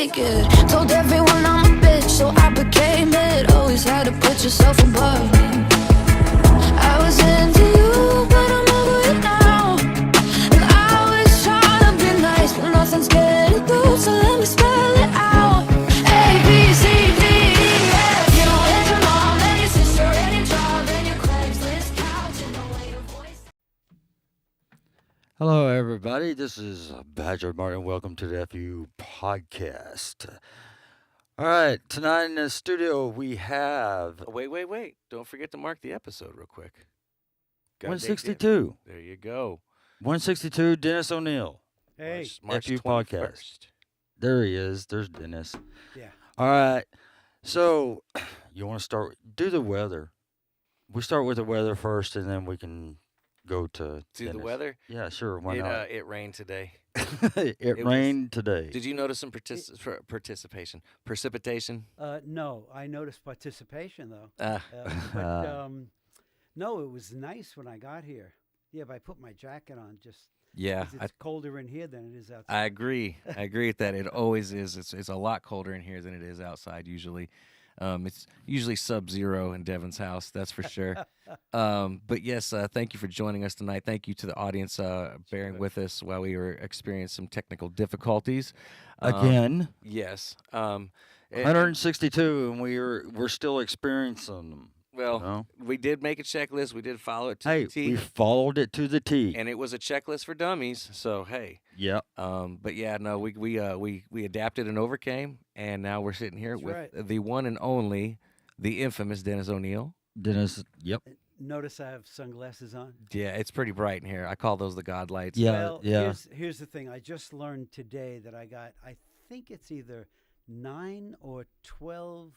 naked. Told everyone I'm a bitch, so I became it. Always had to put yourself above me. I was into you, but I'm over it now. And I was trying to be nice, but nothing's getting through, so let me spell it out. A, B, C, D, E, F. You and your mom and your sister and your job and your Craigslist couch and the way your voice. Hello, everybody. This is Badger Martin. Welcome to the FU podcast. All right, tonight in the studio we have Wait. Don't forget to mark the episode real quick. 162. There you go. 162, Dennis ONeill. Hey. March FU 21st. podcast. There he is. There's Dennis. Yeah. All right. So, you want to start? Do the weather. We start with the weather first, and then we can go to See Dennis. the weather? Yeah, sure. Why not? It rained today. it rained today. Did you notice some precipitation? No, I noticed participation though. Ah. No, it was nice when I got here. Yeah, but I put my jacket on just. Yeah, 'cause it's colder in here than it is outside. I agree. I agree with that. It always is. It's a lot colder in here than it is outside usually. It's usually sub-zero in Devin's house, that's for sure. But yes, thank you for joining us tonight. Thank you to the audience bearing with us while we were experiencing some technical difficulties. Again. Yes. 162, and we're still experiencing them. Well, you know? we did make a checklist. We did follow it to Hey, the T. we followed it to the T. And it was a checklist for dummies. So hey. Yep. But yeah, no, we adapted and overcame, and now we're sitting here That's with right. the one and only, the infamous Dennis ONeill. Dennis. Yep. Notice I have sunglasses on. Yeah, it's pretty bright in here. I call those the God lights. Yeah. Well, yeah. Here's the thing. I just learned today that I think it's either 9 or 12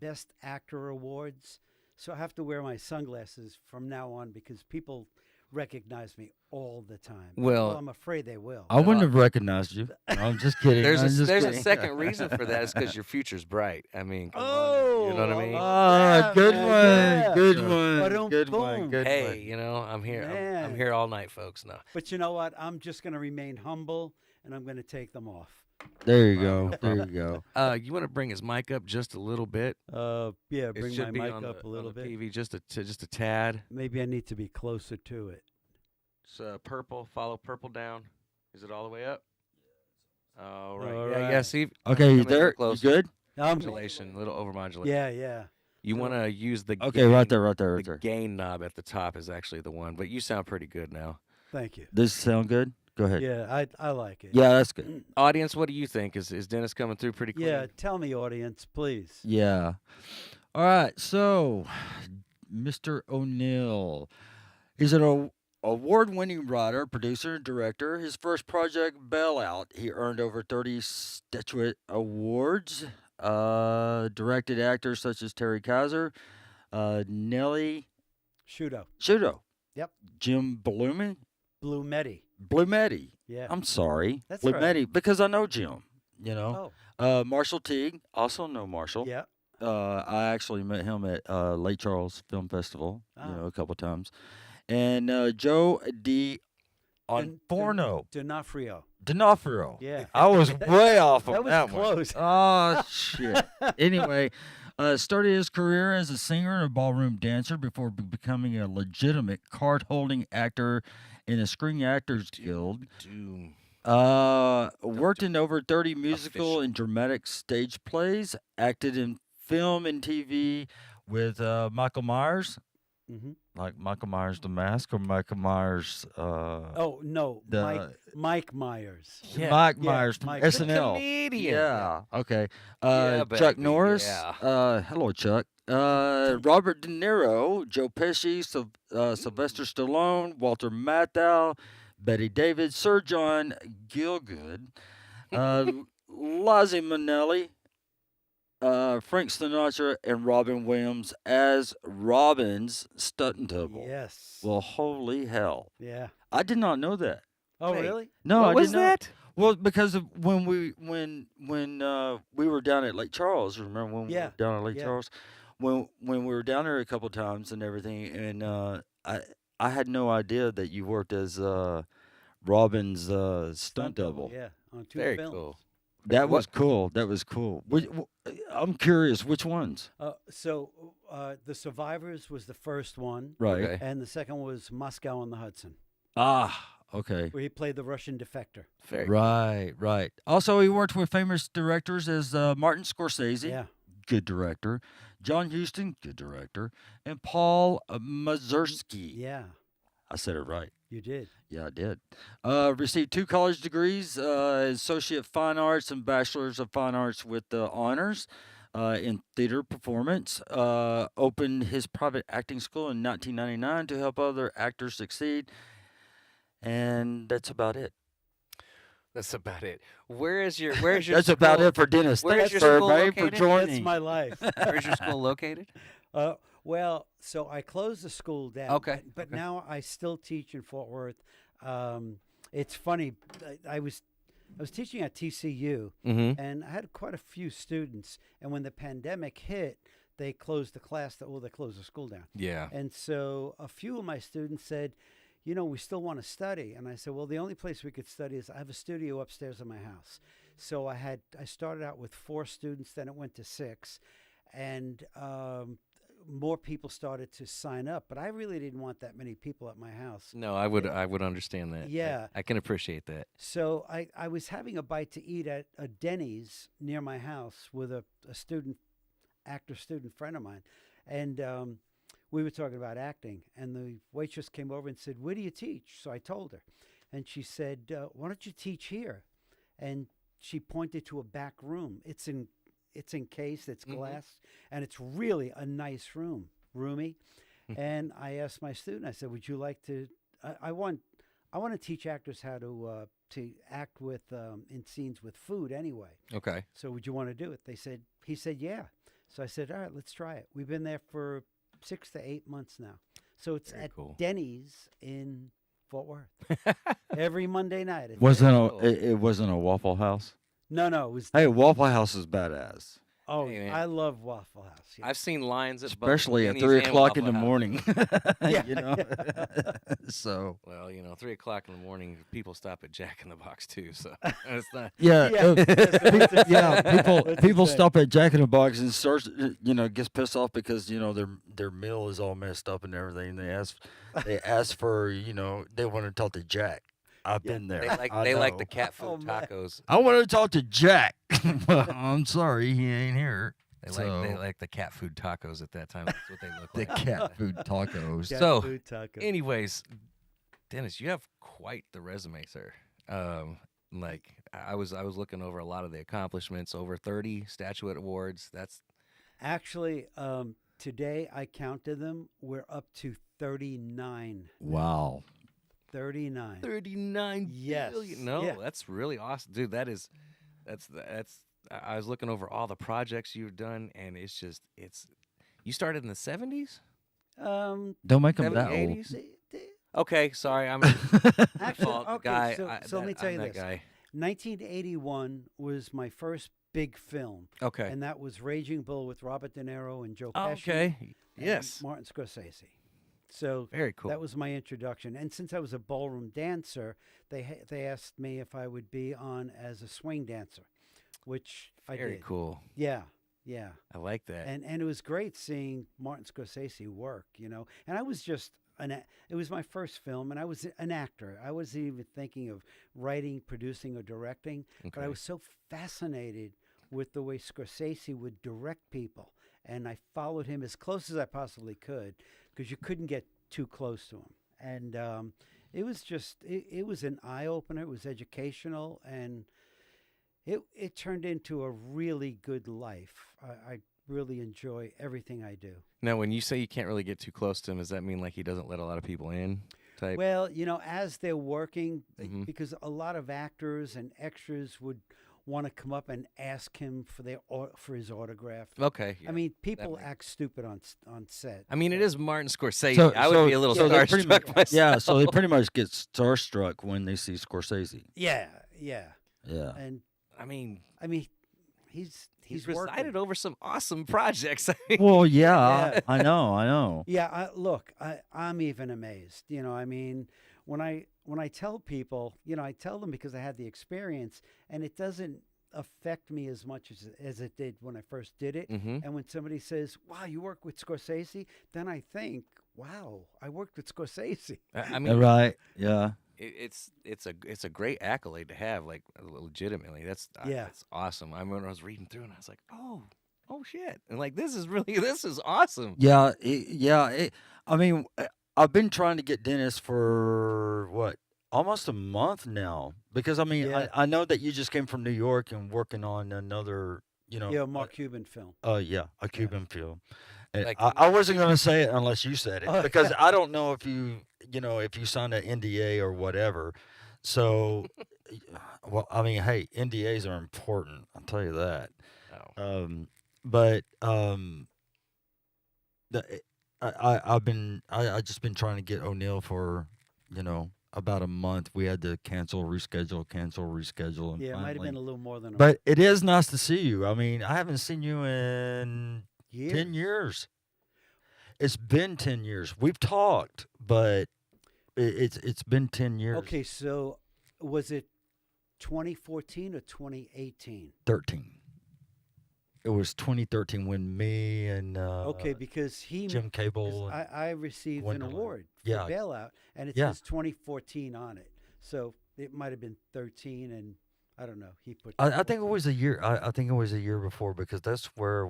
Best Actor awards. So I have to wear my sunglasses from now on because people recognize me all the time. Well, I'm afraid they will. I wouldn't have recognized you. I'm just kidding. There's I'm a just there's a kidding. second reason for that. It's because your future's bright. I mean, come Oh, on, you know what I mean? Ah, good man, one. yeah. Good So- one. Ba-dum, Good boom. one. Good Hey, one. you know, I'm here. I'm Man. here all night, folks. No. But you know what? I'm just going to remain humble, and I'm going to take them off. There you go. There you go. You want to bring his mic up just a little bit? Yeah, It bring should my be mic on up the, a little on the bit. TV just a tad. Maybe I need to be closer to it. It's purple. Follow purple down. Is it all the way up? All right. All Yeah. right. Yeah. See. Okay, you Come in there? You closer. good? Modulation, little overmodulation. Yeah. You want to use the Okay, gain, right there, right there, right The there. gain knob at the top is actually the one, but you sound pretty good now. Thank you. Does it sound good? Go ahead. Yeah, I like it. Yeah, that's good. Audience, what do you think? Is Dennis coming through pretty clean? Yeah, tell me, audience, please. Yeah. All right. So, Mr. ONeill, he's an award-winning writer, producer, and director. His first project, Bailout, he earned over 30 statuette awards. Directed actors such as Terry Kiser, Nellie, Sciutto. Yep. Jim Blumetti. Yeah. I'm sorry, That's all right. Blumetti, because I know Jim. You know, Oh, Marshall Teague, also know Marshall. yeah. I actually met him at Lake Charles Film Festival, Ah. a couple times, and Joe D'Onofrio. D'Onofrio. Yeah. I was way off on That was that one. close. Oh shit. Anyway, started his career as a singer and a ballroom dancer before becoming a legitimate card-holding actor in the Screen Actors Guild. Doom. Worked in over 30 musical and dramatic stage plays. Acted in film and TV with Michael Myers, Mm-hmm. like Michael Myers The Mask, or Michael Myers. Oh no, Mike Myers. Yeah. Mike Yeah, Myers from Mike. SNL. Comedian. Yeah. Okay. Yeah, Chuck baby, Norris. yeah. Hello, Chuck. Robert De Niro, Joe Pesci, Sylvester Stallone, Walter Matthau, Betty David, Sir John Gielgud, Liza Minnelli, Frank Sinatra, and Robin Williams as Robin's stunt double. Yes. Well, holy hell! Yeah. I did not know that. Oh, Hey. really? No, What I was did not. that? Well, because of when we were down at Lake Charles. Remember when we Yeah, were down at Lake yeah. Charles? When we were down there a couple times and everything, and I had no idea that you worked as Robin's stunt double. Yeah, on 2 Very films. cool. That What- was cool. That was cool. I'm curious, which ones? The Survivors was the first one, Right. Okay. and the second was Moscow on the Hudson, Ah, okay. where he played the Russian defector. Very Right, right. Also, he worked with famous directors as Martin Scorsese, Yeah. good director, John Huston, good director, and Paul Mazursky. Yeah, I said it right. you did. Yeah, I did. Received 2 college degrees, Associate of Fine Arts and Bachelors of Fine Arts with honors in theater performance. Opened his private acting school in 1999 to help other actors succeed. And that's about it. That's about it. Where's your That's about school- it for Dennis. Where's Thanks your for school everybody for located? joining. That's my life. Where's your school located? Well, so I closed the school down. Okay, But okay. now I still teach in Fort Worth. It's funny. I was teaching at TCU, Mm-hmm. and I had quite a few students. And when the pandemic hit, they closed the class. They closed the school down. Yeah. And so a few of my students said, we still want to study. And I said, well, the only place we could study is I have a studio upstairs in my house. So I started out with 4 students, then it went to 6. And more people started to sign up, but I really didn't want that many people at my house. No, I would understand that. Yeah. I can appreciate that. So I was having a bite to eat at a Denny's near my house with a actor student friend of mine. And we were talking about acting, and the waitress came over and said, "Where do you teach?" So I told her, and she said, "Why don't you teach here?" And she pointed to a back room. It's encased, it's glass, and it's really a nice room, roomy. And I asked my student, I said, "Would you like to? I want to teach actors how to act with in scenes with food anyway. Okay. So would you want to do it?" He said, "Yeah." So I said, "All right, let's try it." We've been there for 6 to 8 months now. So it's Very at cool. Denny's in Fort Worth every Monday night. at Wasn't cool. it wasn't a Waffle House? No, it was. Hey, Waffle House is badass, Oh, Hey, man. I love Waffle House. Yeah. I've seen lines at both especially at Denny's 3 and o'clock in the Waffle House. morning. Yeah. You know. So Well, 3 o'clock in the morning, people stop at Jack in the Box too. So it's not. yeah, Yeah. That's yeah. insane. That's People insane. stop at Jack in the Box and starts, gets pissed off because their meal is all messed up and everything. They ask for they want to talk to Jack. I've been there. They like know. the cat food Oh, man. tacos. I want to talk to Jack. Well, I'm sorry, he ain't here. They like the cat food tacos at that time. That's what they look the like. cat food tacos. Cat So, food taco. Anyways, Dennis, you have quite the resume, sir. I was looking over a lot of the accomplishments. Over 30 statuette awards. That's Actually, today I counted them. We're up to 39. Wow. 39. 39 Yes. billion. No, Yeah. that's really awesome, dude. That's. I was looking over all the projects you've done, and it's just You started in the 70s, Don't make them that 70s, old. 80s. Okay, sorry, I'm Actually, fault. okay, Guy. so let me tell I'm you that this. guy. 1981 was my first big film, Okay. and that was Raging Bull with Robert De Niro and Joe Oh, Pesci. okay. and Yes. Martin Scorsese. So Very cool. that was my introduction. And since I was a ballroom dancer, they asked me if I would be on as a swing dancer, which I Very did. cool. Yeah, yeah. I like that. And it was great seeing Martin Scorsese work, And I was just it was my first film, and I was an actor. I wasn't even thinking of writing, producing, or directing, but I Okay. was so fascinated with the way Scorsese would direct people, and I followed him as close as I possibly could because you couldn't get too close to him. And it was just it was an eye opener. It was educational, and it turned into a really good life. I really enjoy everything I do. Now, when you say you can't really get too close to him, does that mean like he doesn't let a lot of people in? Type. Well, as they're working, Mhm. because a lot of actors and extras would want to come up and ask him for his autograph. Okay. yeah. I mean, people makes- act stupid on set. I mean, it is Martin Scorsese. So- I would so- be a little so they pretty starstruck much- myself. Yeah, so they pretty much get starstruck when they see Scorsese. Yeah. Yeah. And I mean, he's he's working. presided over some awesome projects. Well, yeah, Yeah. I know. Yeah, look, I'm even amazed. I mean, when I tell people, I tell them because I had the experience, and it doesn't affect me as much as it did when I first did it. Mm-hmm. And when somebody says, "Wow, you work with Scorsese," then I think, "Wow, I worked with Scorsese." I mean, Right. Yeah. it's a great accolade to have. Like legitimately, that's awesome. I remember when I was reading through and I was like, oh shit, and like this is awesome. Yeah. I mean, I've been trying to get Dennis for what? Almost a month now. Because, I mean, Yeah. I know that you just came from New York and working on another, Yeah, Mark Cuban film. yeah, a Cuban film. And Like- I wasn't going to say it unless you said it Oh, because I don't know if if you signed an NDA or whatever. So, well, I mean, hey, NDAs are important. I'll tell you that. Oh. But I just been trying to get ONeill for about a month. We had to cancel, reschedule, and Yeah, it might have finally. been a little more than But it is nice to see you. I mean, I haven't seen you in years. 10 years. It's been 10 years. We've talked, but it's been 10 years. Okay, so was it 2014 or 2018? 13. It was 2013 when me and Okay, because Jim Cable. And, I received an Gwendolyn. award for Yeah. Bailout, and it Yeah. says 2014 on it. So it might have been 13, and I don't know. He put. I think it was a year. I think it was a year before because that's where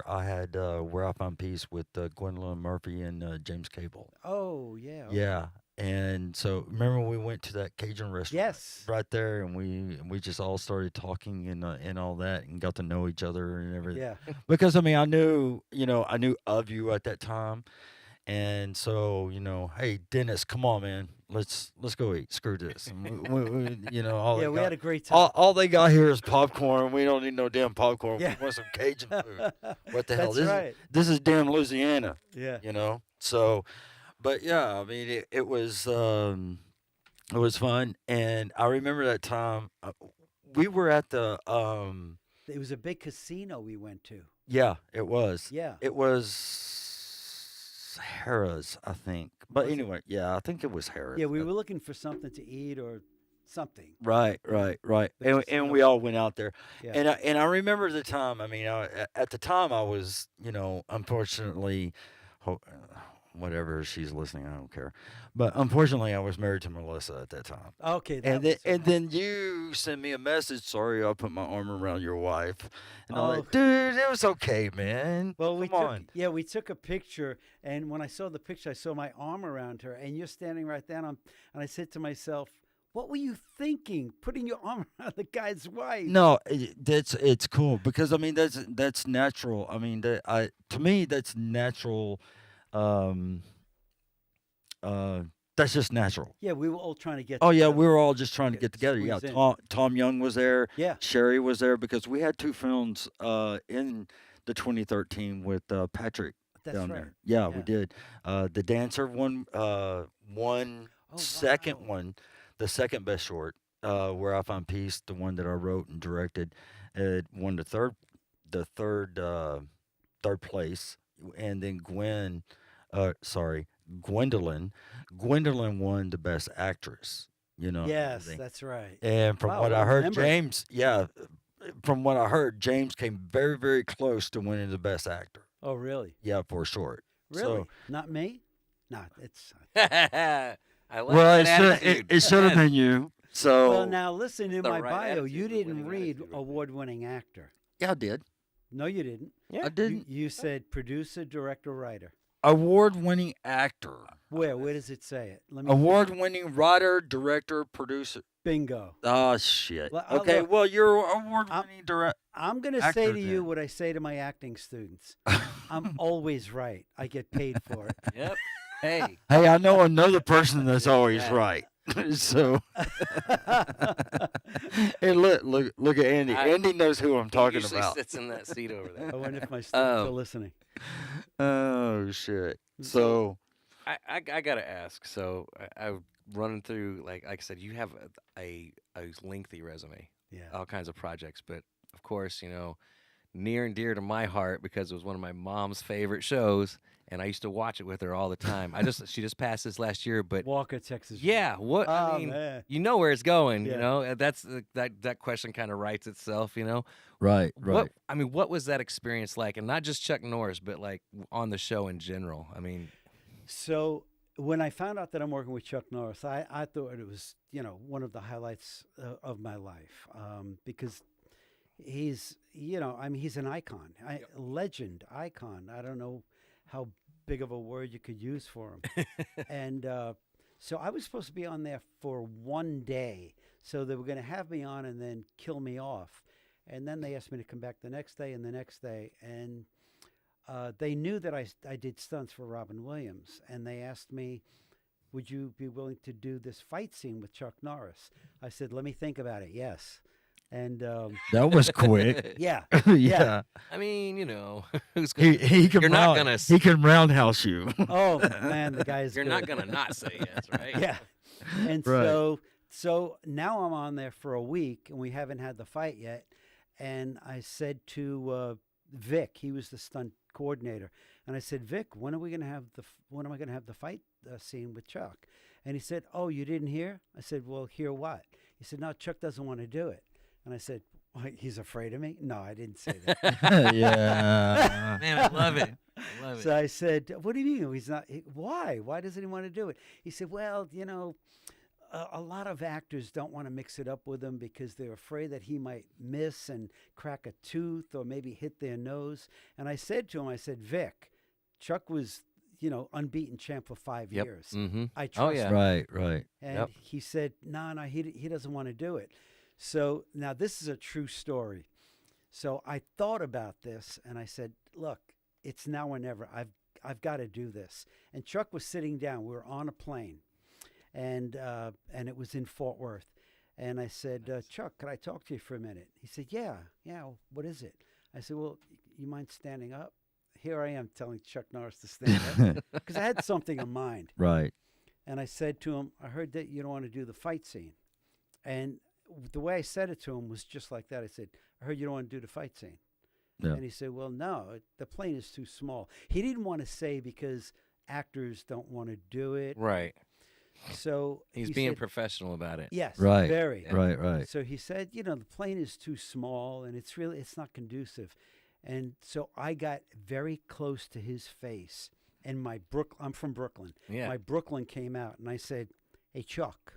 I had Where I Found Peace with Gwendolyn Murphy and James Cable. Oh yeah. Okay. Yeah, and so remember we went to that Cajun restaurant Yes. right there, and we just all started talking and all that, and got to know each other and everything. Yeah. Because I mean I knew of you at that time, and so hey Dennis, come on man, let's go eat. Screw this. And all Yeah, they we got- had a great time. all they got here is popcorn. We don't need no damn popcorn. Yeah. We want some Cajun food. What the hell? That's right. This is damn Louisiana, Yeah. So, but yeah, I mean, it was fun, and I remember that time we were at the It was a big casino we went to. yeah, it was Yeah. it was Harrah's, I think. But Was it? anyway, yeah, I think it was Harrah's. Yeah, we were looking for something to eat or something. Right. The And casino. we all went out there. Yeah. And I remember the time. I mean, at the time I was, unfortunately, whatever she's listening, I don't care. But unfortunately, I was married to Melissa at that time. Okay. And then you sent me a message. Sorry, I put my arm around your wife. And I'm Oh. like, dude, it was okay, man. Well, Come on. we took a picture, and when I saw the picture, I saw my arm around her, and you're standing right there, and I said to myself, "What were you thinking, putting your arm around the guy's wife?" No, it's cool because I mean that's natural. I mean to me that's natural. That's just natural. Yeah, we were all trying to get. Oh yeah, together. we were all just trying to Yeah, get together. Yeah, squeeze in. Tom Young was there. Yeah. Sherry was there because we had two films in the 2013 with Patrick That's down right. there. Yeah, we Yeah. did. The Dancer won second wow. one, the second best short. Where I Found Peace, the one that I wrote and directed, it won the third place, and then Gwendolyn won the best actress. Yes, everything. that's right. And from Wow, what I I heard, remember. James came very, very close to winning the best actor. Oh, really? Yeah, for short. Really? So, Not me? No, it's. I like well, that attitude. it should have Man. been you. So Well, now listen, in the my right bio, attitude, you the didn't winning read attitude. award-winning actor. yeah, I did. No, you didn't. Yeah. I didn't. You said producer, director, writer. Award-winning actor. Where does it say it? Let me. Award-winning writer, director, producer. Bingo. Oh shit. Well, Okay, look, well you're award-winning director. I'm going to say Actor to you then. what I say to my acting students. I'm always right. I get paid for it. Yep. Hey. Hey, I know another person that's always Yeah. right. So, hey, look at Andy. Andy knows who I'm talking usually about. sits in that seat over there. I wonder if my students are Um, listening. Oh shit. So, I gotta ask. So I'm running through like I said, you have a lengthy resume, Yeah. all kinds of projects, but of course, near and dear to my heart because it was one of my mom's favorite shows and I used to watch it with her all the time. She just passed this last year, but Walker, Texas. yeah, what I Oh, mean, man. you know where it's going. You Yeah. know, that's that question kind of writes itself. You know, Right, right. what was that experience like, and not just Chuck Norris, but like on the show in general? I mean, So when I found out that I'm working with Chuck Norris, I thought it was, one of the highlights of my life, because he's, he's an icon, legend, icon. I don't know how big of a word you could use for him. And so I was supposed to be on there for one day. So they were going to have me on and then kill me off. And then they asked me to come back the next day and the next day. And they knew that I did stunts for Robin Williams. And they asked me, would you be willing to do this fight scene with Chuck Norris? I said, let me think about it. Yes. And That was quick. yeah. Yeah. I mean, who's He can You're not gonna he can roundhouse you. Oh, man, the guy's you're good. not gonna not say yes, right? Yeah. And Right. so now I'm on there for a week, and we haven't had the fight yet. And I said to Vic, he was the stunt coordinator, and I said, Vic, when am I going to have the fight scene with Chuck? And he said, oh, you didn't hear? I said, well, hear what? He said, no, Chuck doesn't want to do it. And I said, well, he's afraid of me? No, I didn't say that. Yeah. Man, I love it. I love So it. I said, what do you mean? He's not. Why? Why doesn't he want to do it? He said, well, a lot of actors don't want to mix it up with him because they're afraid that he might miss and crack a tooth or maybe hit their nose. And I said to him, Vic, Chuck was, unbeaten champ for 5 Yep. years. Mm-hmm. I trust yeah. him. Right. And Yep. he said, no, he doesn't want to do it. So now this is a true story. So I thought about this and I said, look, it's now or never. I've got to do this. And Chuck was sitting down. We were on a plane, and it was in Fort Worth. And I said, Chuck, could I talk to you for a minute? He said, yeah. What is it? I said, well, you mind standing up? Here I am telling Chuck Norris to stand up because I had something in mind. Right. And I said to him, I heard that you don't want to do the fight scene. And the way I said it to him was just like that. I said, I heard you don't want to do the fight scene. Yeah. And he said, well, no, the plane is too small. He didn't want to say because actors don't want to do it. Right. So He's he being said, professional about it. yes, Right. very. Right. So he said, the plane is too small and it's not conducive. And so I got very close to his face, and I'm from Brooklyn. Yeah. My Brooklyn came out, and I said, hey, Chuck,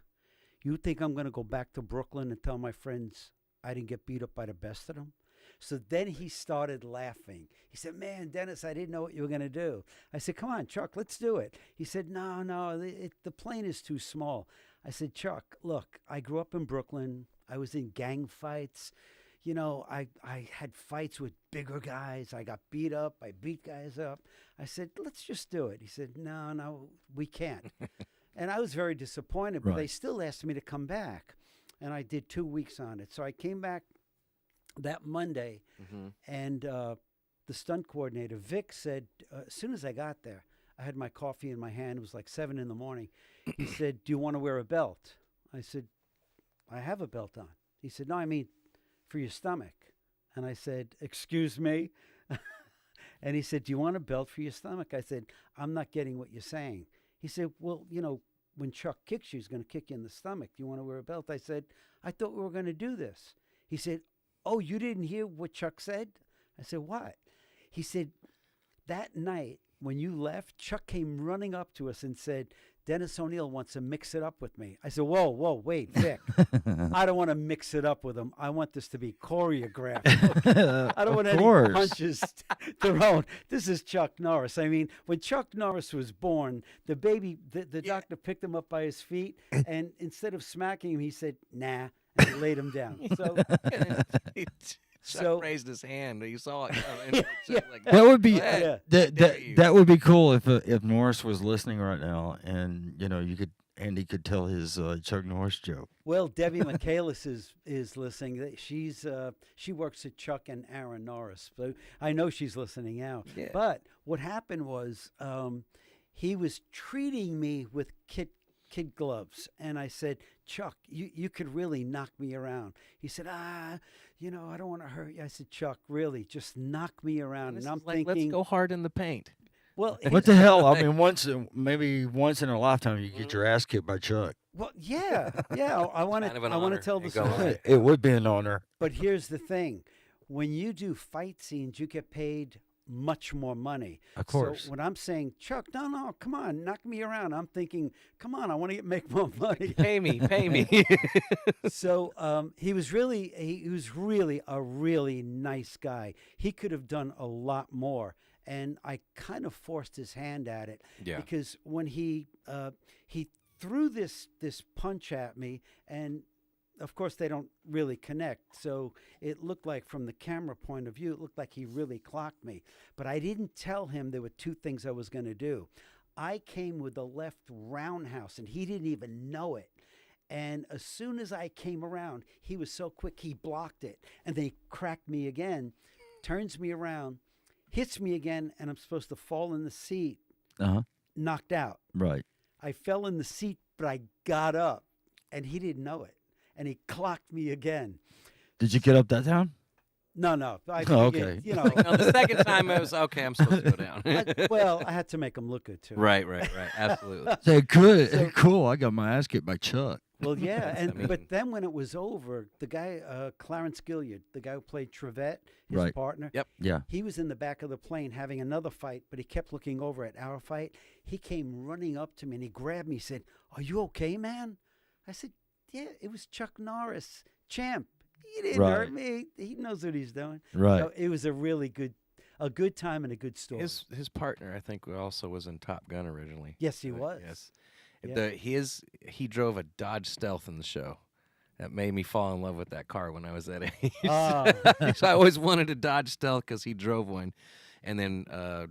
you think I'm going to go back to Brooklyn and tell my friends I didn't get beat up by the best of them? So then he started laughing. He said, man, Dennis, I didn't know what you were going to do. I said, come on, Chuck, let's do it. He said, no, the plane is too small. I said, Chuck, look, I grew up in Brooklyn. I was in gang fights. I had fights with bigger guys. I got beat up. I beat guys up. I said, let's just do it. He said, no, we can't. And I was very disappointed, but they Right. still asked me to come back. And I did 2 weeks on it. So I came back that Monday, Mm-hmm. and the stunt coordinator, Vic, said, as soon as I got there, I had my coffee in my hand. It was like 7 in the morning. He said, do you want to wear a belt? I said, I have a belt on. He said, no, I mean for your stomach. And I said, excuse me? And he said, do you want a belt for your stomach? I said, I'm not getting what you're saying. He said, well, when Chuck kicks you, he's going to kick you in the stomach. Do you want to wear a belt? I said, I thought we were going to do this. He said, oh, you didn't hear what Chuck said? I said, what? He said, that night when you left, Chuck came running up to us and said, Dennis ONeill wants to mix it up with me. I said, whoa, wait, Vic. I don't want to mix it up with him. I want this to be choreographed. I don't want any punches thrown. This is Chuck Norris. I mean, when Chuck Norris was born, the doctor picked him up by his feet, and instead of smacking him, he said, nah, and he laid him down. So Chuck raised his hand. You saw it coming. Yeah. Like, That would be Yeah. that would be cool if Norris was listening right now, and Andy could tell his Chuck Norris joke. Well, Debbie Michaelis is listening. She works at Chuck and Aaron Norris, so I know she's listening now. Yeah. But what happened was he was treating me with kid gloves, and I said, Chuck, you could really knock me around. He said, I don't want to hurt you. I said, Chuck, really, just knock me around. This And I'm is like, thinking, let's go hard in the paint. Well, What the hell? I mean, maybe once in a lifetime, you get your ass kicked by Chuck. well, yeah. I want Kind of an to. I want honor, to tell the ain't gonna lie. story. It would be an honor. But here's the thing: when you do fight scenes, you get paid much more money. Of course. So when I'm saying, Chuck, no, come on, knock me around, I'm thinking, come on, I want to make more money. Pay me. So he was really a really nice guy. He could have done a lot more, and I kind of forced his hand at it. Yeah. Because when he threw this punch at me, and of course they don't really connect, so it looked like, from the camera point of view, it looked like he really clocked me. But I didn't tell him there were two things I was going to do. I came with a left roundhouse, and he didn't even know it. And as soon as I came around, he was so quick, he blocked it. And then he cracked me again, turns me around, hits me again, and I'm supposed to fall in the seat, knocked out. Right. I fell in the seat, but I got up, and he didn't know it. And he clocked me again. Did you get up that time? No. I figured, okay. You know, No, the second time I was okay. I'm supposed to go down. I had to make him look good, too. Right. Absolutely. Say, good. Cool. I got my ass kicked by Chuck. Well, yeah, I mean- but then when it was over, the guy, Clarence Gielgud, the guy who played Trevette, his Right. partner, Yep. Yeah. he was in the back of the plane having another fight, but he kept looking over at our fight. He came running up to me, and he grabbed me, said, "Are you okay, man?" I said, "Yeah, it was Chuck Norris, champ. He didn't hurt Right. me. He knows what he's doing." Right. So it was a really good time and a good story. His partner, I think, also was in Top Gun originally. Yes, he was. Yes. Yeah. He drove a Dodge Stealth in the show. That made me fall in love with that car when I was that age. Ah. So I always wanted a Dodge Stealth because he drove one, and then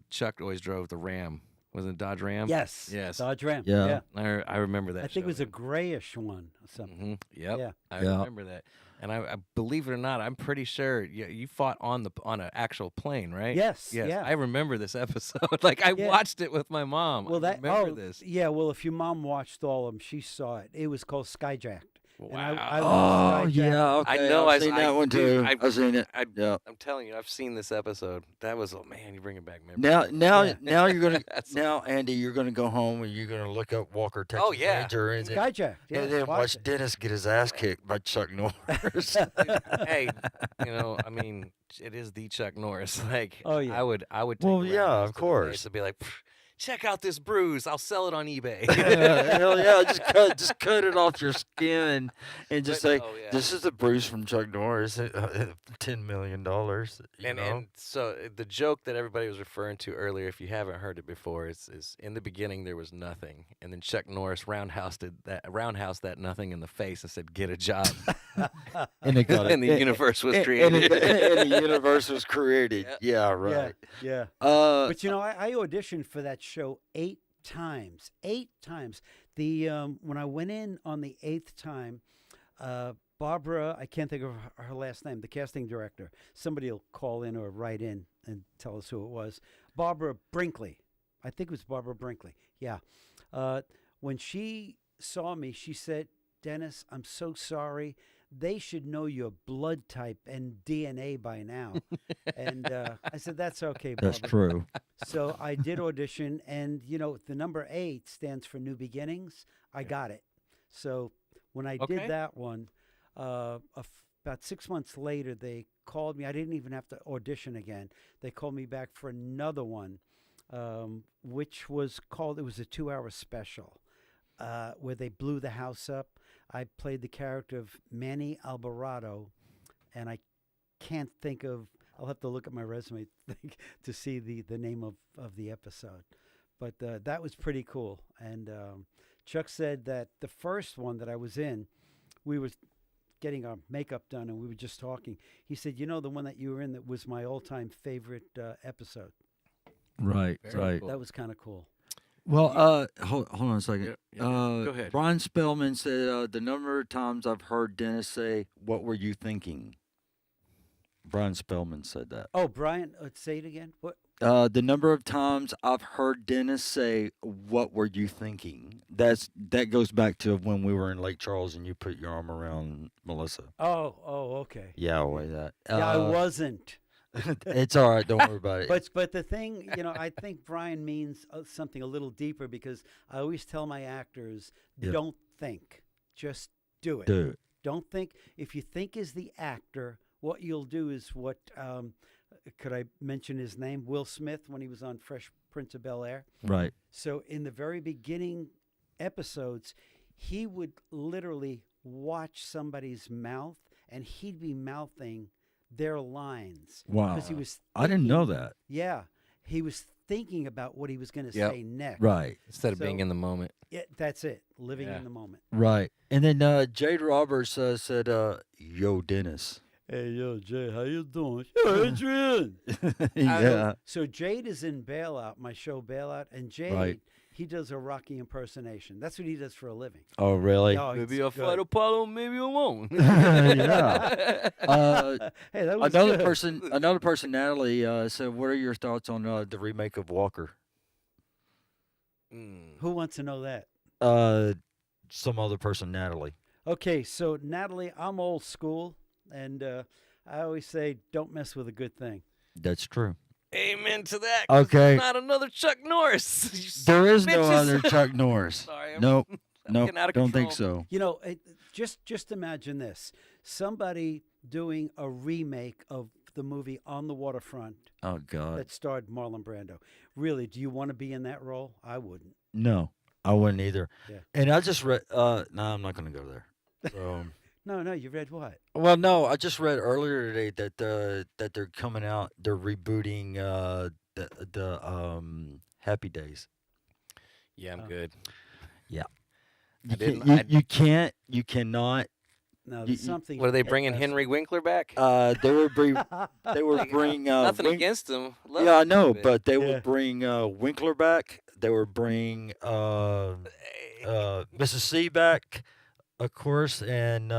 Chuck always drove the Ram. Was it a Dodge Ram? Yes. Yes. Dodge Ram. Yeah. I remember that. I think it was show. a grayish one or something. Yep. Yeah. I Yeah. remember that. And I believe it or not, I'm pretty sure you fought on an actual plane, right? Yes, Yes. yeah. I remember this episode. Like I Yeah. watched it with my mom. Well, I remember this. Yeah, well, if your mom watched all of them, she saw it. It was called Skyjacked. And Wow. I Oh, was Skyjacked. yeah. Okay. I know I've seen that one too. dude, I've seen it. Yeah. I'm telling you, I've seen this episode. That was, oh man, you're bringing back memories. Now Yeah. you're gonna That's- now Andy, you're gonna go home and you're gonna look up Walker Texas Oh, yeah. Ranger and then, Skyjacked. Yeah, and then watch it. Dennis get his ass kicked by Chuck Norris. Hey, I mean, it is the Chuck Norris. Like, Oh, yeah. I would. Take Well, a yeah, roundhouse of to the course. face and be like, check out this bruise. I'll sell it on eBay. Hell yeah, just cut it off your skin and just say, Oh, yeah. this is the bruise from Chuck Norris, $10 million. And so the joke that everybody was referring to earlier, if you haven't heard it before, is in the beginning there was nothing, and then Chuck Norris roundhoused that nothing in the face and said, "Get a job," and it got and the universe was created. and the universe was created. Yeah, right. Yeah. But But I auditioned for that show 8 times. 8 times. The when I went in on the 8th time, Barbara, I can't think of her last name, the casting director. Somebody will call in or write in and tell us who it was. Barbara Brinkley. I think it was Barbara Brinkley. Yeah. When she saw me, she said, "Dennis, I'm so sorry. They should know your blood type and DNA by now." And I said, "That's okay, Barbara." that's true. So I did audition, and the number 8 stands for New Beginnings. I got it. So when I Okay. did that one, about 6 months later, they called me. I didn't even have to audition again. They called me back for another one, which was called. It was a 2-hour special where they blew the house up. I played the character of Manny Alvarado, and I can't think of. I'll have to look at my resume to see the name of the episode. But that was pretty cool. And Chuck said that the first one that I was in, we were getting our makeup done, and we were just talking. He said, the one that you were in, that was my all-time favorite episode. Right, Very right. cool. That was kind of cool. Well, hold on a second. Yeah, go ahead. Brian Spellman said the number of times I've heard Dennis say, "What were you thinking?" Brian Spellman said that. Oh, Brian, say it again. What? The number of times I've heard Dennis say, "What were you thinking?" That goes back to when we were in Lake Charles and you put your arm around Melissa. Oh, okay. Yeah, way that. Yeah, I wasn't. It's all right. Don't worry about it. But the thing, I think Brian means something a little deeper because I always tell my actors, Yeah. don't think, just do it. Do it. Don't think. If you think as the actor, what you'll do is what. Could I mention his name? Will Smith, when he was on Fresh Prince of Bel-Air. Right. So in the very beginning episodes, he would literally watch somebody's mouth, and he'd be mouthing their lines. Wow. Because he was. I didn't know thinking- that. Yeah, he was thinking about what he was going to Yep. say next. Right. Instead of being So- in the moment. Yeah, that's it. Living Yeah. in the moment. Right. And then Jade Roberts said, "Yo, Dennis." Hey, yo, Jay, how you doing? Yo, Adrian. Yeah. So Jade is in Bailout, my show Bailout, and Jade, Right. he does a Rocky impersonation. That's what he does for a living. Oh, really? Oh, Maybe it's I'll good. fight Apollo, maybe I won't. Yeah. Hey, that was Another good. person, Natalie, said, "What are your thoughts on the remake of Walker?" Who wants to know that? Some other person, Natalie. Okay, so Natalie, I'm old school, and I always say, don't mess with a good thing. That's true. Amen to that. 'cause Okay. there's not another Chuck Norris. You There is no bitches. other Chuck Norris. Sorry, I'm Nope. getting out of Don't think control. so. Just imagine this: somebody doing a remake of the movie On the Waterfront Oh God. that starred Marlon Brando. Really, do you want to be in that role? I wouldn't. No, I wouldn't either. Yeah. And I just read. No, I'm not going to go there. So, No, you read what? well, no, I just read earlier today that they're coming out. They're rebooting the Happy Days. Yeah, I'm Oh. good. You, didn't- you cannot. No, You- there's something. What are they from bringing Ed Henry Winkler back? They would bring. They would Like, bring. Nothing Wink- against him. Love Yeah, I him, know, but they Yeah. would bring Winkler back. They would bring Hey, Mrs. C back, of course, and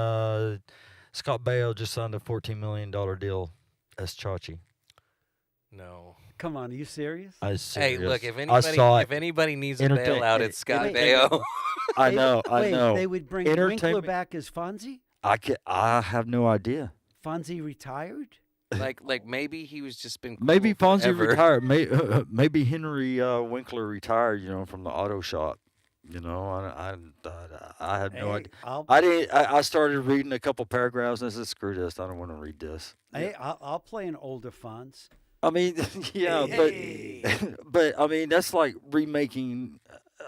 Scott Baio just signed a $14 million deal as Chachi. no. Come on, are you serious? I Hey, look, if I saw it. anybody needs a Entertain- bailout, hey, it's Scott wait, Baio. I They know. would- I wait, know. They would bring Winkler Entertainment- back as Fonzie. I have no idea. Fonzie retired. like maybe he was just been. Maybe cool Fonzie forever. retired. Maybe Henry Winkler retired. From the auto shop. I have no Hey, idea. I'll, I started reading a couple paragraphs and I said, "Screw this! I don't want to read this." I'll play an older Fonz. I mean, yeah, Hey. but I mean that's like remaking.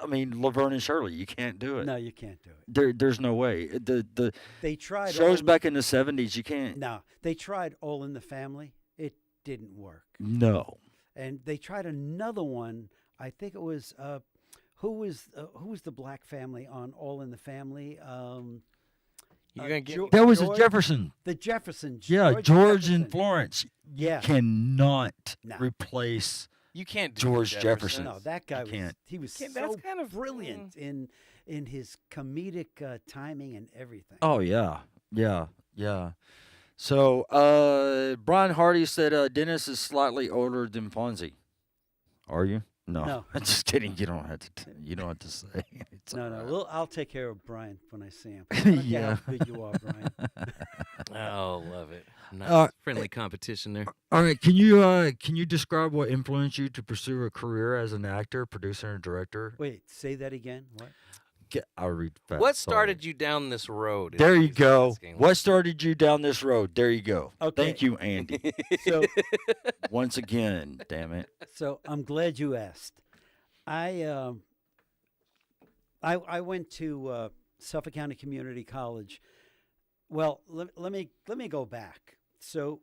I mean, Laverne and Shirley. You can't do it. No, you can't do it. There's no way. The They tried. shows All back in the '70s. You can't. No, they tried All in the Family. It didn't work. No. And they tried another one. I think it was who was the black family on All in the Family? You're gonna get. That was a George- Jefferson. The Jeffersons. Yeah, George Jefferson. and Florence. Yeah. Cannot No. replace. You can't do George the Jefferson. No, that guy was. can't. He was Can't- so that's kind of- brilliant in his comedic timing and everything. Oh yeah, yeah. So Brian Hardy said Dennis is slightly older than Fonzie. Are you? No, No. I'm just kidding. You don't have to. You don't have to say. It's No, all no. right. Well, I'll take care of Brian when I see him. I don't care Yeah. how big you are, Brian. Oh, love it. Nice. Uh, Friendly competition there. All right, can you describe what influenced you to pursue a career as an actor, producer, and director? Wait, say that again. What? I'll read fast. What sorry. started you down this road? is There what you he's go. asking. What started you down this road? There you go. Okay. Thank you, Andy. So, Once again, damn it. so I'm glad you asked. I went to Suffolk County Community College. Well, let me go back. So,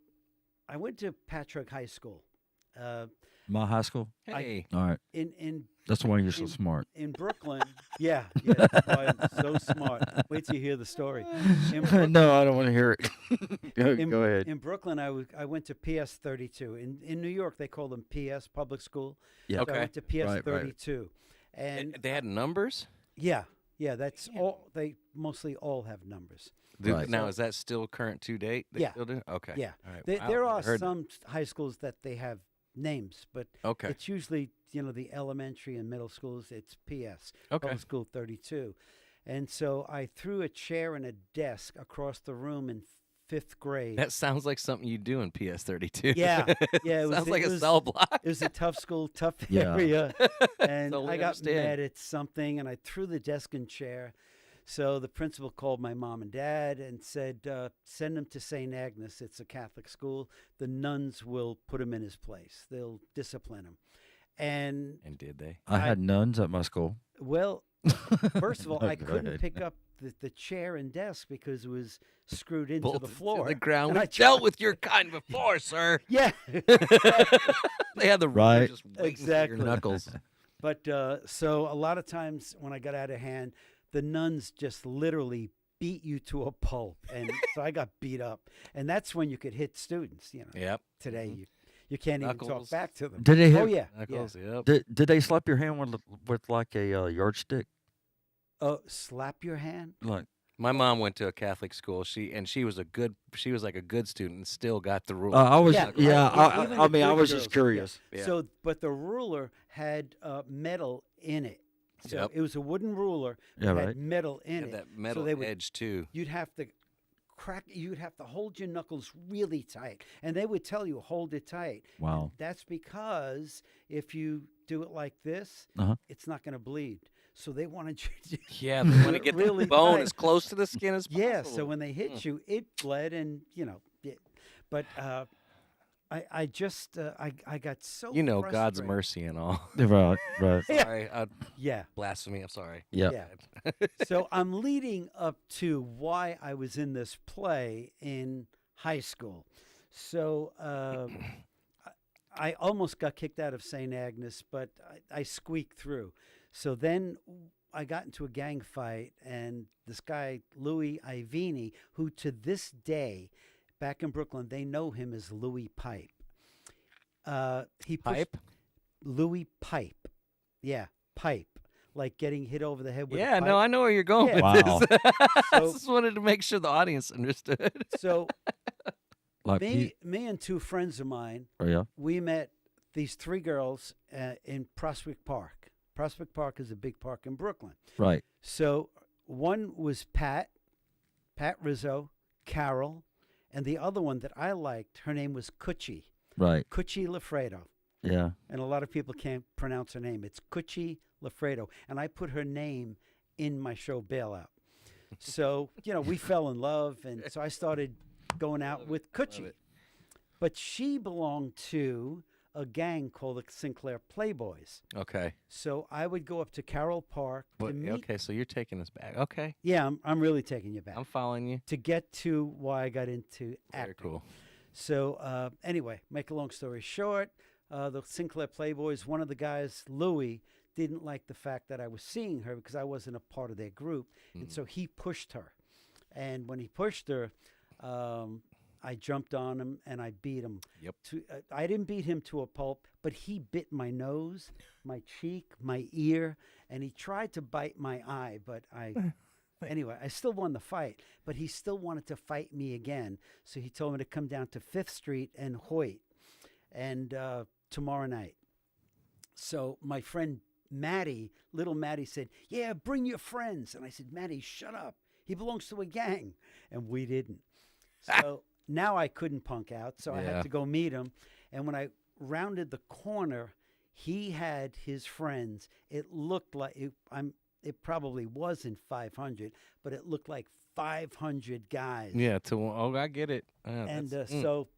I went to Patrick High School. My high school. Hey, All right. In That's why you're so in- smart. in Brooklyn. Yeah, that's why I'm so smart. Wait till you hear the story. In Brooklyn, No, I don't want to hear it. in, Go ahead. In Brooklyn, I went to PS 32. In New York, they call them PS Public School. Yeah. So Okay. I went to PS Right, right. 32, and they had numbers. yeah, that's all. They mostly all have numbers. Right. Now, is that still current to date? They Yeah. Still do? Okay. Yeah. All right. There Wow, are heard- some high schools that they have names, but Okay. it's usually the elementary and middle schools. It's PS Okay. Public School 32, and so I threw a chair and a desk across the room and 5th grade. That sounds like something you do in PS32. Yeah, yeah. Sounds like a cell block. It was a tough school, tough Yeah. area, and Totally I got understand. mad at something, and I threw the desk and chair. So the principal called my mom and dad and said, "Send him to St. Agnes. It's a Catholic school. The nuns will put him in his place. They'll discipline him." And And did they? I had nuns at my school. well, first of all, I Go couldn't ahead. pick up the chair and desk because it was screwed into the Bolted floor. To the ground. And I We dealt with your kind before, sir. Yeah. They had the ruler Right. just waiting Exactly. for your knuckles. But so a lot of times when I got out of hand, the nuns just literally beat you to a pulp, and so I got beat up. And that's when you could hit students. You know, Yep. today you can't even talk Knuckles. back to them. Did they hit? Oh yeah, Knuckles, yep. Did they slap your hand with like a yardstick? Oh, slap your hand. Like My mom went to a Catholic school. She was like a good student and still got the rule. I was, Yeah, yeah. right, even I the mean, I good was girls, just curious. Yeah. So, but the ruler had metal in it. So Yep. it was a wooden ruler Yeah, that had right. metal in Had it. that metal they would- edge too. You'd have to you'd have to hold your knuckles really tight, and they would tell you hold it tight. Wow. And that's because if you do it like this, Uh-huh. it's not going to bleed. So they wanted you to Yeah, they want to get Really the bone tight. as close to the skin as possible. Yeah, so when they hit you, it bled, and but I just I got so You know God's frustrated. mercy and all. Right. Right. Yeah. Sorry, Yeah. blasphemy. I'm sorry. Yep. Yeah. So I'm leading up to why I was in this play in high school. So I almost got kicked out of St. Agnes, but I squeaked through. So then I got into a gang fight, and this guy, Louis Ivini, who to this day, back in Brooklyn, they know him as Louis Pipe. He pushed Pipe? Louis Pipe. Yeah, Pipe. Like getting hit over the head with a Yeah, pipe. no, I know where you're going Yeah. with Wow. this. I So- just wanted to make sure the audience understood. So Like me and two friends of mine, oh, yeah. we met these three girls in Prospect Park. Prospect Park is a big park in Brooklyn. Right. So one was Pat Rizzo, Carol, and the other one that I liked, her name was Cucci Lafredo. Yeah. And a lot of people can't pronounce her name. It's Cucci Lafredo. And I put her name in my show Bailout. So, we fell in love. And so I started going out with Cucci. it. But she belonged to a gang called the Sinclair Playboys. Okay. So I would go up to Carroll Park to But, meet. okay, so you're taking us back. Okay. Yeah, I'm really taking you back. I'm following you. To get to why I got into Very acting. cool. So anyway, make a long story short, the Sinclair Playboys, one of the guys, Louis, didn't like the fact that I was seeing her because I wasn't a part of their group. And so he pushed her. And when he pushed her, I jumped on him and I beat him. Yep. I didn't beat him to a pulp, but he bit my nose, my cheek, my ear, and he tried to bite my eye, but Anyway, I still won the fight, but he still wanted to fight me again. So he told me to come down to 5th Street and Hoyt and tomorrow night. So my friend Maddie, little Maddie, said, "Yeah, bring your friends." And I said, "Maddie, shut up. He belongs to a gang." And we didn't. So now I couldn't punk out, so I Yeah. had to go meet him. And when I rounded the corner, he had his friends. It looked like it probably wasn't 500, but it looked like 500 guys. Yeah, I get it. And so,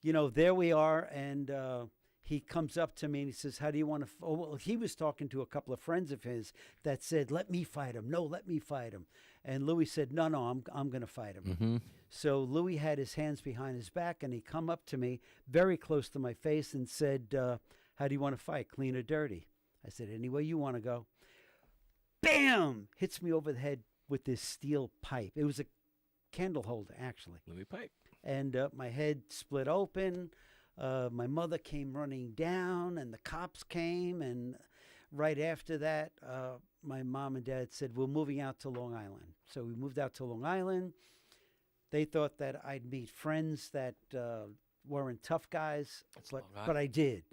there we are. And he comes up to me and he says, "How do you want to?" Well, he was talking to a couple of friends of his that said, "Let me fight him. No, let me fight him." And Louis said, "No, I'm going to fight him." Mm-hmm. So Louis had his hands behind his back and he come up to me very close to my face and said, "How do you want to fight, clean or dirty?" I said, "Any way you want to go." Bam! Hits me over the head with this steel pipe. It was a candle holder, actually. Louis Pipe. And my head split open. My mother came running down, and the cops came. And right after that, my mom and dad said, "We're moving out to Long Island." So we moved out to Long Island. They thought that I'd meet friends that weren't tough guys, That's but Long Island. I did.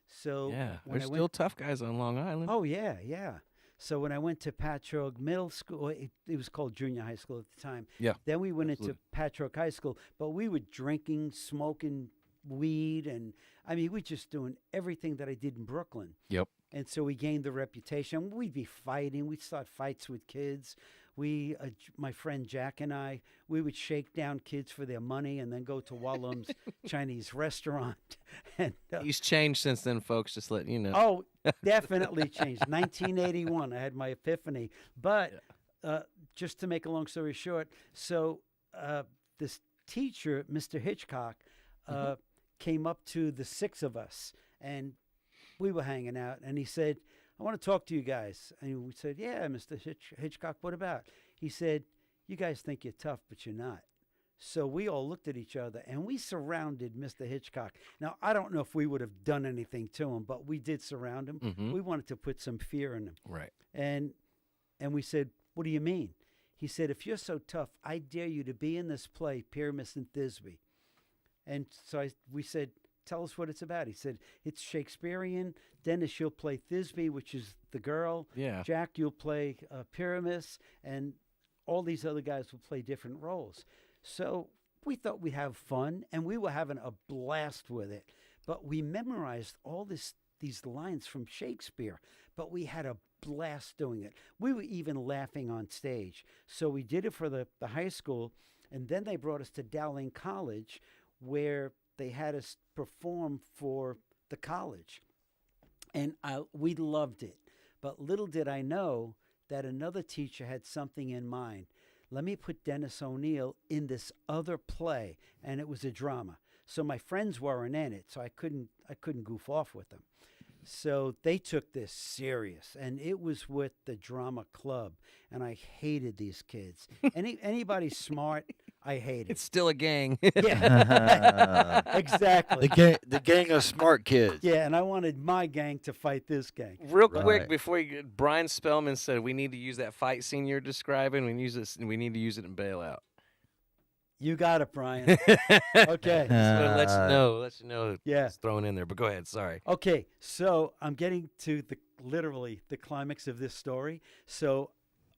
So Yeah, when there's I still went, tough guys on Long Island. oh yeah, yeah. So when I went to Patchogue Middle School, it was called junior high school at the time. Yeah. Then we went into absolutely. Patchogue High School, but we were drinking, smoking weed, and I mean, we just doing everything that I did in Brooklyn. Yep. And so we gained the reputation. We'd be fighting. We'd start fights with kids. My friend Jack and I, we would shake down kids for their money and then go to Wallum's Chinese restaurant. And He's changed since then, folks. Just letting you know. oh, definitely changed. 1981, I had my epiphany. But just to make a long story short, so this teacher, Mr. Hitchcock, came up to the six of us, and we were hanging out, and he said, I want to talk to you guys. And we said, yeah, Mr. Hitchcock, what about? He said, you guys think you're tough, but you're not. So we all looked at each other, and we surrounded Mr. Hitchcock. Now, I don't know if we would have done anything to him, but we did surround him. Mhm. We wanted to put some fear in him. Right. And we said, what do you mean? He said, if you're so tough, I dare you to be in this play, Pyramus and Thisbe. And so we said, tell us what it's about. He said, it's Shakespearean. Dennis, you'll play Thisbe, which is the girl. Yeah. Jack, you'll play Pyramus. And all these other guys will play different roles. So we thought we'd have fun, and we were having a blast with it. But we memorized all these lines from Shakespeare, but we had a blast doing it. We were even laughing on stage. So we did it for the high school, and then they brought us to Dowling College, where they had us perform for the college. And we loved it. But little did I know that another teacher had something in mind. Let me put Dennis ONeill in this other play, and it was a drama. So my friends weren't in it, so I couldn't goof off with them. So they took this serious, and it was with the drama club, and I hated these kids. Anybody smart, I hated. It's still a gang. Yeah, exactly. The gang of smart kids. Yeah, and I wanted my gang to fight this gang. Real Right. quick before Brian Spellman said we need to use that fight scene you're describing. We need to use it in Bailout. You got it, Brian. Okay. Just want to let you know. Yeah. It's thrown in there. But go ahead. Sorry. Okay, so I'm getting to literally the climax of this story. So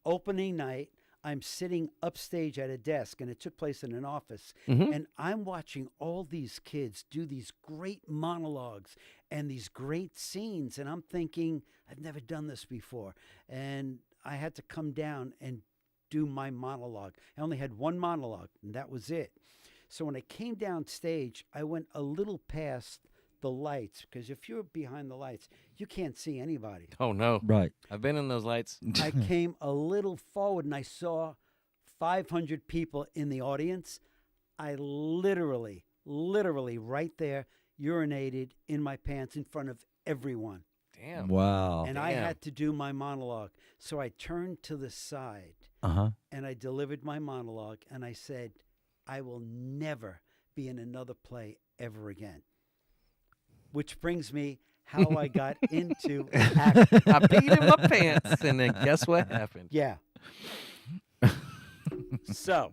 opening night, I'm sitting upstage at a desk, and it took place in an office. Mhm. And I'm watching all these kids do these great monologues and these great scenes. And I'm thinking, I've never done this before. And I had to come down and do my monologue. I only had one monologue, and that was it. So when I came down stage, I went a little past the lights, because if you're behind the lights, you can't see anybody. Oh no. Right. I've been in those lights. I came a little forward, and I saw 500 people in the audience. I literally right there urinated in my pants in front of everyone. Damn. Wow. And I Damn. had to do my monologue. So I turned to the side, Uh-huh. and I delivered my monologue, and I said, I will never be in another play ever again. Which brings me how I got into acting. I peed in my pants, and then guess what happened? Yeah. So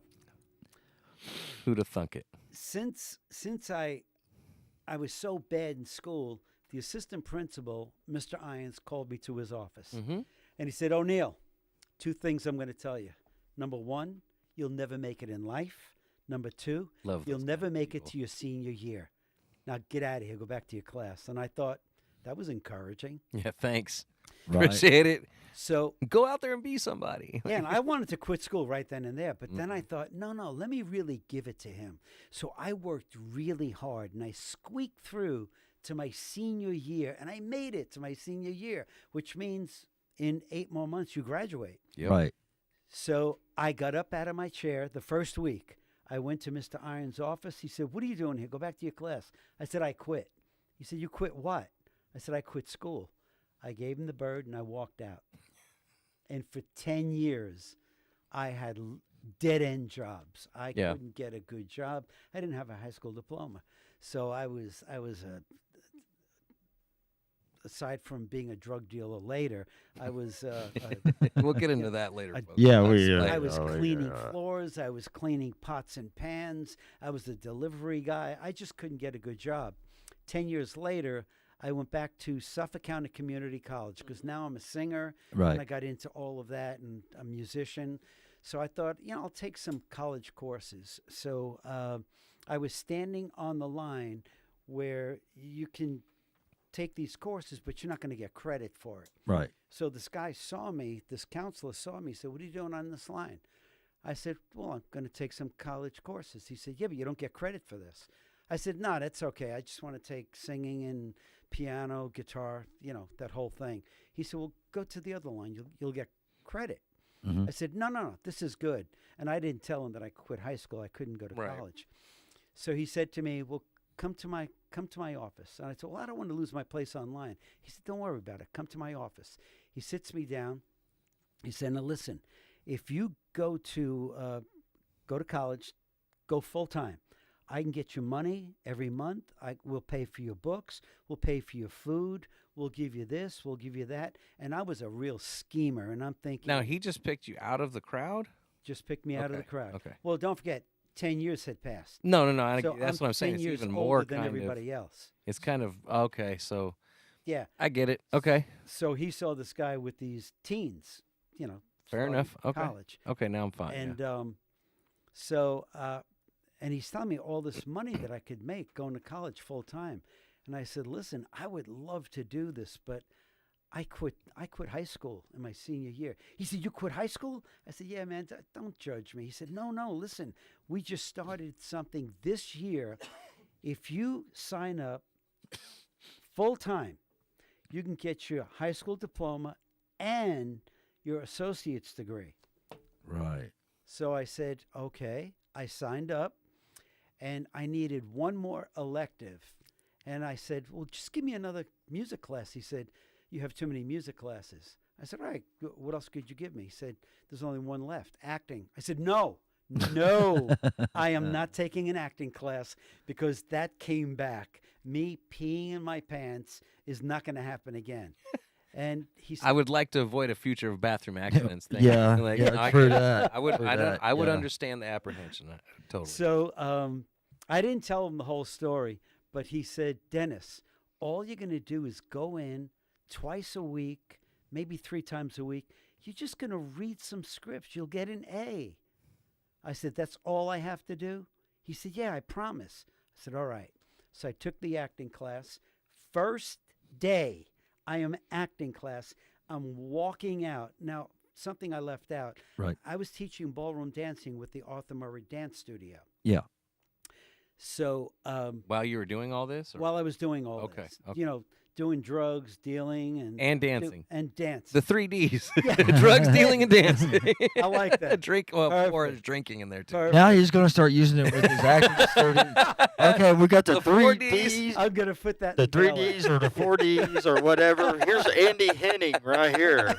Who'd have thunk it? since I was so bad in school, the assistant principal, Mr. Irons, called me to his office. Mm-hmm. And he said, ONeill, two things I'm going to tell you. Number one, you'll never make it in life. Number two, Love you'll those never kind of make it people. to your senior year. Now get out of here. Go back to your class. And I thought, that was encouraging. Yeah, thanks. Right. Appreciate it. So, Go out there and be somebody. yeah, and I wanted to quit school right then and there. But then I Mhm. thought, no, let me really give it to him. So I worked really hard, and I squeaked through to my senior year. And I made it to my senior year, which means in 8 more months, you graduate. Yep. Right. So I got up out of my chair the first week. I went to Mr. Irons' office. He said, what are you doing here? Go back to your class. I said, I quit. He said, you quit what? I said, I quit school. I gave him the bird, and I walked out. And for 10 years, I had dead-end jobs. I Yeah. couldn't get a good job. I didn't have a high school diploma. So I was aside from being a drug dealer later, I was We'll get into that later. I- folks. Yeah, That's we, later. I was Oh, cleaning yeah. floors. I was cleaning pots and pans. I was the delivery guy. I just couldn't get a good job. 10 years later, I went back to Suffolk County Community College because now I'm a singer. Right. And I got into all of that and a musician. So I thought, I'll take some college courses. So I was standing on the line where you can take these courses, but you're not going to get credit for it. Right. So this guy saw me, this counselor saw me, said, "What are you doing on this line?" I said, "Well, I'm going to take some college courses." He said, "Yeah, but you don't get credit for this." I said, "No, that's okay. I just want to take singing and piano, guitar, that whole thing." He said, "Well, go to the other line. You'll get credit." Mhm. I said, no, this is good. And I didn't tell him that I quit high school. I couldn't go to Right. college. So he said to me, "Well, come to my office." And I said, "Well, I don't want to lose my place online." He said, "Don't worry about it. Come to my office." He sits me down. He said, "Now listen, if you go to college, go full time. I can get you money every month. We'll pay for your books. We'll pay for your food. We'll give you this. We'll give you that." And I was a real schemer. And I'm thinking, Now, he just picked you out of the crowd? just pick me out of the Okay, crowd. okay. Well, don't forget, 10 years had passed. No. So That's what I'm saying. 10 It's years even older more than kind everybody else. It's kind of okay. So Yeah. I get it. Okay, So he saw this guy with these teens, fair starting enough. Okay, college. okay. Now I'm fine. And yeah. and he's telling me all this money that I could make going to college full time. And I said, "Listen, I would love to do this, but I quit high school in my senior year." He said, "You quit high school?" I said, "Yeah, man, don't judge me." He said, No, listen, we just started something this year. If you sign up full time, you can get your high school diploma and your associate's degree." Right. So I said, okay. I signed up, and I needed one more elective. And I said, "Well, just give me another music class." He said, "You have too many music classes." I said, "All right, what else could you give me?" He said, "There's only one left, acting." I said, no, I am not taking an acting class because that came back. Me peeing in my pants is not going to happen again. And he said, I would like to avoid a future of bathroom accidents. Thing. Yeah, Like, yeah, I true get it. that. I would. True I don't. that, I would yeah. understand the apprehension. Totally. So I didn't tell him the whole story, but he said, "Dennis, all you're going to do is go in twice a week, maybe 3 times a week. You're just going to read some scripts. You'll get an A." I said, "That's all I have to do?" He said, "Yeah, I promise." I said, "All right." So I took the acting class. First day, I am acting class. I'm walking out. Now, something I left out. Right. I was teaching ballroom dancing with the Arthur Murray Dance Studio. Yeah. So While you were doing all this, or? while I was doing all Okay, this, okay. Doing drugs, dealing, And dancing. and dancing. The 3 Ds: Yeah. drugs, dealing, and dancing. I like that. Drink. Well, or Perfect. drinking in there too. Perfect. Now he's going to start using it with his acting students. Okay, we got the The 3 4 Ds. Ds. I'm gonna put that. The in 3 ballet. Ds or the 4 Ds or whatever. Here's Andy Henning right here.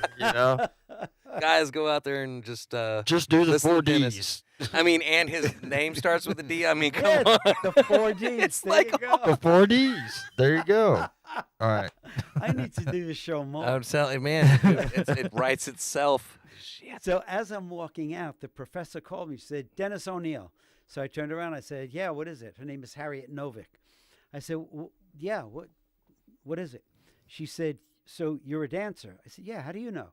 Guys, go out there and just Just do the listen 4 to Dennis. Ds. I mean, and his name starts with a D. I mean, come Yeah, on. the 4 Ds. It's there like you go. The 4 Ds. There you go. All right. I need to do the show more. I'm telling you, man, it writes itself. Shit. So as I'm walking out, the professor called me. She said, "Dennis ONeill." So I turned around. I said, "Yeah, what is it?" Her name is Harriet Novick. I said, "Yeah, what is it?" She said, "So you're a dancer?" I said, "Yeah, how do you know?"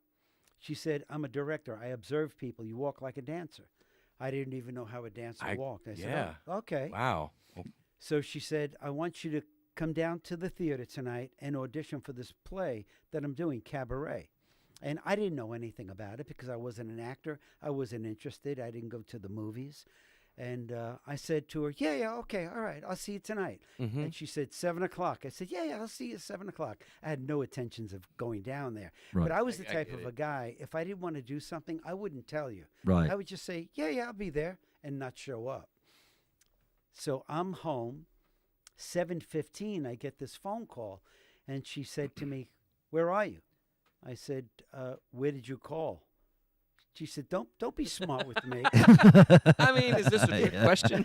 She said, "I'm a director. I observe people. You walk like a dancer." I didn't even know how a dancer walked. I said, yeah. "Oh, okay." Wow. So she said, "I want you to come down to the theater tonight and audition for this play that I'm doing, Cabaret." And I didn't know anything about it because I wasn't an actor. I wasn't interested. I didn't go to the movies. And I said to her, yeah, okay, all right, I'll see you tonight. Mm-hmm. And she said, 7 o'clock. I said, yeah, I'll see you at 7 o'clock. I had no intentions of going down there. Right. But I was the I type get of it. a guy, if I didn't want to do something, I wouldn't tell you. Right. I would just say, yeah, I'll be there, and not show up. So I'm home. 7:15, I get this phone call, and she said to me, "Where are you?" I said, "Where did you call?" She said, "Don't be smart with me." I mean, is this a trick question?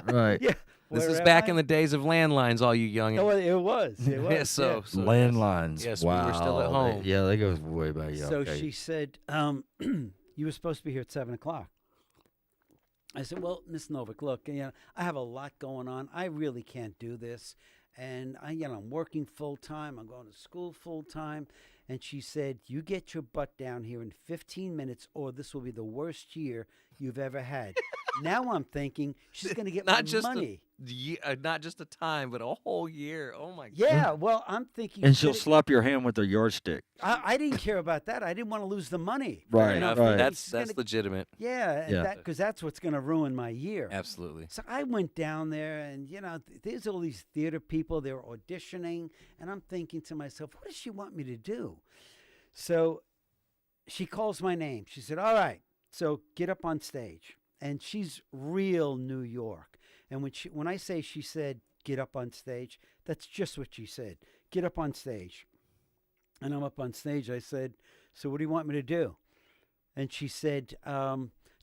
Right. Yeah. This Where is am back I? in the days of landlines, all you young. Oh, it was. It was. Yeah, so Landlines. Yes, we wow. were still at home. They go way back. Yeah, So okay. she said, "You were supposed to be here at 7 o'clock." I said, "Well, Miss Novick, look, I have a lot going on. I really can't do this." And I'm working full time. I'm going to school full time. And she said, "You get your butt down here in 15 minutes, or this will be the worst year you've ever had." Now I'm thinking she's going to get Not my just money. not just a time, but a whole year. Oh my god. Yeah, well, I'm thinking. And she'll slap your hand with her yardstick. I didn't care about that. I didn't want to lose the money. Right, And I'm right. thinking That's she's gonna- legitimate. Yeah, Yeah. because that's what's going to ruin my year. Absolutely. So I went down there, and there's all these theater people. They're auditioning, and I'm thinking to myself, what does she want me to do? So she calls my name. She said, "All right, so get up on stage." And she's real New York. And when I say she said, "Get up on stage," that's just what she said. Get up on stage. And I'm up on stage. I said, "So what do you want me to do?" And she said,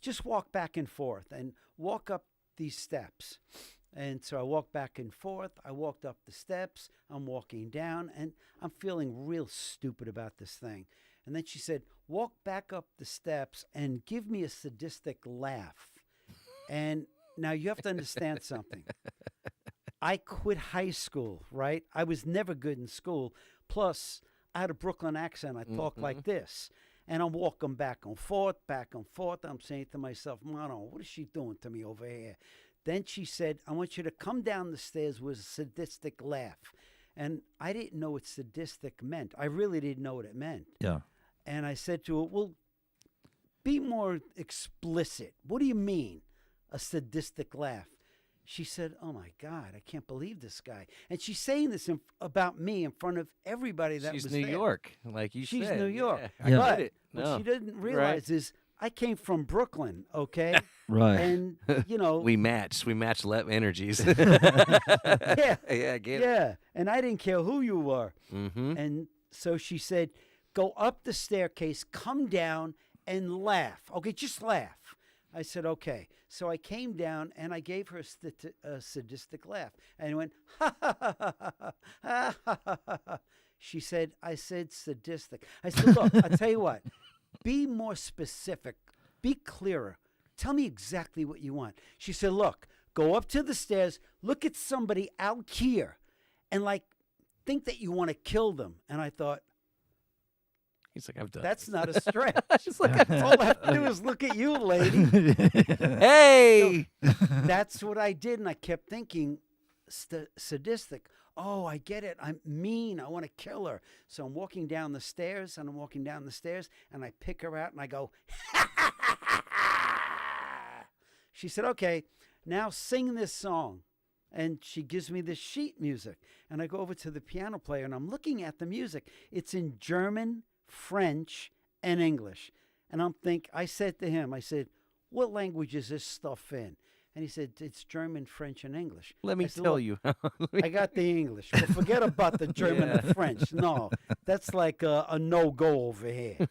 "Just walk back and forth and walk up these steps." And so I walked back and forth. I walked up the steps. I'm walking down, and I'm feeling real stupid about this thing. And then she said, "Walk back up the steps and give me a sadistic laugh." And now you have to understand something. I quit high school, right? I was never good in school. Plus, I had a Brooklyn accent. I talk like this. And I'm walking back and forth, back and forth. I'm saying to myself, "Mono, what is she doing to me over here?" Then she said, "I want you to come down the stairs with a sadistic laugh." And I didn't know what sadistic meant. I really didn't know what it meant. Yeah. And I said to her, "Well, be more explicit. What do you mean, a sadistic laugh?" She said, "Oh, my God, I can't believe this guy." And she's saying this about me in front of everybody that She's was New there. York, like you She's said. New York. Yeah. Yeah. But get it. what No. she didn't realize is I came from Brooklyn, okay? Right. And, We match energies. yeah, Yeah, get it. yeah. And I didn't care who you were. Mm-hmm. And so she said, "Go up the staircase, come down, and laugh. Okay, just laugh." I said, "Okay." So I came down, and I gave her a sadistic laugh. And I went, "Ha, ha, ha, ha, ha, ha, ha, ha, ha." She said, "I said sadistic." I said, "Look, I'll tell you what. Be more specific. Be clearer. Tell me exactly what you want." She said, "Look, go up to the stairs, look at somebody out here, and think that you want to kill them." And I thought, He's like, "I've done that's this." not a stretch. She's like, All I have to do is look at you, lady. "Hey." That's what I did, and I kept thinking, sadistic. Oh, I get it. I'm mean. I want to kill her. So I'm walking down the stairs, and I pick her out, and I go, She said, "Okay, now sing this song." And she gives me this sheet music. And I go over to the piano player, and I'm looking at the music. It's in German, French, and English. And I said to him, "What language is this stuff in?" And he said, "It's German, French, and English." Let me I said, tell "Look, you. I got the English. But forget about the German and French. No, that's like a no-go over here."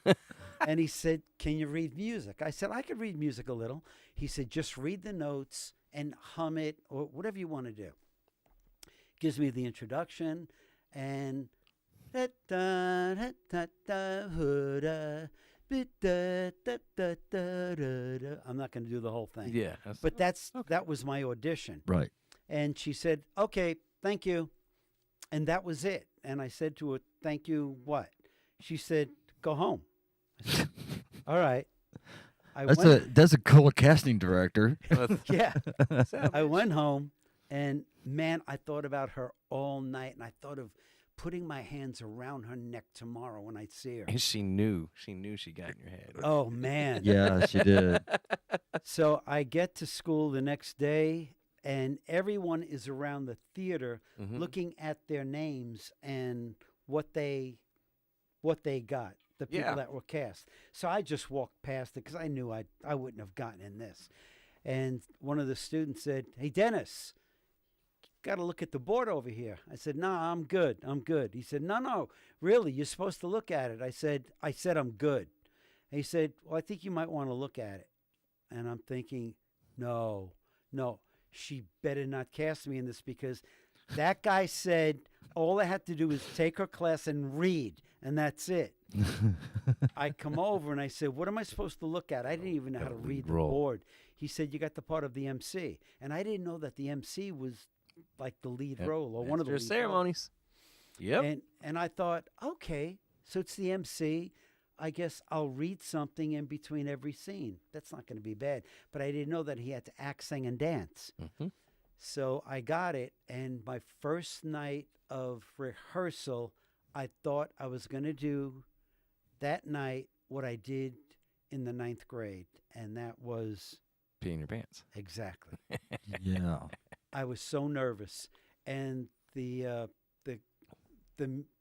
And he said, "Can you read music?" I said, "I could read music a little." He said, "Just read the notes and hum it or whatever you want to do." Gives me the introduction and I'm not going to do the whole thing. Yeah. But that was my audition. Right. And she said, "Okay, thank you." And that was it. And I said to her, "Thank you what?" She said, "Go home." I said, "All right." That's a cool casting director. Yeah. I went home, and man, I thought about her all night, and I thought of putting my hands around her neck tomorrow when I see her. And she knew she got in your head. Oh, man. Yeah, she did. So I get to school the next day, and everyone is around the theater looking at their names and what they got, the people that were cast. So I just walked past it because I knew I wouldn't have gotten in this. And one of the students said, "Hey, Dennis, got to look at the board over here." I said, "No, I'm good. I'm good." He said, No, really, you're supposed to look at it." I said, "I'm good." And he said, "Well, I think you might want to look at it." And I'm thinking, no, she better not cast me in this, because that guy said all I had to do was take her class and read, and that's it. I come over and I said, "What am I supposed to look at?" I didn't even know how to read the board. He said, "You got the part of the MC." And I didn't know that the MC was like the lead Yep. role or one of the Master lead roles. ceremonies. Yep. And I thought, okay, so it's the MC. I guess I'll read something in between every scene. That's not going to be bad. But I didn't know that he had to act, sing, and dance. Mhm. So I got it. And my first night of rehearsal, I thought I was going to do that night what I did in the 9th grade. And that was Pee in your pants. exactly. Yeah. I was so nervous. And the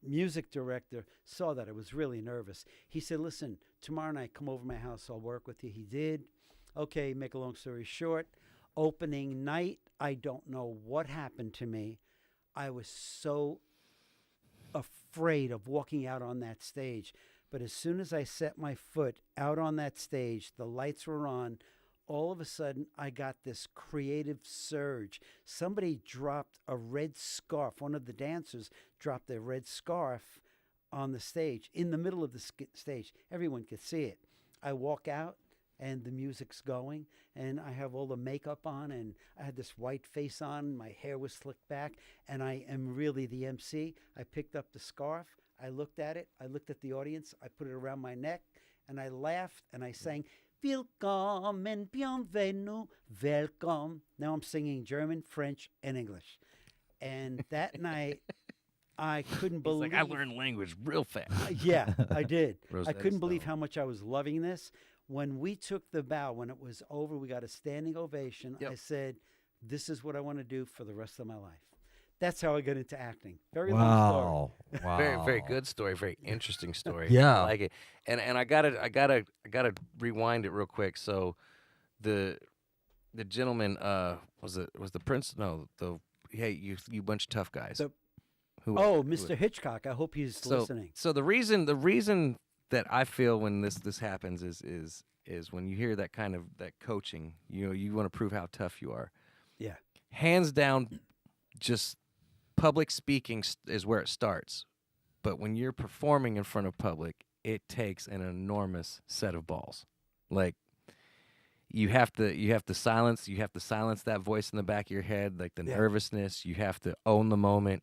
music director saw that I was really nervous. He said, listen, tomorrow night, come over to my house. I'll work with you. He did. Okay, make a long story short, opening night, I don't know what happened to me. I was so afraid of walking out on that stage. But as soon as I set my foot out on that stage, the lights were on. All of a sudden, I got this creative surge. Somebody dropped a red scarf. One of the dancers dropped a red scarf on the stage, in the middle of the stage. Everyone could see it. I walk out, and the music's going, and I have all the makeup on, and I had this white face on. My hair was slicked back, and I am really the MC. I picked up the scarf. I looked at it. I looked at the audience. I put it around my neck, and I laughed, and I sang, Willkommen, bienvenue, welcome. Now I'm singing German, French, and English. And that night, I couldn't He's believe. like, I learned language real fast. Yeah, I did. I Rosetta couldn't believe Stone. how much I was loving this. When we took the bow, when it was over, we got a standing ovation. Yep. I said, this is what I want to do for the rest of my life. That's how I got into acting. Very long story. Wow. Wow. Very, very good story. Very interesting story. Yeah. I like it. And I gotta rewind it real quick. So, the gentleman was the prince? No, you bunch of tough guys. The- Who- Oh, who- Mr. Hitchcock. I hope he's So, listening. so the reason that I feel when this happens is when you hear that kind of that coaching, you want to prove how tough you are. Yeah. Hands down, just public speaking is where it starts. But when you're performing in front of public, it takes an enormous set of balls. Like you have to silence that voice in the back of your head, like the Yeah. nervousness. You have to own the moment.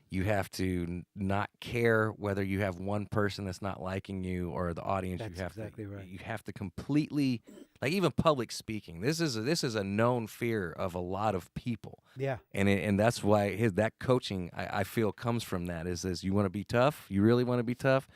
You have to not care whether you have one person that's not liking you or the audience. That's exactly right. You have to completely, like even public speaking. This is a known fear of a lot of people. Yeah. And that's why that coaching I feel comes from that is you want to be tough, you really want to be tough,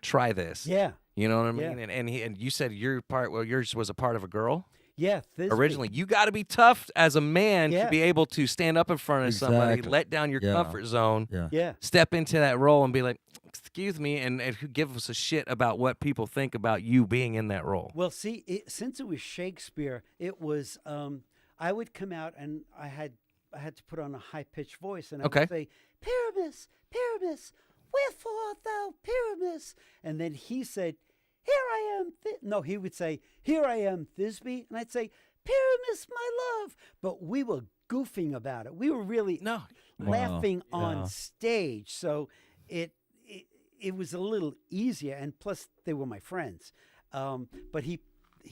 try this. Yeah. You know what I Yeah. mean? And you said yours was a part of a girl Yeah. originally. You got to be tough as a man Yeah. to be able to stand up in front of somebody, Exactly. let down your Yeah. comfort zone, Yeah. Yeah. step into that role and be like, excuse me, and give us a shit about what people think about you being in that role. Well, see, since it was Shakespeare, it was I would come out and I had to put on a high pitched voice, and I Okay. would say, "Pyramus, Pyramus, wherefore art thou, Pyramus?" And then he said, "Here I am." No, he would say, "Here I am, Thisbe," and I'd say, "Pyramus, my love." But we were goofing about it. We were really No. laughing Wow. on Yeah. stage, so it was a little easier, and plus they were my friends. But he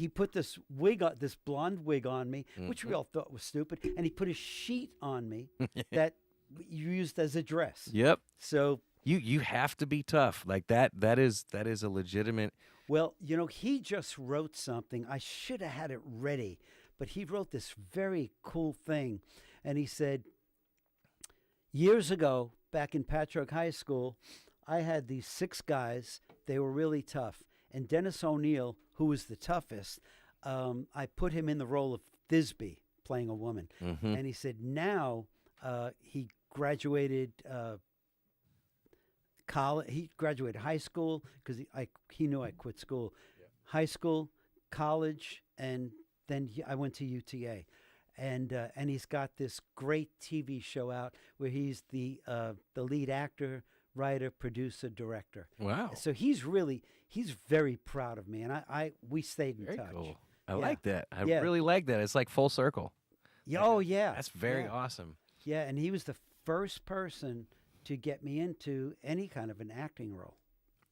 put this this blonde wig on me, which we all thought was stupid, and he put a sheet on me that you used as a dress. Yep. So, You have to be tough. Like that is a legitimate. well, he just wrote something. I should have had it ready, but he wrote this very cool thing, and he said, years ago, back in Patrick High School, I had these 6 guys. They were really tough. And Dennis ONeill, who was the toughest, I put him in the role of Thisbe, playing a woman. Mhm. And he said now he graduated college. He graduated high school because he knew I quit school. High school, college, and then I went to UTA. And he's got this great TV show out where he's the lead actor, writer, producer, director. Wow. So he's very proud of me, and we stayed in Very touch. cool. I Yeah. like that. I Yeah. really like that. It's like full circle. Yeah, oh yeah, That's very yeah. awesome. Yeah, and he was the first person to get me into any kind of an acting role.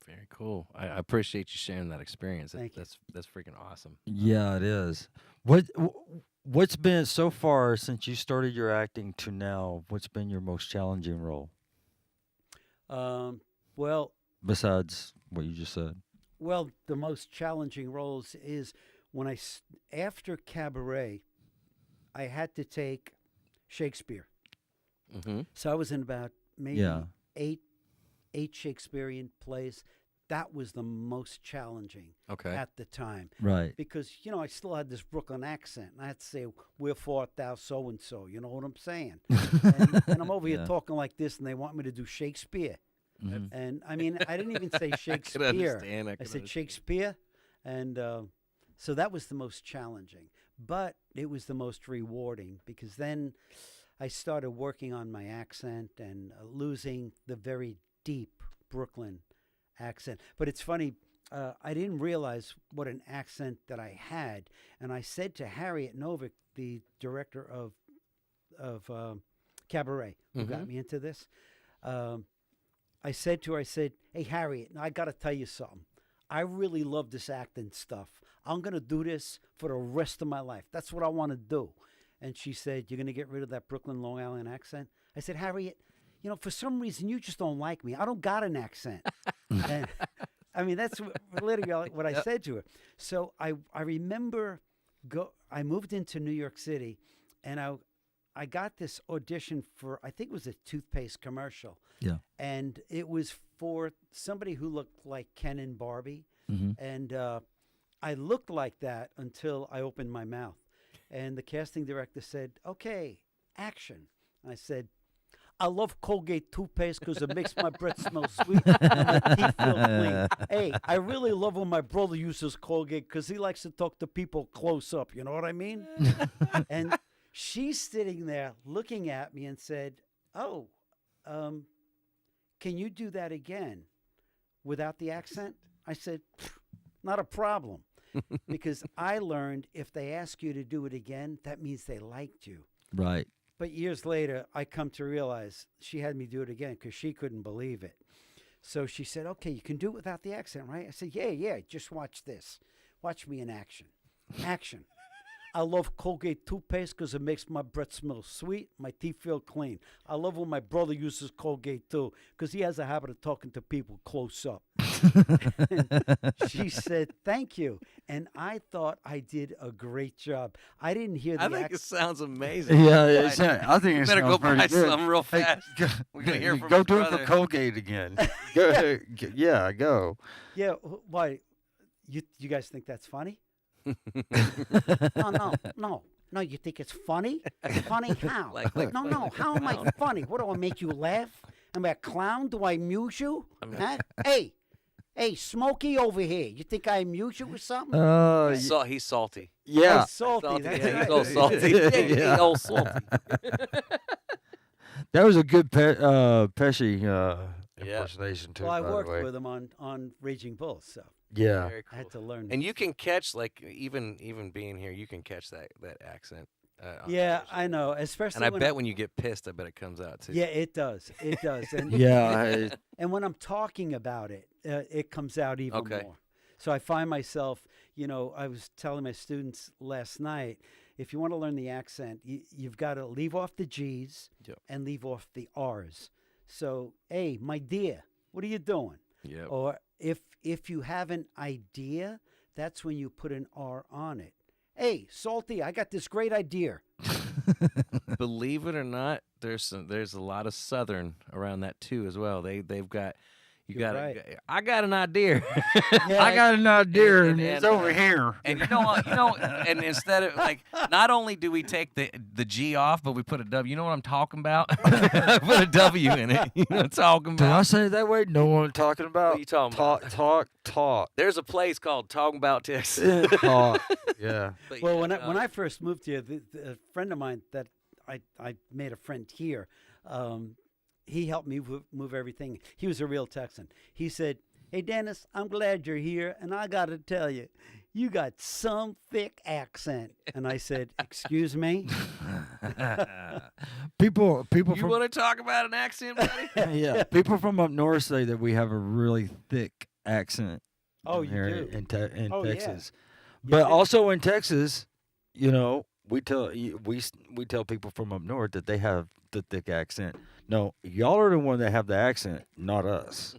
Very cool. I appreciate you sharing that experience. Thank you. That's freaking awesome. Yeah, it is. What what's been so far since you started your acting to now? What's been your most challenging role Well, besides what you just said? well, the most challenging roles is when after Cabaret, I had to take Shakespeare. Mm-hmm. So I was in about maybe Yeah. eight Shakespearean plays. That was the most challenging Okay. at the time Right. because I still had this Brooklyn accent. And I had to say, "Wherefore art thou so and so?" You know what I'm saying? and I'm over here Yeah. talking like this, and they want me to do Shakespeare. Mhm. And I mean, I didn't even say I can Shakespeare. understand. I can said understand. Shakespeare, and so that was the most challenging. But it was the most rewarding because then I started working on my accent and losing the very deep Brooklyn accent. But it's funny, I didn't realize what an accent that I had, and I said to Harriet Novick, the director of Cabaret, who got Mhm. me into this. I said to her, I said, "Hey, Harriet, I got to tell you something. I really love this acting stuff. I'm going to do this for the rest of my life. That's what I want to do." And she said, "You're going to get rid of that Brooklyn, Long Island accent?" I said, "Harriet, for some reason, you just don't like me. I don't got an accent." And, I mean, that's literally what I said to her. So I remember I moved into New York City, and I got this audition for, I think it was a toothpaste commercial. Yeah. And it was for somebody who looked like Ken and Barbie. Mm-hmm. And I looked like that until I opened my mouth. And the casting director said, "Okay, action." I said, "I love Colgate toothpaste because it makes my breath smell sweet and my teeth feel clean. Hey, I really love when my brother uses Colgate because he likes to talk to people close up. You know what I mean?" And she's sitting there looking at me and said, "Oh, can you do that again without the accent?" I said, "Not a problem." Because I learned if they ask you to do it again, that means they liked you. Right. But years later, I come to realize she had me do it again because she couldn't believe it. So she said, "Okay, you can do it without the accent, right?" I said, yeah, just watch this. Watch me in action. Action. "I love Colgate toothpaste because it makes my breath smell sweet, my teeth feel clean. I love when my brother uses Colgate too because he has a habit of talking to people close up." She said, "Thank you." And I thought I did a great job. I didn't hear the I think accent. it sounds amazing. Yeah, I think You it better go sounds pretty buy good. some real Hey, fast. We're gonna hear from go his do it brother. for Colgate again. Go, yeah, go. Yeah, why? You guys think that's funny? No. You think it's funny? Funny how? Like- No. How am I funny? What do I make you laugh? Am I a clown? Do I amuse you? Huh? Hey, Smokey over here. You think I amuse you with something? He's salty. Yeah. Oh, salty. That's yeah, right. he's all salty. Yeah. He's all salty. That was a good Pesci impersonation too. Well, I by the worked way. with him on Raging Bulls, so Yeah. Very I had to cool. learn. And you can catch even being here, you can catch that accent. On Yeah, occasion. I know. Especially And I when bet when you get pissed, I bet it comes out too. Yeah, it does. It does. And Yeah. and when I'm talking about it, it comes out even Okay. more. So I find myself, I was telling my students last night, if you want to learn the accent, you've got to leave off the G's Yep. and leave off the R's. So, "Hey, my dear, what are you doing?" Yep. Or if you have an idea, that's when you put an R on it. "Hey, Salty, I got this great idea." Believe it or not, there's a lot of Southern around that too as well. They've got You're right. I got an idea. I got an idea, and it's and, over here. And you know what? And instead of not only do we take the G off, but we put a W. You know what I'm talking about? Put a W in it. You know what I'm talking Did I about? say it that way? No one talking about. What are you talking about? Talk. There's a place called Talking About Texas. Talk. Yeah. But Well, yeah, when I first moved here, a friend of mine that I made a friend here, he helped me move everything. He was a real Texan. He said, "Hey, Dennis, I'm glad you're here, and I got to tell you, you got some thick accent." And I said, "Excuse me?" People you from want to talk about an accent, buddy? yeah, people from up north say that we have a really thick accent. Oh, in you here do? in Oh, yeah. Texas, You but do? also in Texas, we tell people from up north that they have the thick accent. No, y'all are the one that have the accent, not us.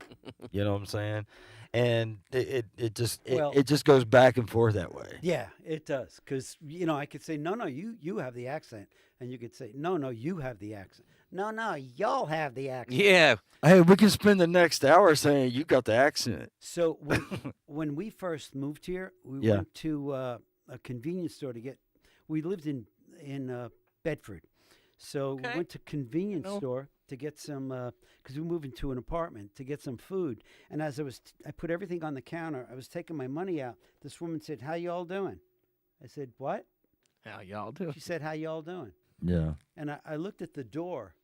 You know what I'm saying? And Well- it just goes back and forth that way. Yeah, it does. Because, I could say, no, you have the accent. And you could say, no, you have the accent. No, y'all have the accent. Yeah. Hey, we can spend the next hour saying you got the accent. So when we first moved here, we Yeah. went to a convenience store to get. We lived in Bedford, so we Okay. went to convenience store to get some because we moved into an apartment to get some food. And as I put everything on the counter. I was taking my money out. This woman said, "How y'all doing?" I said, "What?" How y'all do? She said, "How y'all doing?" Yeah. And I looked at the door,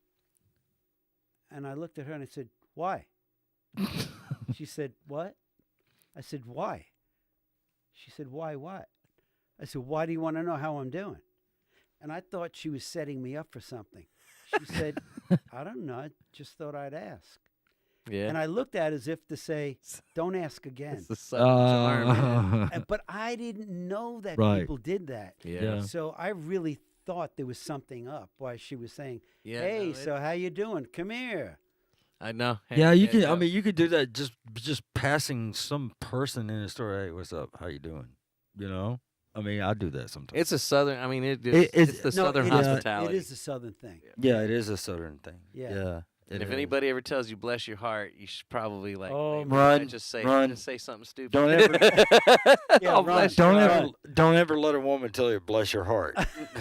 and I looked at her and I said, "Why?" She said, "What?" I said, "Why?" She said, "Why what?" I said, "Why do you want to know how I'm doing?" And I thought she was setting me up for something. She said, "I don't know. I just thought I'd ask." Yeah. And I looked at it as if to say, "Don't ask again." It's the southern charm. But I didn't know that Right. people did that. Yeah. So I really thought there was something up while she was saying, Yeah, "Hey, no, so how you doing? Come here." I know. Yeah, you can. I no. mean, you could do that just passing some person in the store. Hey, what's up? How you doing? You know. I mean, I do that sometimes. It's a southern. I mean, it's- it's the No, southern it is- hospitality. It is a southern thing. Yeah, it is a southern thing. Yeah. Yeah. And it if is. anybody ever tells you "bless your heart," you should probably Oh, maybe Run, just run. say something stupid. Don't ever- Yeah, Oh, run. bless your Don't heart. ever don't ever let a woman tell you bless your heart.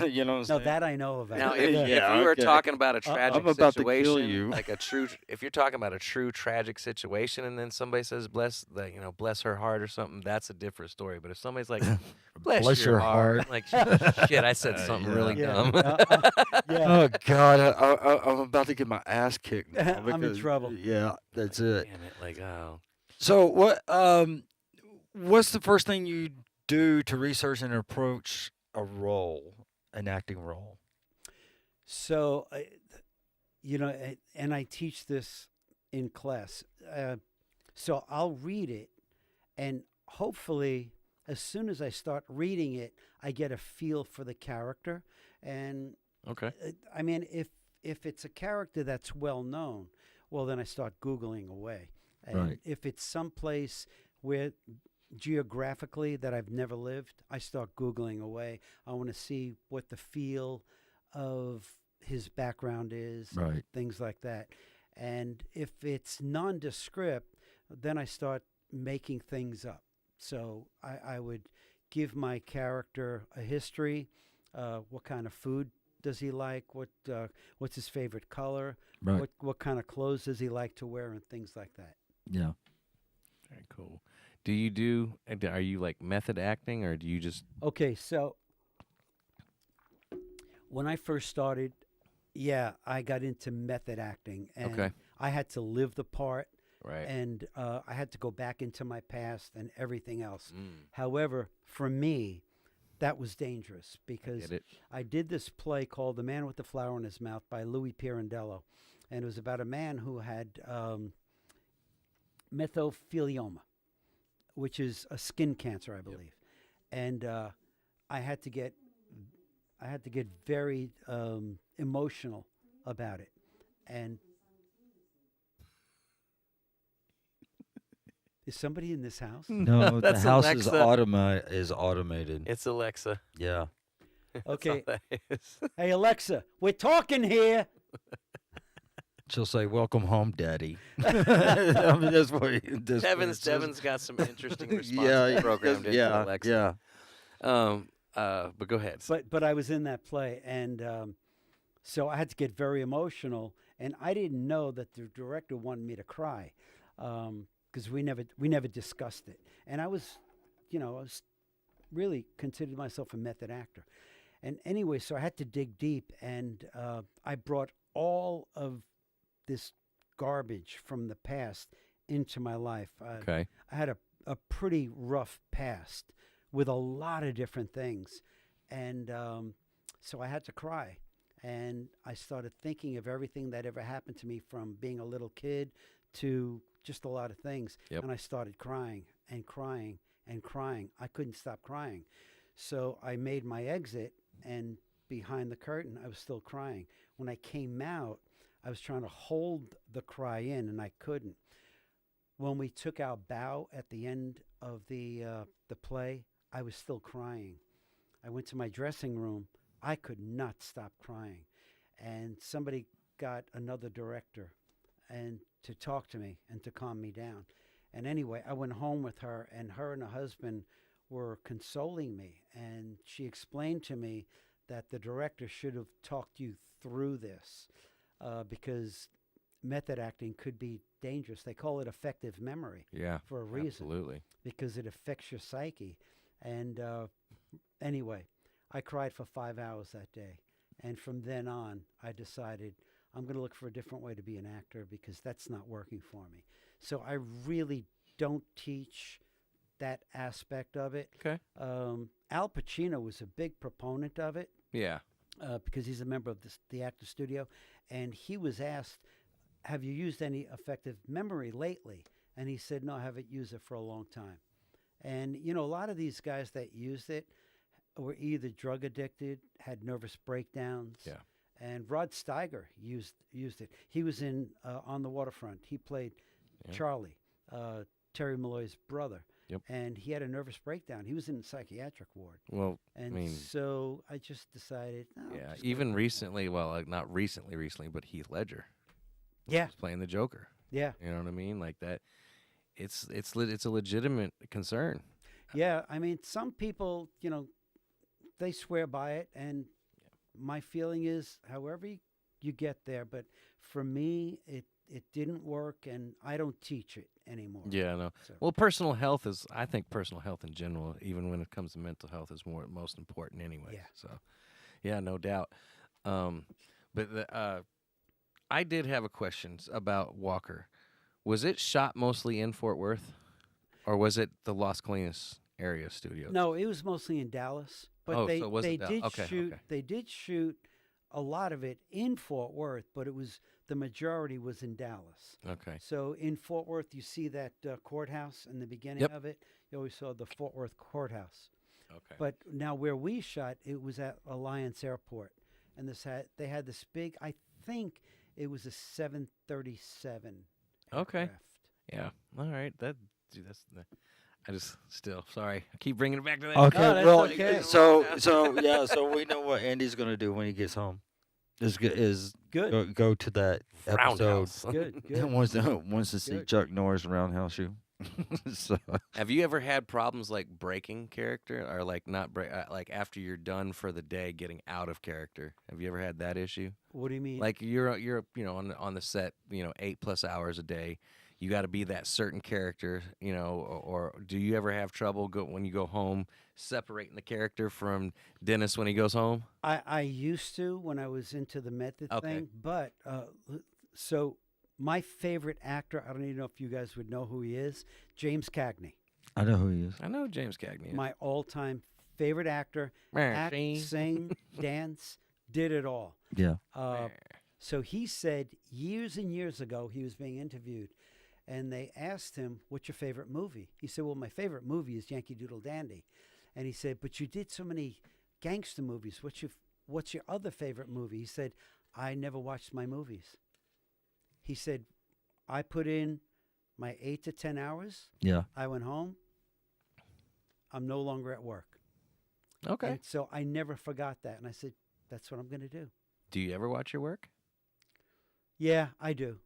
You know what I'm No, saying? that I know about. Now, Yeah, if you were okay. talking about a tragic I'm about to kill situation, you. like if you're talking about a true tragic situation, and then somebody says bless her heart or something, that's a different story. But if somebody's like bless your heart, like shit, I said something really Yeah. dumb. Yeah. Oh God, I'm about to get my ass kicked. Now I'm in because- trouble. Yeah, that's it. Damn it! Like oh, So what's the first thing you do to research and approach a role, an acting role? So, and I teach this in class. So I'll read it, and hopefully, as soon as I start reading it, I get a feel for the character. And okay. I mean, if it's a character that's well known, well, then I start Googling away. And Right. if it's someplace where geographically that I've never lived, I start Googling away. I want to see what the feel of his background is, Right. things like that. And if it's nondescript, then I start making things up. So I would give my character a history. What kind of food does he like? What's his favorite color? Right. What kind of clothes does he like to wear, and things like that. Yeah. Very cool. Are you like method acting, or do you just Okay, so when I first started, I got into method acting, and Okay. I had to live the part, right? and I had to go back into my past and everything else. Mm, However, for me, that was dangerous because get it. I did this play called The Man with the Flower in His Mouth by Louis Pirandello, and it was about a man who had mesothelioma, which is a skin cancer, I believe. And I had to get very emotional about it. And is somebody in this house? No, the That's house Alexa. is automated. It's Alexa. Yeah. That's Okay. all that is. Hey, Alexa, we're talking here. She'll say, "Welcome home, Daddy." I mean, that's what this Devin's got some interesting responses yeah, programmed into yeah, Alexa. yeah. But go ahead. But I was in that play, and so I had to get very emotional, and I didn't know that the director wanted me to cry, because we never discussed it, and I was really considered myself a method actor, and anyway, so I had to dig deep, and I brought all of this garbage from the past into my life. Okay. I had a pretty rough past with a lot of different things. And so I had to cry. And I started thinking of everything that ever happened to me from being a little kid to just a lot of things. Yep. And I started crying and crying and crying. I couldn't stop crying. So I made my exit and behind the curtain, I was still crying. When I came out, I was trying to hold the cry in, and I couldn't. When we took our bow at the end of the play, I was still crying. I went to my dressing room. I could not stop crying. And somebody got another director and to talk to me and to calm me down. And anyway, I went home with her, and her husband were consoling me. And she explained to me that the director should have talked you through this because method acting could be dangerous. They call it effective memory for a reason. Absolutely. Because it affects your psyche. And anyway, I cried for 5 hours that day. And from then on, I decided I'm going to look for a different way to be an actor because that's not working for me. So I really don't teach that aspect of it. Okay. Al Pacino was a big proponent of it. Yeah. Because he's a member of the actor studio. And he was asked, have you used any effective memory lately? And he said, no, I haven't used it for a long time. And, you know, a lot of these guys that used it were either drug addicted, had nervous breakdowns. Yeah. And Rod Steiger used it. He was in On the Waterfront. He played Charlie, Terry Malloy's brother. Yep. And he had a nervous breakdown. He was in the psychiatric ward. Well, And I mean, so I just decided, no. yeah. just Even go. recently, well, like not recently, but Heath Ledger Yeah. was playing the Joker. Yeah. You know what I mean? Like that. It's a legitimate concern. Yeah. I mean, some people, you know, they swear by it. And my feeling is however you get there. But for me, it didn't work, and I don't teach it anymore. Yeah, no. So. Well, I think personal health in general, even when it comes to mental health, is most important anyway. Yeah. So, yeah, no doubt. But I did have a question about Walker. Was it shot mostly in Fort Worth, or was it the Las Colinas area studios? No, it was mostly in Dallas. But Oh, they so it was in did Okay, shoot. okay. They did shoot a lot of it in Fort Worth, but the majority was in Dallas. Okay. So in Fort Worth, you see that courthaus in the beginning Yep. of it. You always saw the Fort Worth courthouse. Okay. But now where we shot, it was at Alliance Airport, and they had this big. I think it was a 737. Okay. aircraft. Yeah. All right. I just still sorry. I keep bringing it back to that. Okay, that's well, okay. so we know what Andy's gonna do when he gets home. Is Good. go to that episode Roundhouse. Good. and Good. wants to see Good. Chuck Norris roundhouse you. So Have you ever had problems like breaking character, or like not break, like after you're done for the day, getting out of character? Have you ever had that issue? What do you mean? Like you're you know on the set, 8+ hours a day. You got to be that certain character, or do you ever have trouble when you go home separating the character from Dennis when he goes home? I used to when I was into the method Okay. thing, but so my favorite actor, I don't even know if you guys would know who he is, James Cagney. I know who he is. I know James Cagney. My all-time favorite actor, act, sing, dance, did it all. Yeah. So he said years and years ago, he was being interviewed, and they asked him, what's your favorite movie? He said, well, my favorite movie is Yankee Doodle Dandy. And he said, but you did so many gangster movies. What's your other favorite movie? He said, I never watched my movies. He said, I put in my 8 to 10 hours. Yeah. I went home. I'm no longer at work. Okay. And so I never forgot that. And I said, that's what I'm going to do. Do you ever watch your work? Yeah, I do.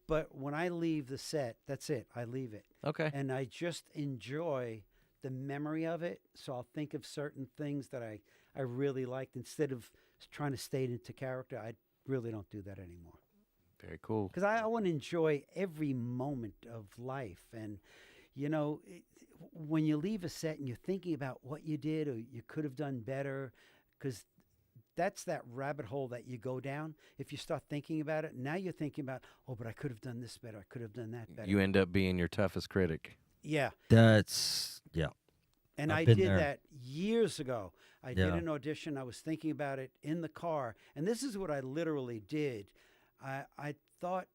But when I leave the set, that's it. I leave it. Okay. And I just enjoy the memory of it. So I'll think of certain things that I really liked instead of trying to stay into character. I really don't do that anymore. Very cool. Because I want to enjoy every moment of life. And, when you leave a set and you're thinking about what you did or you could have done better, because that's that rabbit hole that you go down. If you start thinking about it, now you're thinking about, oh, but I could have done this better. I could have done that better. You end up being your toughest critic. Yeah. Yeah. And I've I been did there. that years ago. I did Yeah. an audition. I was thinking about it in the car. And this is what I literally did. I thought,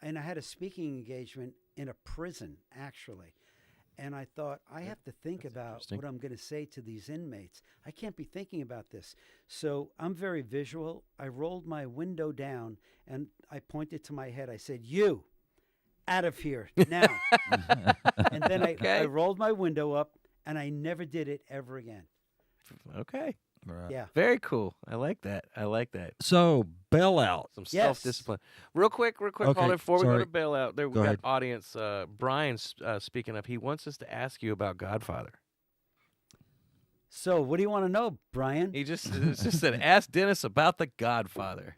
and I had a speaking engagement in a prison, actually. and I thought, I have to think about interesting. what I'm going to say to these inmates. I can't be thinking about this. So I'm very visual. I rolled my window down, and I pointed to my head. I said, "You, out of here now." And then I rolled my window up, and I never did it ever again. Okay. Right. Yeah. Very cool. I like that. I like that. So bailout. Some Yes. self-discipline. Real quick, Okay, Paul, before we go sorry. to bailout, there we Go got ahead. audience. Brian's speaking up. He wants us to ask you about Godfather. So what do you want to know, Brian? He just said, ask Dennis about the Godfather.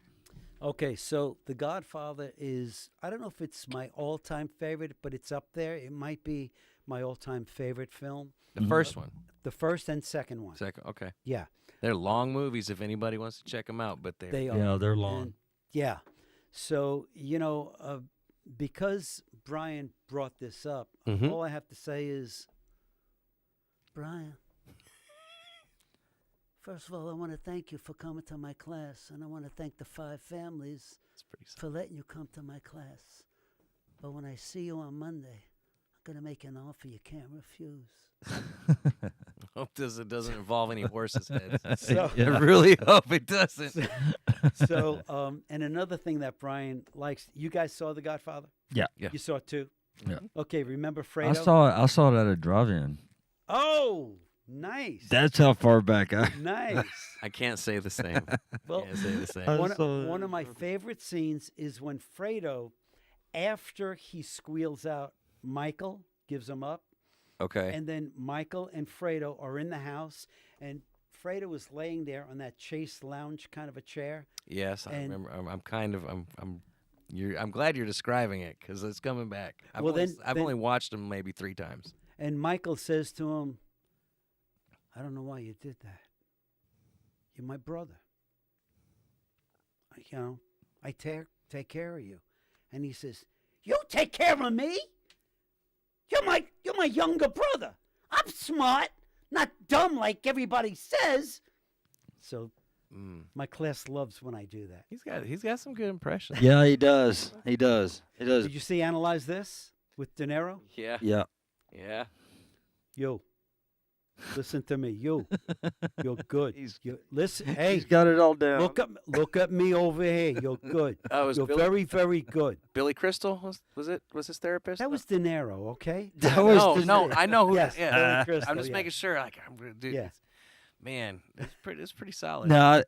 Okay, so The Godfather is, I don't know if it's my all-time favorite, but it's up there. It might be my all-time favorite film. The first one. The first and second one. Second. Okay. Yeah, They're long movies if anybody wants to check them out, but they are. Yeah, they're long. And, yeah. So, because Brian brought this up, Mhm. all I have to say is, Brian, first of all, I want to thank you for coming to my class, and I want to thank the 5 families it's pretty for letting you come to my class. But when I see you on Monday, I'm going to make an offer you can't refuse. Hope it doesn't involve any horses' heads. So, I really hope it doesn't. And another thing that Brian likes, you guys saw The Godfather? Yeah. Yeah. You saw it too? Yeah. Okay, remember I Fredo? saw it at a drive-in. Oh, nice. That's how far back I. Nice. I can't say the same. Well, Can't say the same. I one, saw- one of my favorite scenes is when Fredo, after he squeals out Michael, gives him up, Okay. and then Michael and Fredo are in the house, and Fredo was laying there on that Chase Lounge kind of a chair. Yes, I and- remember. I'm glad you're describing it because it's coming back. I've Well, I've then- only watched him maybe 3 times. And Michael says to him, I don't know why you did that. You're my brother. I take care of you. And he says, you take care of me? You're my younger brother. I'm smart, not dumb like everybody says. So my class loves when I do that. He's got some good impressions. Yeah, he does. He does. Did you see Analyze This with De Niro? Yeah. Yeah. Yeah. You. Listen to me. You're good. Listen. Hey, He's got it all down. look at me over here. You're good. Oh, it was You're Billy, very, very good. Billy Crystal was his therapist? That was De Niro, okay? That was no, the- no, I know who. Yes, Yeah, Billy Crystal, I'm just yeah. making sure. Like, dude, Yeah. man, it's pretty solid. No.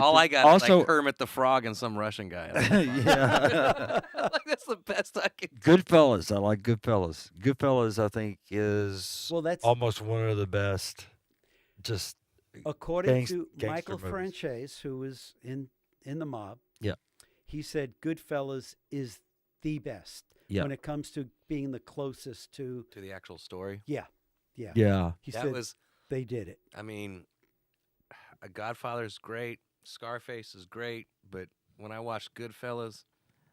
All I got is also like Kermit the Frog and some Russian guy. yeah. Like, that's the best I can. Goodfellas. I like Goodfellas. Goodfellas, I think, is Well, that's almost one of the best. Just according to gangster Michael movies. Franchise, who was in the mob. Yeah. He said Goodfellas is the best Yeah. when it comes to being the closest to. To the actual story. Yeah. yeah. He That said was. they did it. I mean, A Godfather's great. Scarface is great. But when I watched Goodfellas,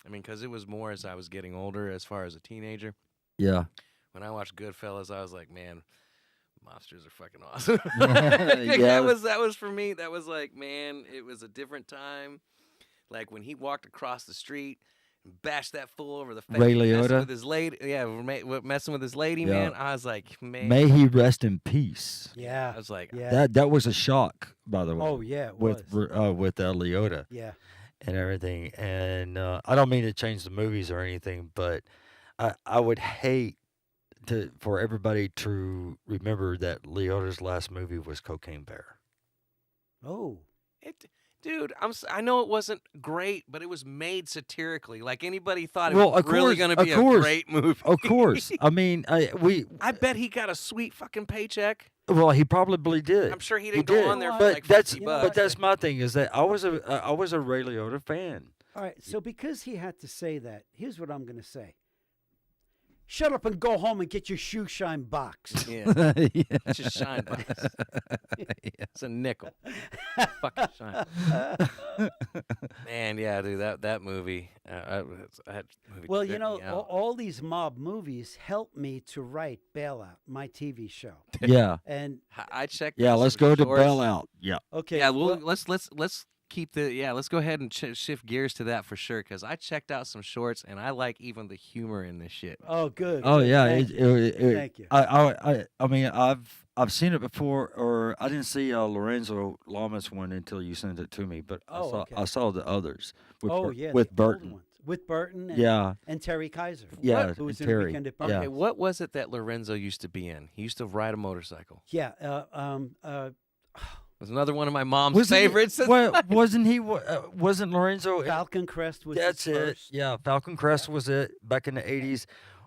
I mean, because it was more as I was getting older, as far as a teenager. Yeah. When I watched Goodfellas, I was like, man, mobsters are fucking awesome. Yeah. That was for me. That was like, man, it was a different time. Like when he walked across the street and bashed that fool over the face, Ray messing Liotta? with his lady, messing with his lady, Yeah. man. I was like, man, May he rest in peace. Yeah. I was like, Yeah. That was a shock, by the way. Oh yeah. It with was. Leota Yeah. and everything. And I don't mean to change the movies or anything, but I would hate for everybody to remember that Leota's last movie was Cocaine Bear. Oh. dude, I know it wasn't great, but it was made satirically. Like anybody thought it Well, was of really course, going to be of a course. great movie. Of course. I mean, I bet he got a sweet fucking paycheck. well, he probably did. I'm sure he He didn't did. go on there for but like that's 50 but bucks. that's my thing is that I was a Ray Liotta fan. All right. So because he had to say that, here's what I'm going to say. Shut up and go home and get your shoe shine box. Yeah, Yeah. it's just shine box. It's a nickel. Fucking shine. Man, yeah, dude, that movie. That movie Well, tripped you know, me out. all these mob movies helped me to write Bailout, my TV show. Yeah. And I checked. Yeah, out let's some go to shorts. Bailout. Yeah. okay, Yeah, well, well, let's let's go ahead and shift gears to that for sure, because I checked out some shorts and I like even the humor in this shit. Oh, good. Oh good. yeah, Thank you. Thank you. I mean, I've seen it before, or I didn't see Lorenzo Lamas one until you sent it to me, but Okay. I saw the others with Yeah, with the older Burton. ones. With Burton and, Yeah, and Terry Kiser. yeah, Who was and in Terry. Weekend at Yeah. Okay, Bernie's. what was it that Lorenzo used to be in? He used to ride a motorcycle. Yeah. It was another one of my mom's Wasn't he- favorites. Wasn't Lorenzo? Falcon Crest was That's his it. first. Yeah, Falcon Crest was it back in the '80s.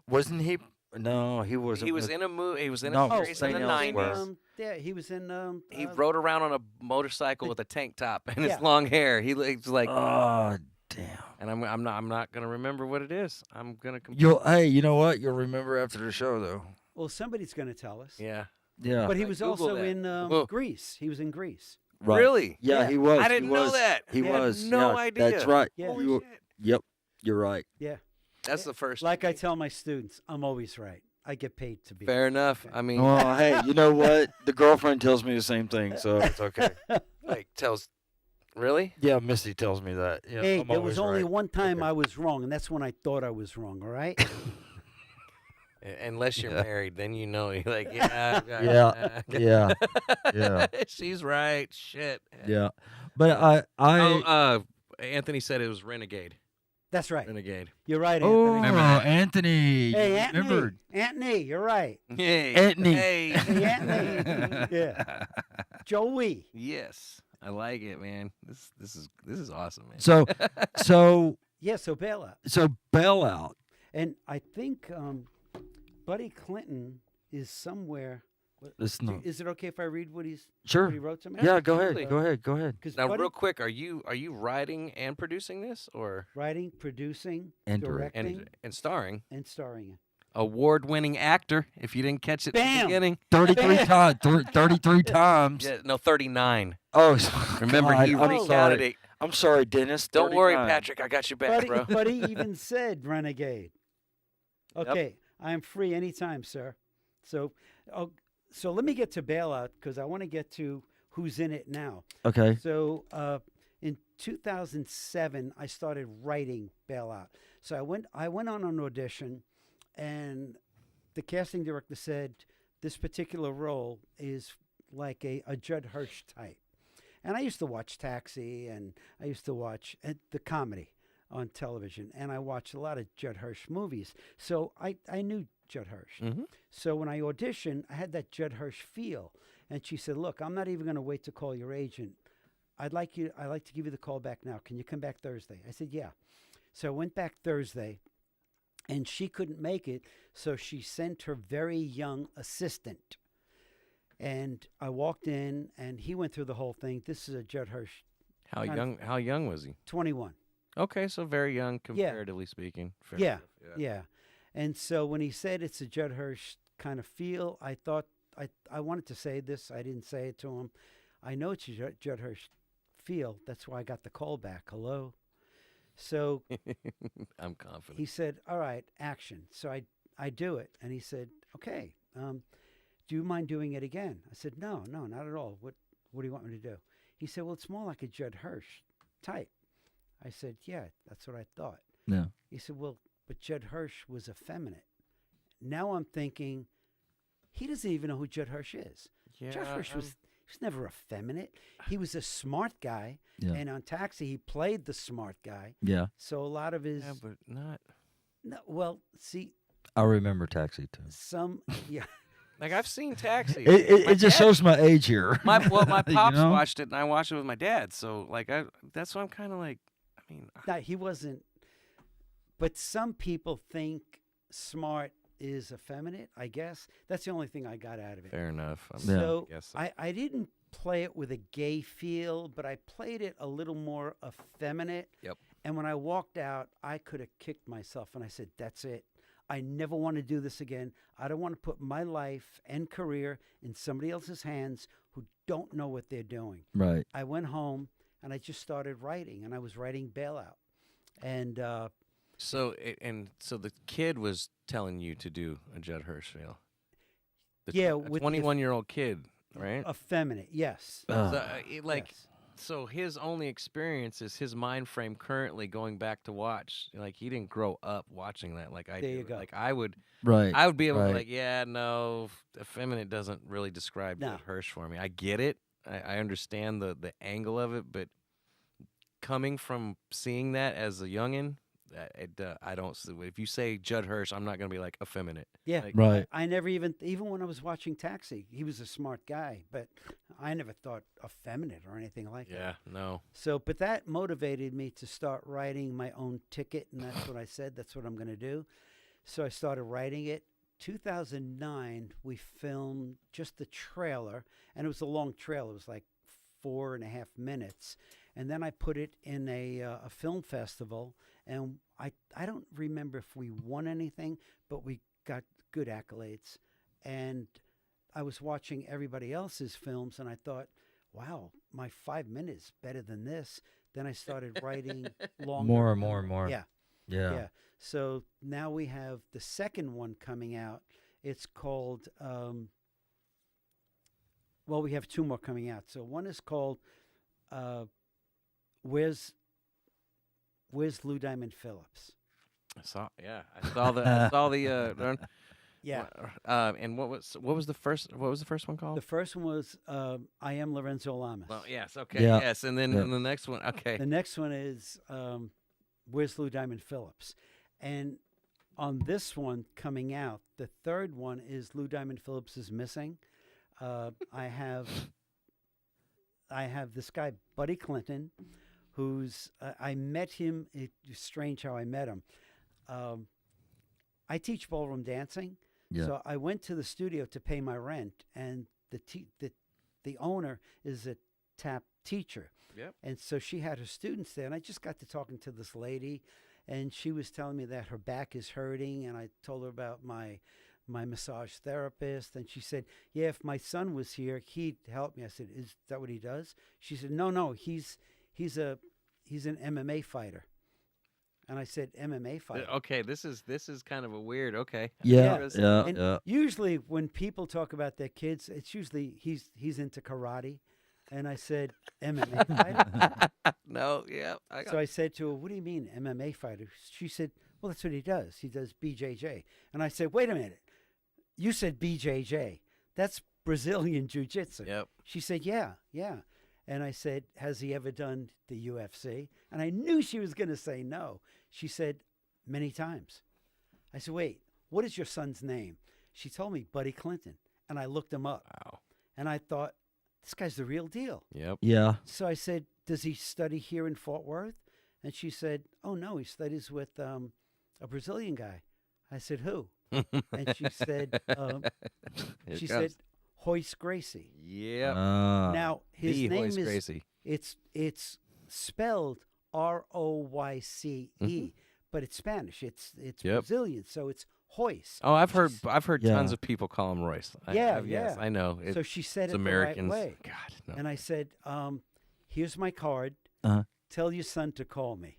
Wasn't he? No, he wasn't. He was with- in a movie. He was in No, a series in something the else 90s. was. Yeah, he was in. He rode around on a motorcycle with a tank top and his Yeah. long hair. He was like, Oh damn. and I'm not gonna remember what it is. I'm gonna. Hey, you know what? You'll remember after the show though. Well, somebody's going to tell us. Yeah. Yeah. But he Like, was Google also that. in Whoa. Greece. He was in Greece. Right. Really? Yeah, Yeah. he was. I didn't he know was, that. He I had was. no yeah, idea. That's right. Yeah. Holy You- shit. Yep. You're right. Yeah. That's the first. Like I tell my students, I'm always right. I get paid to be. Fair enough. Okay. I mean, Well, hey, you know what? The girlfriend tells me the same thing, so it's okay. like tells. Really? Yeah, Misty tells me that. Yeah, Hey, I'm there always was only right. one time Okay. I was wrong, and that's when I thought I was wrong. All right. Unless you're Yeah. married, then you know. You're like, yeah, Yeah, yeah, yeah, She's right. Shit. yeah. But Oh, Anthony said it was Renegade. That's right. Renegade. You're right, oh, Anthony. Remember that? Anthony. Hey, you Anthony. remembered. Anthony, you're right. Hey, Anthony. Hey. Hey, Anthony. Yeah. Joey. Yes, I like it, man. This is awesome, man. So Yeah. So bailout, so bailout. and I think Buddy Clinton is somewhere. It's not. Is it okay if I read what Sure. what he wrote to me? Yeah, go ahead. Absolutely. Go ahead. Go ahead. Because Now, real quick, are you writing and producing this, or writing, producing, And direct. directing, and starring? and starring it. Award-winning actor. If you didn't catch it at the Bam! beginning, 33 times. 33 times. yeah, no, 39. Oh, Remember, God, he I'm recounted sorry. it. I'm sorry, Dennis. Don't worry, 39. Patrick. I got your back, bro. Buddy even said renegade. Okay, I am free anytime, sir. So let me get to bailout because I want to get to who's in it now. Okay. So in 2007, I started writing bailout. So I went on an audition, and the casting director said this particular role is like a Judd Hirsch type. And I used to watch Taxi, and I used to watch the comedy on television, and I watched a lot of Judd Hirsch movies. So I knew Judd Hirsch. Mhm. So when I auditioned, I had that Judd Hirsch feel. And she said, "Look, I'm not even going to wait to call your agent. I'd like to give you the call back now. Can you come back Thursday?" I said, "Yeah." So I went back Thursday, and she couldn't make it, so she sent her very young assistant. And I walked in, and he went through the whole thing. This is a Judd Hirsch, How kind of- young? How young was he? 21. Okay, so very young comparatively speaking. Fair Yeah, enough, yeah. And so when he said it's a Judd Hirsch kind of feel, I thought I wanted to say this. I didn't say it to him. I know it's a Judd Hirsch feel. That's why I got the call back. Hello. So I'm confident. he said, "All right, action." So I do it, and he said, "Okay, do you mind doing it again?" I said, "No, not at all. What do you want me to do?" He said, "Well, it's more like a Judd Hirsch type." I said, "Yeah, that's what I thought." Yeah. He said, "Well, but Judd Hirsch was effeminate." Now I'm thinking, he doesn't even know who Judd Hirsch is. Yeah, Judd Hirsch was never effeminate. He was a smart guy, Yeah. and on Taxi he played the smart guy. Yeah. So a lot of his, yeah, but not. no, well, see, I remember Taxi too. some, yeah, Like I've seen Taxi. It My just dad- shows my age here. my You pops know? watched it, and I watched it with my dad. So like that's why I'm kind of like, I mean, no, he wasn't. But some people think smart is effeminate. I guess that's the only thing I got out of it. fair enough. Yeah. So Yes. I didn't play it with a gay feel, but I played it a little more effeminate. Yep. And when I walked out, I could have kicked myself, and I said, "That's it. I never want to do this again. I don't want to put my life and career in somebody else's hands who don't know what they're doing." Right. I went home and I just started writing, and I was writing Bailout. And So the kid was telling you to do a Judd Hirsch feel. Yeah, a with the 21-year-old kid, right? effeminate, yes. So, like Yes. So his only experience is his mind frame currently going back to watch. Like he didn't grow up watching that like I There do. you go. Like I would Right. be able to right. be like, yeah, no, effeminate doesn't really describe No. Judd Hirsch for me. I get it. I understand the angle of it, but coming from seeing that as a youngin, I don't. If you say Judd Hirsch, I'm not gonna be like effeminate. Yeah, Like, Right. I never even when I was watching Taxi, he was a smart guy, but I never thought effeminate or anything like that. Yeah, no. So, but that motivated me to start writing my own ticket, and that's what I said. That's what I'm going to do. So I started writing it. 2009, we filmed just the trailer, and it was a long trailer. It was like 4.5 minutes, and then I put it in a film festival, and I don't remember if we won anything, but we got good accolades. And I was watching everybody else's films, and I thought, wow, my 5 minutes better than this. Then I started writing longer. More and more and more. Yeah. Yeah. Yeah. So now we have the second one coming out. It's called, well, we have two more coming out. So one is called Where's Lou Diamond Phillips? I saw the Yeah. and what was the first one called? The first one was I Am Lorenzo Lamas. Well, yes, okay, Yeah. yes, and then Yeah. and the next one, okay. The next one is Where's Lou Diamond Phillips? And on this one coming out, the third one is Lou Diamond Phillips is missing. I have this guy, Buddy Clinton, who's I met him. It's strange how I met him. I teach ballroom dancing, Yeah. so I went to the studio to pay my rent, and the owner is a tap teacher. Yep. And so she had her students there, and I just got to talking to this lady, and she was telling me that her back is hurting, and I told her about my massage therapist, and she said, yeah, if my son was here, he'd help me. I said, is that what he does? She said, no, he's an MMA fighter. And I said, MMA fighter? Okay, this is kind of a weird, okay. Yeah. Yeah. Yeah. And Yeah. usually when people talk about their kids, it's usually he's into karate. And I said, MMA fighter? No, yeah. So I said to her, what do you mean MMA fighter? She said, well, that's what he does. He does BJJ. And I said, wait a minute. You said BJJ. That's Brazilian Jiu-Jitsu. Yep. She said, yeah. And I said, has he ever done the UFC? And I knew she was going to say no. She said, many times. I said, wait, what is your son's name? She told me, Buddy Clinton. And I looked him up. Wow. And I thought, this guy's the real deal. Yep. Yeah. So I said, does he study here in Fort Worth? And she said, oh, no, he studies with a Brazilian guy. I said, who? And she said, Hoyce Gracie. Yeah. Now, his name Hoyce is, Gracie. it's spelled Royce, but it's Spanish. It's Yep. Brazilian, so it's Hoyce. Oh, I've heard Yeah. tons of people call him Royce. Yeah, Yes, yeah. I know. So she said It's it Americans. the right way. God, no. And I said, here's my card. Uh-huh. Tell your son to call me.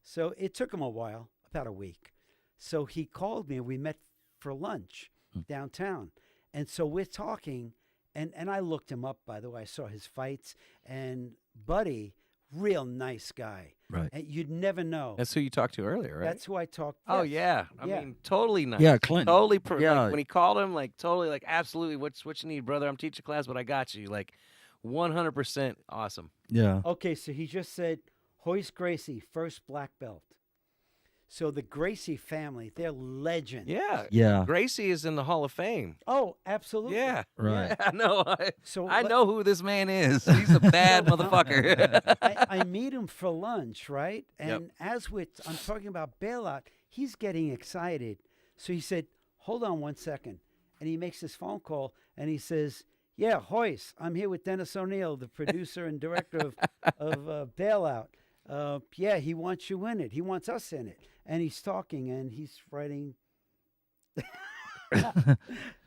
So it took him a while, about a week. So he called me, and we met for lunch downtown. And so we're talking, and I looked him up, by the way. I saw his fights. And Buddy, real nice guy. Right. And you'd never know. That's who you talked to earlier, right? That's who I talked to. Oh yeah, I Yeah. mean, totally nice. Yeah, Clinton. Totally. Yeah. Like, when he called him, like totally, like absolutely. What you need, brother? I'm teaching class, but I got you. Like, 100% awesome. Yeah. Okay, so he just said, Hoyce Gracie, first black belt. So the Gracie family, they're legends. Yeah. Yeah. Gracie is in the Hall of Fame. Oh, absolutely. Yeah. Right. Yeah, I know. So I let- know who this man is. He's a bad motherfucker. I meet him for lunch, right? And as I'm talking about bailout, he's getting excited. So he said, hold on one second. And he makes this phone call, and he says, yeah, Hoyce, I'm here with Dennis ONeill, the producer and director of Bailout. Yeah, he wants you in it. He wants us in it. And he's talking, and he's writing.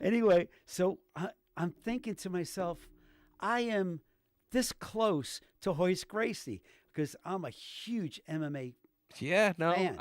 Anyway, so I'm thinking to myself, I am this close to Hoyce Gracie because I'm a huge MMA. Yeah, no, Man.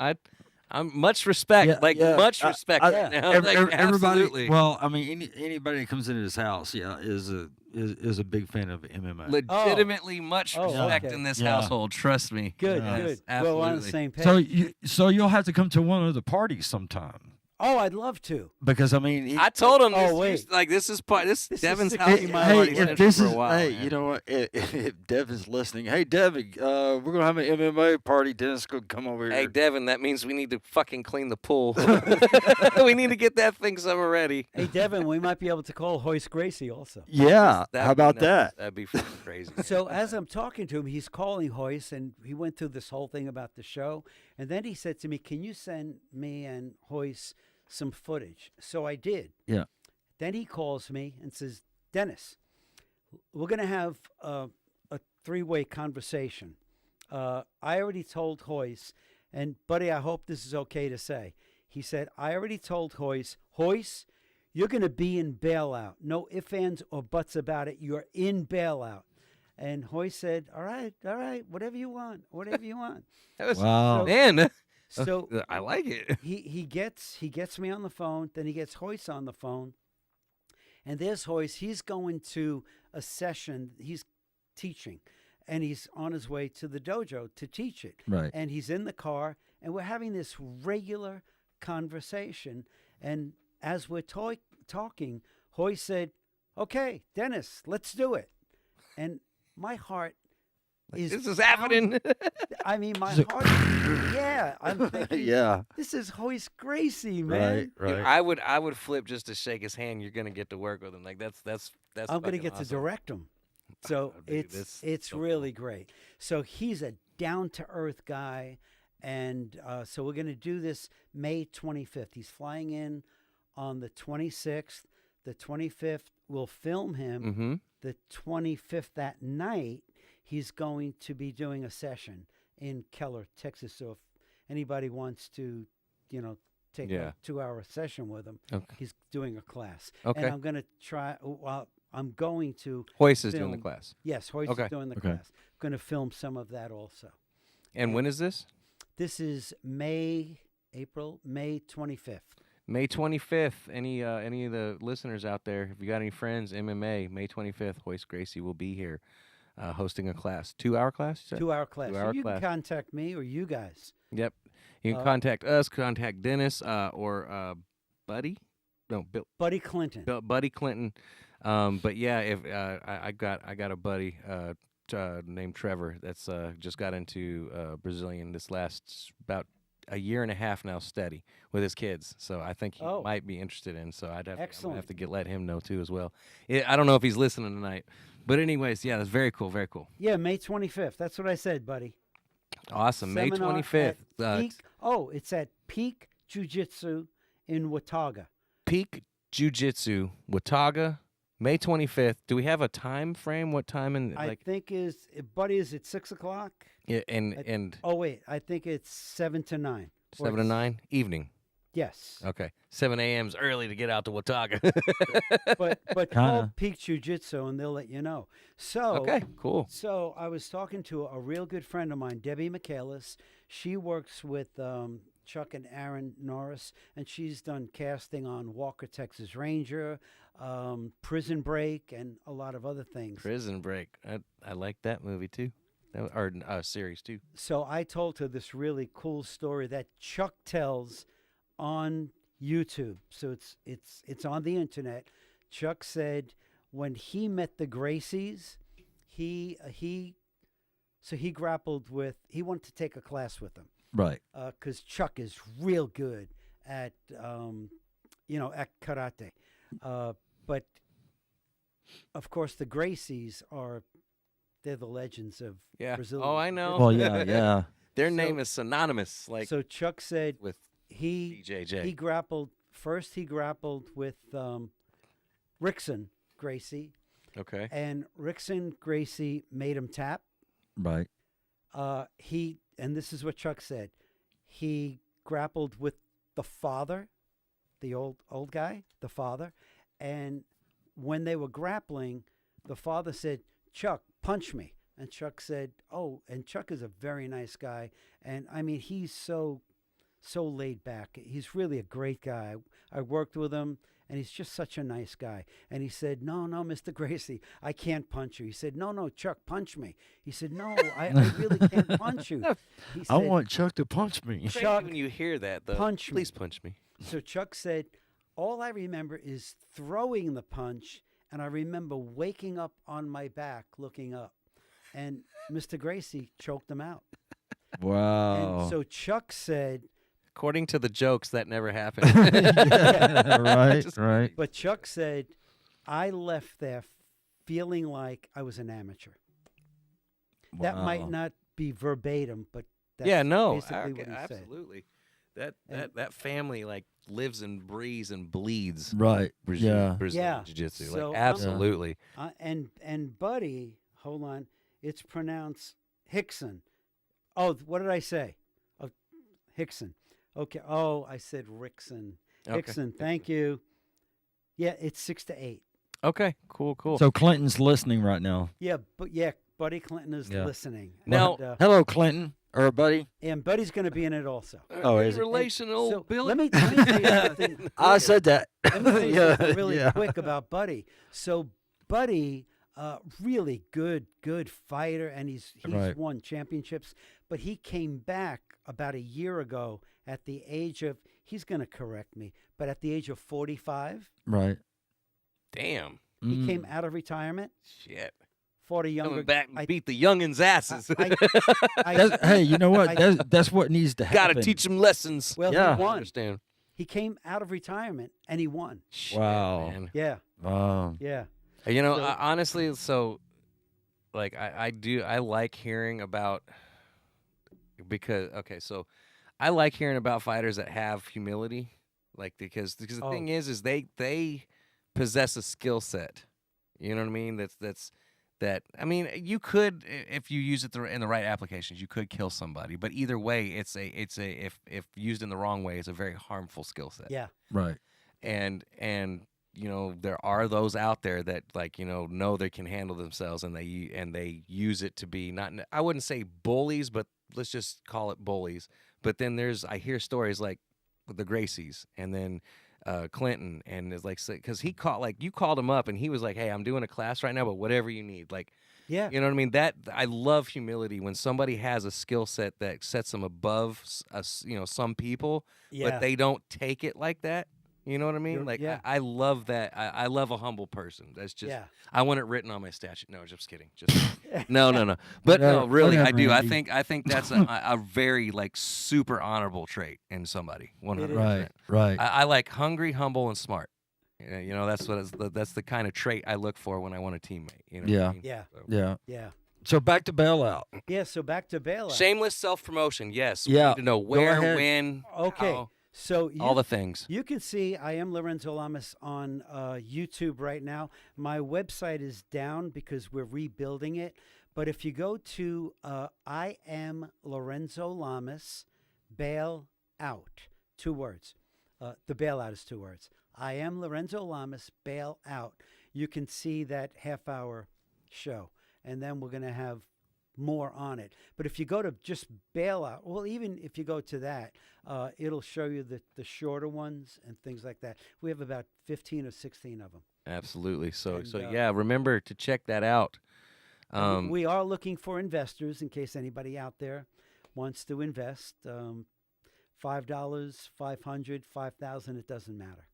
I'm much respect, much respect right now. Like, everybody. absolutely. Well, I mean, anybody that comes into his house, is a big fan of MMA. Legitimately much respect okay. in this Yeah. household. Trust me. Good, Yeah. good. Absolutely. Well, we're on the same page. So you'll have to come to one of the parties sometime Oh, I'd love to. because I mean, I told him. Oh, this, wait. Like this is part. This This is Devin's 60 house. miles. I've already if said this for is, a while. hey, man. you know what? If Devin's listening, hey Devin, we're gonna have an MMA party. Dennis, go come over Hey here. Devin, that means we need to fucking clean the pool. We need to get that thing summer ready. Hey, Devin, we might be able to call Hoist Gracie also. Yeah, That'd how be about nuts. that? That'd be fucking crazy. So as I'm talking to him, he's calling Hoist, and he went through this whole thing about the show. And then he said to me, can you send me and Hoist some footage? So I did. Yeah. Then he calls me and says, Dennis, we're going to have a three-way conversation. I already told Hoist, and buddy, I hope this is okay to say. He said, I already told Hoist, you're going to be in bailout. No ifs, ands, or buts about it. You're in bailout. And Hoist said, all right, whatever you want. That was, Wow. man. So I like it. he gets me on the phone, then he gets Hoist on the phone. And there's Hoist. He's going to a session. He's teaching, and he's on his way to the dojo to teach it. Right. And he's in the car, and we're having this regular conversation. And as we're talking, Hoist said, okay, Dennis, let's do it. And my heart is This is happening. I mean, my Is it- heart. Yeah, I'm thinking. Yeah. This is Hoist Gracie, man. Right. Dude, I would flip just to shake his hand. You're gonna get to work with him. Like that's. I'm going to fucking get to awesome. direct him. So Oh, dude, that's it's so really great. So he's a down to earth guy, and so we're going to do this May 25th. He's flying in on the 26th. The 25th, we'll film him. Mm-hmm. The 25th that night, he's going to be doing a session in Keller, Texas. So if anybody wants to, take Yeah. a 2-hour session with him, Okay. he's doing a class. Okay. And I'm going to try. Well, I'm going to. Hoist is doing the film- class. Yes, Hoist Okay. is doing the Okay. class. Going to film some of that also. And when is this? This is May 25th. May 25th. Any of the listeners out there, if you got any friends, MMA, May 25th, Hoist Gracie will be here hosting a class. 2-hour class? You said? 2-hour class. 2-hour so you class. can contact me or you guys. Yep. You can Uh, contact us, contact Dennis, or Buddy. No, Buddy Clinton. Buddy Clinton. But yeah, if I got a buddy named Trevor that's just got into Brazilian this last about a year and a half now steady with his kids. So I think he Oh. might be interested in. So I'm gonna Excellent. have to let him know too as well. I don't know if he's listening tonight, but anyways, yeah, that's very cool. Very cool. Yeah, May 25th. That's what I said, buddy. Awesome. May Seminar 25th. at Peak, it's at Peak Jiu-Jitsu in Watauga. Peak Jiu-Jitsu, Watauga, May 25th. Do we have a time frame? What time? I think buddy, is it 6 o'clock? Yeah, and Oh wait, I think it's 7 to 9. Or 7 to 9 evening. Yes, Okay, 7 a.m. is early to get out to Watauga. but Kinda. call Peak Jiu-Jitsu and they'll let you know. So Okay, cool. So I was talking to a real good friend of mine, Debbie Michaelis. She works with Chuck and Aaron Norris, and she's done casting on Walker, Texas Ranger, Prison Break, and a lot of other things. Prison Break. I like that movie too, or series too. So I told her this really cool story that Chuck tells on YouTube. So it's on the internet. Chuck said when he met the Gracies, he grappled with. He wanted to take a class with them Right. because Chuck is real good at at karate. But of course, the Gracies they're the legends of Yeah. Brazil. Oh, I know. Well, yeah. Their So- name is synonymous, like So Chuck said with he BJJ. grappled with Rickson Gracie, Okay. and Rickson Gracie made him tap. Right. And this is what Chuck said. He grappled with the father, the old guy, the father, and when they were grappling, the father said, "Chuck, punch me." And Chuck said, "Oh," and Chuck is a very nice guy, and I mean he's so so laid back. He's really a great guy. I worked with him, and he's just such a nice guy. And he said, no, Mr. Gracie, I can't punch you. He said, no, Chuck, punch me. He said, no, I really can't punch you. He I said, want Chuck to punch me. Chuck, when you hear that, though, punch me. please punch me. So Chuck said, all I remember is throwing the punch, and I remember waking up on my back looking up. And Mr. Gracie choked him out. Wow. And so Chuck said, According to the jokes, that never happened. Yeah, right, Just- right. but Chuck said, I left there feeling like I was an amateur. That might Wow. not be verbatim, but that's yeah, no, basically okay, what he said. absolutely. That And- that family like lives and breathes and bleeds Right. Yeah. Brazilian Yeah. jiu-jitsu. So, Like absolutely. And Buddy, hold on, it's pronounced Hickson. Oh, what did I say? Oh, Hickson. Okay. Oh, I said Rickson. Okay. Hickson. Thank you. Yeah, it's 6-8. Okay, cool. So Clinton's listening right now. Yeah, Buddy Clinton is Yeah. listening. Now- and, Hello, Clinton, or buddy. and Buddy's going to be in it also. Oh, Any is it? relation to old So Billy? let me tell you something. I said that. Let me tell you Yeah, something really yeah. quick about Buddy. So Buddy, really good fighter, and he's Right. won championships. But he came back about a year ago at the age of, he's going to correct me, but at the age of 45, Right. Damn. he Mm. came out of retirement, Shit. fought a younger. Coming back and I- beat the youngins' asses. Hey, you know what? I- That's what needs to happen. Gotta teach them lessons. Well, Yeah. he I won. understand. He came out of retirement and he won. Shit, Wow. man. Yeah, Wow. yeah. You know, So- honestly, so like I like hearing about because okay, so I like hearing about fighters that have humility, like because the Oh. thing is they possess a skill set. You know what I mean? That I mean, you could if you use it in the right applications, you could kill somebody. But either way, it's a if used in the wrong way, it's a very harmful skill set. Yeah. Right. And you know there are those out there that like know they can handle themselves and they use it to be not I wouldn't say bullies, but let's just call it bullies. But then I hear stories like the Gracies and then Clinton, and it's like because you called him up and he was like, hey, I'm doing a class right now, but whatever you need, like. Yeah. You know what I mean? That I love humility when somebody has a skill set that sets them above some people, Yeah. but they don't take it like that. You know what I mean? You're- Like yeah. I love that. I love a humble person. That's just Yeah. I want it written on my statue. No, just kidding. Just no. But Yeah, no, really, I whatever, do. Andy. I think that's a very like super honorable trait in somebody. 100%. Right. Right. I like hungry, humble, and smart. You know, that's the kind of trait I look for when I want a teammate. You know what Yeah. I mean? Yeah. So. Yeah. Yeah. So back to bailout. Yeah. So back to bailout. Shameless self promotion. Yes. Yeah, We need to know go where, ahead. when, Okay. how, So all the things. You can see I am Lorenzo Lamas on YouTube right now. My website is down because we're rebuilding it. But if you go to I am Lorenzo Lamas, bail out, 2 words. The bailout is 2 words. I am Lorenzo Lamas, bail out. You can see that half-hour show. And then we're going to have more on it. But if you go to just bailout, well, even if you go to that, it'll show you the shorter ones and things like that. We have about 15 or 16 of them. Absolutely. So And, yeah, remember to check that out. And we are looking for investors in case anybody out there wants to invest. $5, $500, $5,000, it doesn't matter.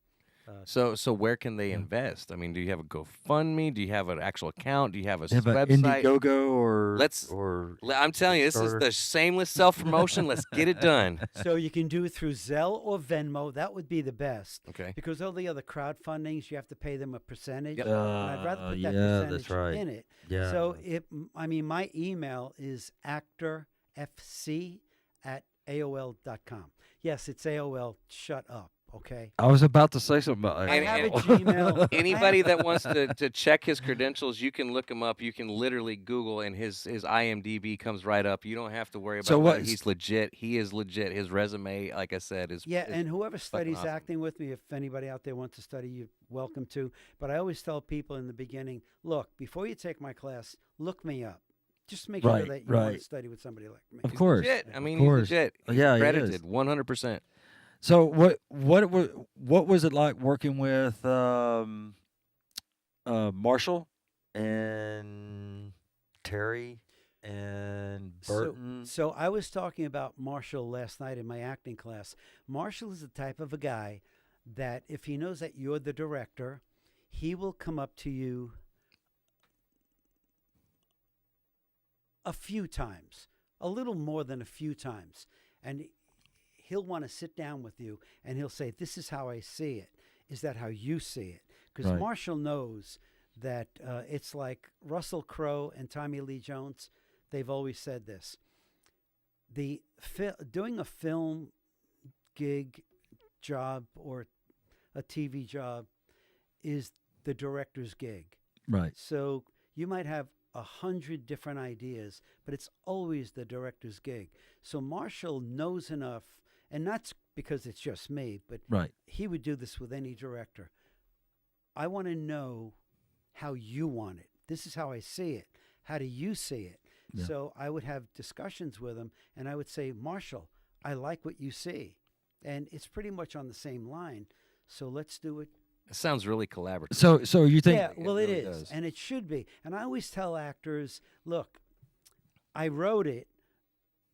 So where can they invest? I mean, do you have a GoFundMe? Do you have an actual account? Do you have a Have an website? Indiegogo or I'm telling you, this is the shameless self promotion. Let's get it done. So you can do it through Zelle or Venmo. That would be the best. Okay. Because all the other crowdfundings, you have to pay them a percentage. Yep. And I'd rather put that yeah, percentage that's right. in it. Yeah. So my email is actorfc@aol.com. Yes, it's AOL. Shut up. Okay. I was about to say something about I And- have a and- Gmail. Anybody that wants to check his credentials, you can look him up. You can literally Google, and his IMDb comes right up. You don't have to worry about So whether what- he's legit. He is legit. His resume, like I said, is Yeah, is and whoever studies awesome. acting with me, if anybody out there wants to study, you're welcome to. But I always tell people in the beginning, look, before you take my class, look me up. just make sure Right, that you want right. to study with somebody like me. Of course. Legit. I mean, Of course. he's legit. He's Yeah, he credited is. 100%. So what was it like working with Marshall and Terry and Burton? So I was talking about Marshall last night in my acting class. Marshall is the type of a guy that if he knows that you're the director, he will come up to you a few times, a little more than a few times, and he'll want to sit down with you and he'll say, "This is how I see it. Is that how you see it?" Because Right. Marshall knows that it's like Russell Crowe and Tommy Lee Jones. They've always said this. Doing a film gig job or a TV job is the director's gig. Right. So you might have 100 different ideas, but it's always the director's gig. So Marshall knows enough, and that's because it's just me, but Right. he would do this with any director. I want to know how you want it. This is how I see it. How do you see it? Yeah. So I would have discussions with him, and I would say, "Marshall, I like what you see." And it's pretty much on the same line. So let's do it. It sounds really collaborative. So you think? Yeah, well, it really is, does. and it should be. And I always tell actors, look, I wrote it.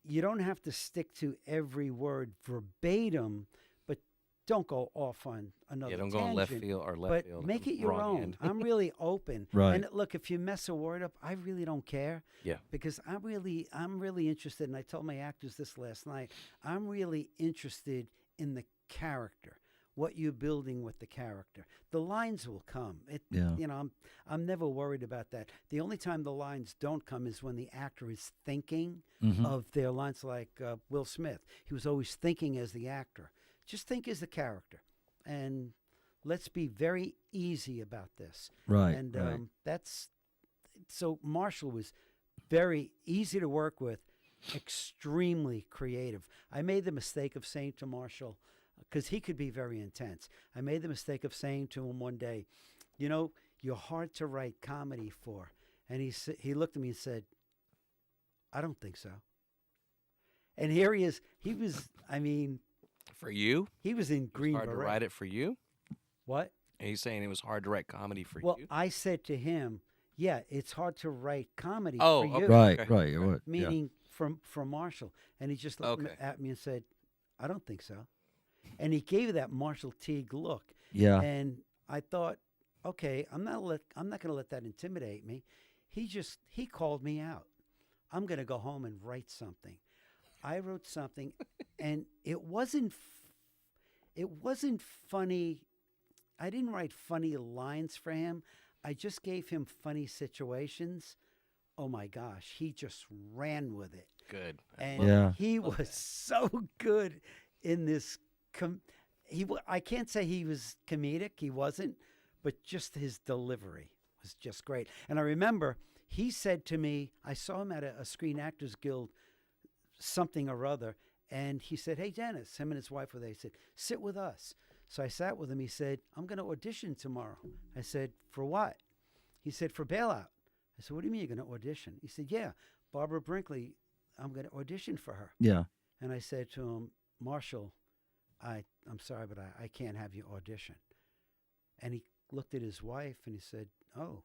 You don't have to stick to every word verbatim, but don't go off on another Yeah, don't go on left tangent, field or but left field. make it your wrong own. end. I'm really open. Right. And look, if you mess a word up, I really don't care. Yeah. Because I'm really interested, and I told my actors this last night. I'm really interested in the character, what you're building with the character. The lines will come. Yeah. You know, I'm never worried about that. The only time the lines don't come is when the actor is thinking Mhm. of their lines, like Will Smith. He was always thinking as the actor. Just think as the character, and let's be very easy about this. Right. And right. that's so. Marshall was very easy to work with, extremely creative. I made the mistake of saying to Marshall, because he could be very intense. I made the mistake of saying to him one day, "You know, you're hard to write comedy for." And he looked at me and said, "I don't think so." And here he is. He was, I mean, For you? he was in It was Green hard to Beret. write it for you? What? And he's saying it was hard to write comedy for Well, you? I said to him, "Yeah, it's hard to write comedy Oh, for you." okay. Right. Right. It would. Yeah. Meaning from Marshall. And he just looked Okay. at me and said, "I don't think so." And he gave that Marshall Teague look. Yeah. And I thought, okay, I'm not going to let that intimidate me. He called me out. I'm going to go home and write something. I wrote something, and it wasn't funny. I didn't write funny lines for him. I just gave him funny situations. Oh my gosh, he just ran with it. Good. And Yeah. he was so good in this. I can't say he was comedic. He wasn't, but just his delivery was just great. And I remember he said to me, I saw him at a Screen Actors Guild, something or other, and he said, "Hey, Dennis," him and his wife were there. He said, "Sit with us." So I sat with him. He said, "I'm going to audition tomorrow." I said, "For what?" He said, "For Bailout." I said, "What do you mean you're going to audition?" He said, "Yeah, Barbara Brinkley, I'm going to audition for her." Yeah. And I said to him, "Marshall, I'm sorry, but I can't have you audition." And he looked at his wife and he said, "Oh,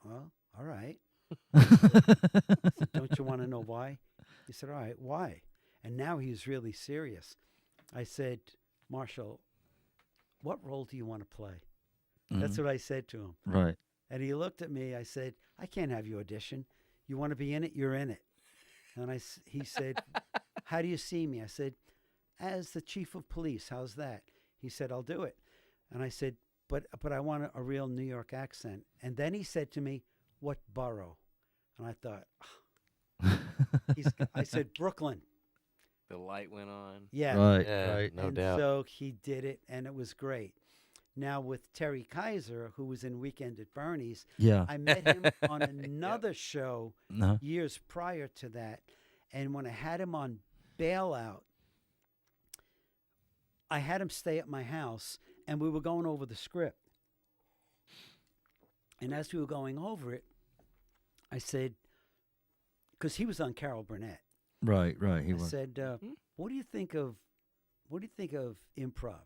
well, all right." I said, "Don't you want to know why?" He said, "All right, why?" And now he's really serious. I said, "Marshall, what role do you want to play?" That's what I said to him. Right. And he looked at me. I said, "I can't have you audition. You want to be in it? You're in it." And he said, "How do you see me?" I said, "As the chief of police. How's that?" He said, "I'll do it." And I said, but I want a real New York accent." And then he said to me, "What borough?" And I thought, I said, "Brooklyn." The light went on. Yeah. Right. Yeah, Right. no and doubt. so he did it, and it was great. Now with Terry Kiser, who was in Weekend at Bernie's, Yeah. I met him on another show Uh-huh. years prior to that. And when I had him on Bailout, I had him stay at my house, and we were going over the script. And as we were going over it, I said, because he was on Carol Burnett. Right. He I was. said, what do you think of improv?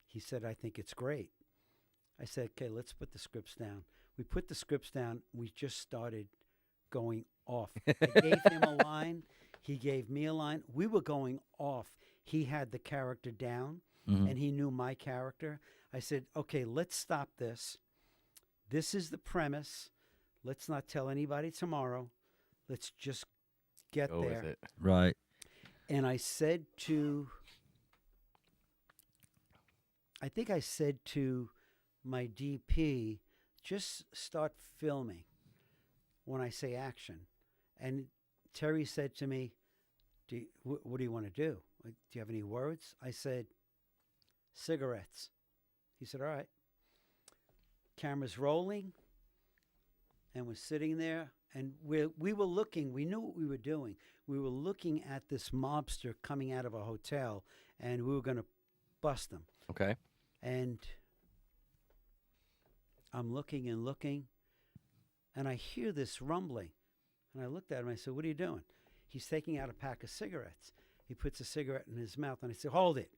He said, I think it's great. I said, okay, let's put the scripts down. We put the scripts down. We just started going off. I gave him a line. He gave me a line. We were going off. He had the character down, and he knew my character. I said, okay, let's stop this. This is the premise. Let's not tell anybody tomorrow. Let's just get Go there. with it. Right. And I said to my DP, just start filming when I say action. And Terry said to me, what do you want to do? Do you have any words? I said, cigarettes. He said, all right. Camera's rolling, and we're sitting there, and we were looking. We knew what we were doing. We were looking at this mobster coming out of a hotel, and we were going to bust him. Okay. And I'm looking and looking, and I hear this rumbling. And I looked at him. I said, what are you doing? He's taking out a pack of cigarettes. He puts a cigarette in his mouth, and I said, hold it.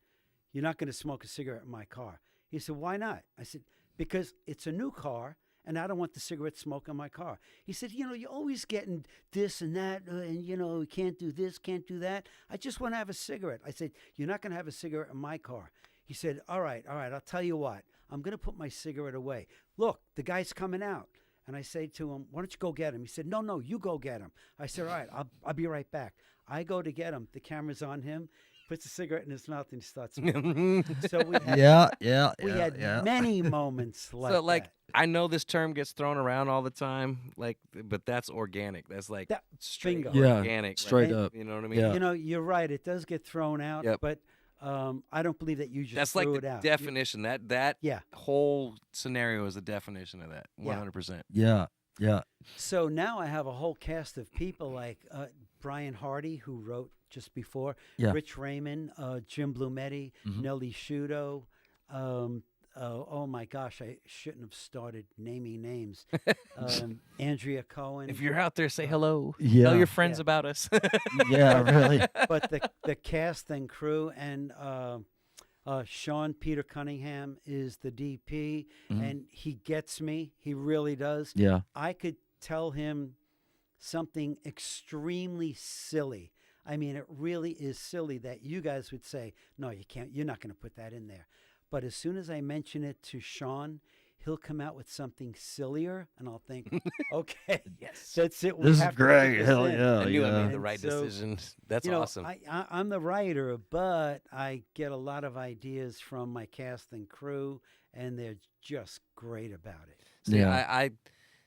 You're not going to smoke a cigarette in my car. He said, why not? I said, because it's a new car, and I don't want the cigarette smoke in my car. He said, you're always getting this and that, and, you can't do this, can't do that. I just want to have a cigarette. I said, you're not going to have a cigarette in my car. He said, all right, I'll tell you what. I'm going to put my cigarette away. Look, the guy's coming out. And I say to him, why don't you go get him? He said, no, you go get him. I said, all right, I'll be right back. I go to get him. The camera's on him. Puts a cigarette in his mouth and he starts smoking. So we had, we had many moments like So, like, that. I know this term gets thrown around all the time, like, but that's organic. That's like straight bingo. Yeah, organic. straight like, up. You know what I mean? Yeah. You're right. It does get thrown out, Yep. but I don't believe that you just That's threw like it the out. definition. That Yeah. whole scenario is the definition of that. 100%. Yeah. So now I have a whole cast of people like Brian Hardy, who wrote just before, Yeah. Rich Raymond, Jim Blumetti, Nellie Sciutto. Oh my gosh, I shouldn't have started naming names. Andrea Cohen. If you're out there, say hello. Yeah. Tell your friends Yeah. about us. Yeah, really. But the cast and crew, and Sean Peter Cunningham is the DP, and he gets me. He really does. Yeah. I could tell him something extremely silly. I mean, it really is silly that you guys would say, no, you can't. You're not going to put that in there. But as soon as I mention it to Sean, he'll come out with something sillier, and I'll think, okay, Yes. that's it. We This is have to put great. this Hell in. yeah. I knew I made And the right so, decision. That's awesome. I'm the writer, but I get a lot of ideas from my cast and crew, and they're just great about it. See, Yeah.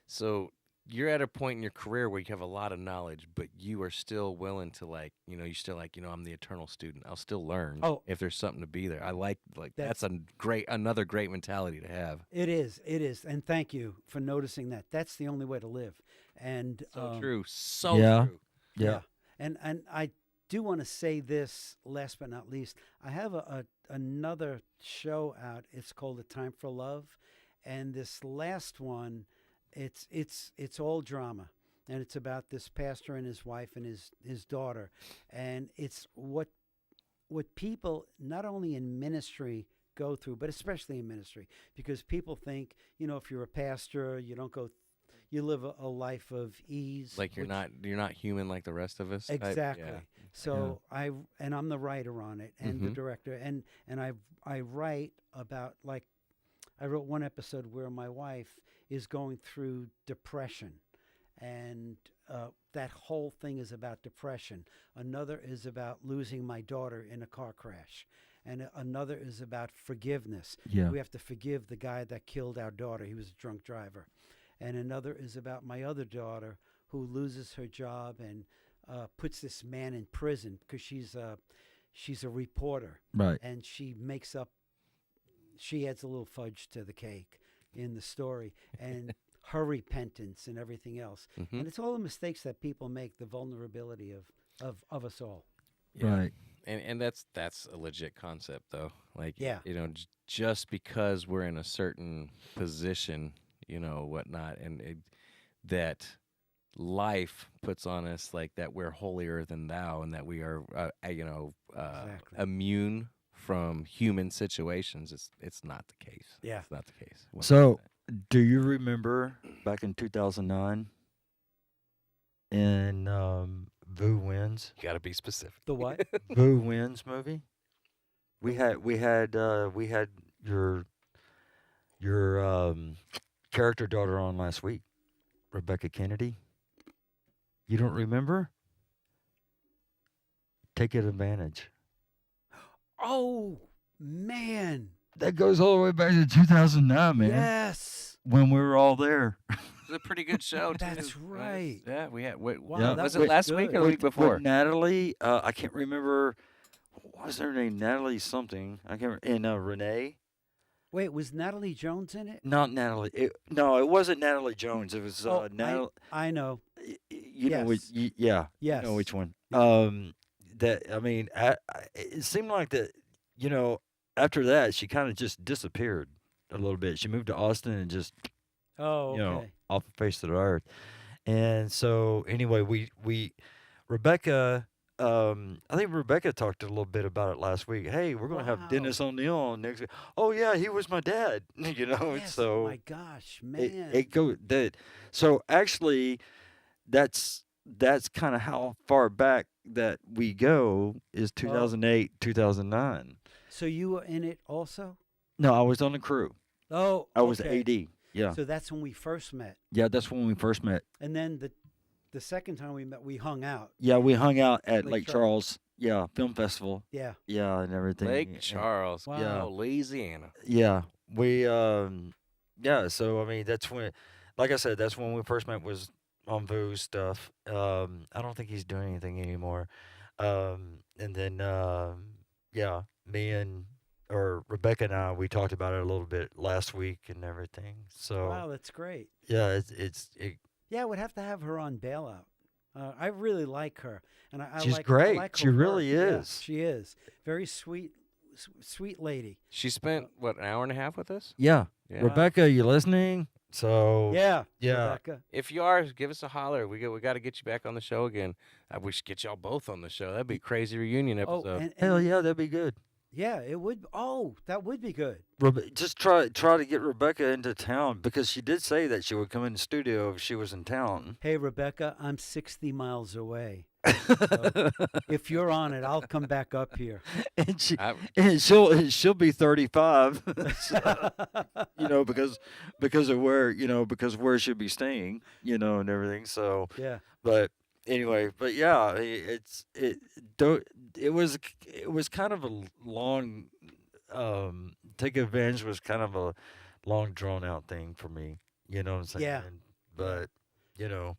So you're at a point in your career where you have a lot of knowledge, but you are still willing to, like, you're still like, I'm the eternal student. I'll still learn if there's something to be there. I like that's another great mentality to have. It is, and thank you for noticing that. That's the only way to live. And So true. So Yeah. true. Yeah. And I do want to say this, last but not least. I have another show out. It's called A Time for Love, and this last one, it's all drama, and it's about this pastor and his wife and his daughter, and it's what people not only in ministry go through, but especially in ministry, because people think, if you're a pastor, you don't go. You live a life of ease. Like you're not human like the rest of us. Exactly. Yeah. So I'm the writer on it and the director, and I write about, like, I wrote one episode where my wife is going through depression, and that whole thing is about depression. Another is about losing my daughter in a car crash, and another is about forgiveness. Yeah. We have to forgive the guy that killed our daughter. He was a drunk driver. And another is about my other daughter who loses her job and puts this man in prison because she's a reporter. Right. And she adds a little fudge to the cake in the story, and her repentance and everything else. And it's all the mistakes that people make, the vulnerability of us all. Yeah. Right. And that's a legit concept, though. Like, Yeah. Just because we're in a certain position, whatnot, and that life puts on us, like that we're holier than thou, and that we are, Exactly. immune from human situations. It's not the case. Yeah. It's not the case. So, do you remember back in 2009 in Vu Wins? you got to be specific. The what? Vu Wins movie? We had your character daughter on last week, Rebecca Kennedy. You don't remember? Take it advantage. Oh man. That goes all the way back to 2009, man. Yes. When we were all there. It's a pretty good show, too. That's right. Yeah, we had. Wait, Wow, Yeah. that was was it last week good. or the week before? With Natalie, I can't remember. What was her name? Natalie something. I can't remember. And Renee. Wait, was Natalie Jones in it? Not Natalie. No, it wasn't Natalie Jones. It was Oh, Natalie. I know. You know which? Yeah. Yes. You know which one? Yeah. That I mean, it seemed like that. You know, after that, she kind of just disappeared a little bit. She moved to Austin and just Oh, okay. you know off the face of the earth. And so anyway, we Rebecca. I think Rebecca talked a little bit about it last week. Hey, we're going to have Wow. Dennis O'Neill on next week. Oh yeah, he was my dad. You know, Yes, so oh my gosh, man. it go that. So actually, that's kind of how far back that we go is 2008, 2009. So you were in it also? No, I was on the crew. Oh, I was okay. AD. Yeah, So that's when we first met. yeah, that's when we first met. And then the second time we met, we hung out. Yeah, we hung out at Lake Lake Charles. Yeah, film festival. Yeah. Yeah, and everything. Lake and- Charles, Wow. Louisiana. Yeah, we yeah. So I mean, that's when, like I said, that's when we first met was on Vu's stuff. I don't think he's doing anything anymore. And then yeah, me and or Rebecca and I, we talked about it a little bit last week and everything. So Wow, that's great. yeah, Yeah, I would have to have her on Bailout. I really like her, and I She's like, great. I like her She really work. Yeah, is. she is very sweet, sweet lady. She spent what, an hour and a half with us? yeah. Yeah. Rebecca, you listening? So Yeah, yeah. Rebecca. If you are, give us a holler. We got to get you back on the show again. We should get y'all both on the show. That'd be a crazy reunion Oh, episode. and Hell yeah, that'd be good. yeah, it would. Oh, that would be good. Just try to get Rebecca into town because she did say that she would come in the studio if she was in town. Hey, Rebecca, I'm 60 miles away. If you're on it, I'll come back up here. and she'll be 35. So, you know, because of where she'll be staying, you know, and everything. So, Yeah. but anyway, but yeah, it was kind of a long Take Advantage was kind of a long drawn out thing for me, you know what I'm saying? Yeah. But, you know,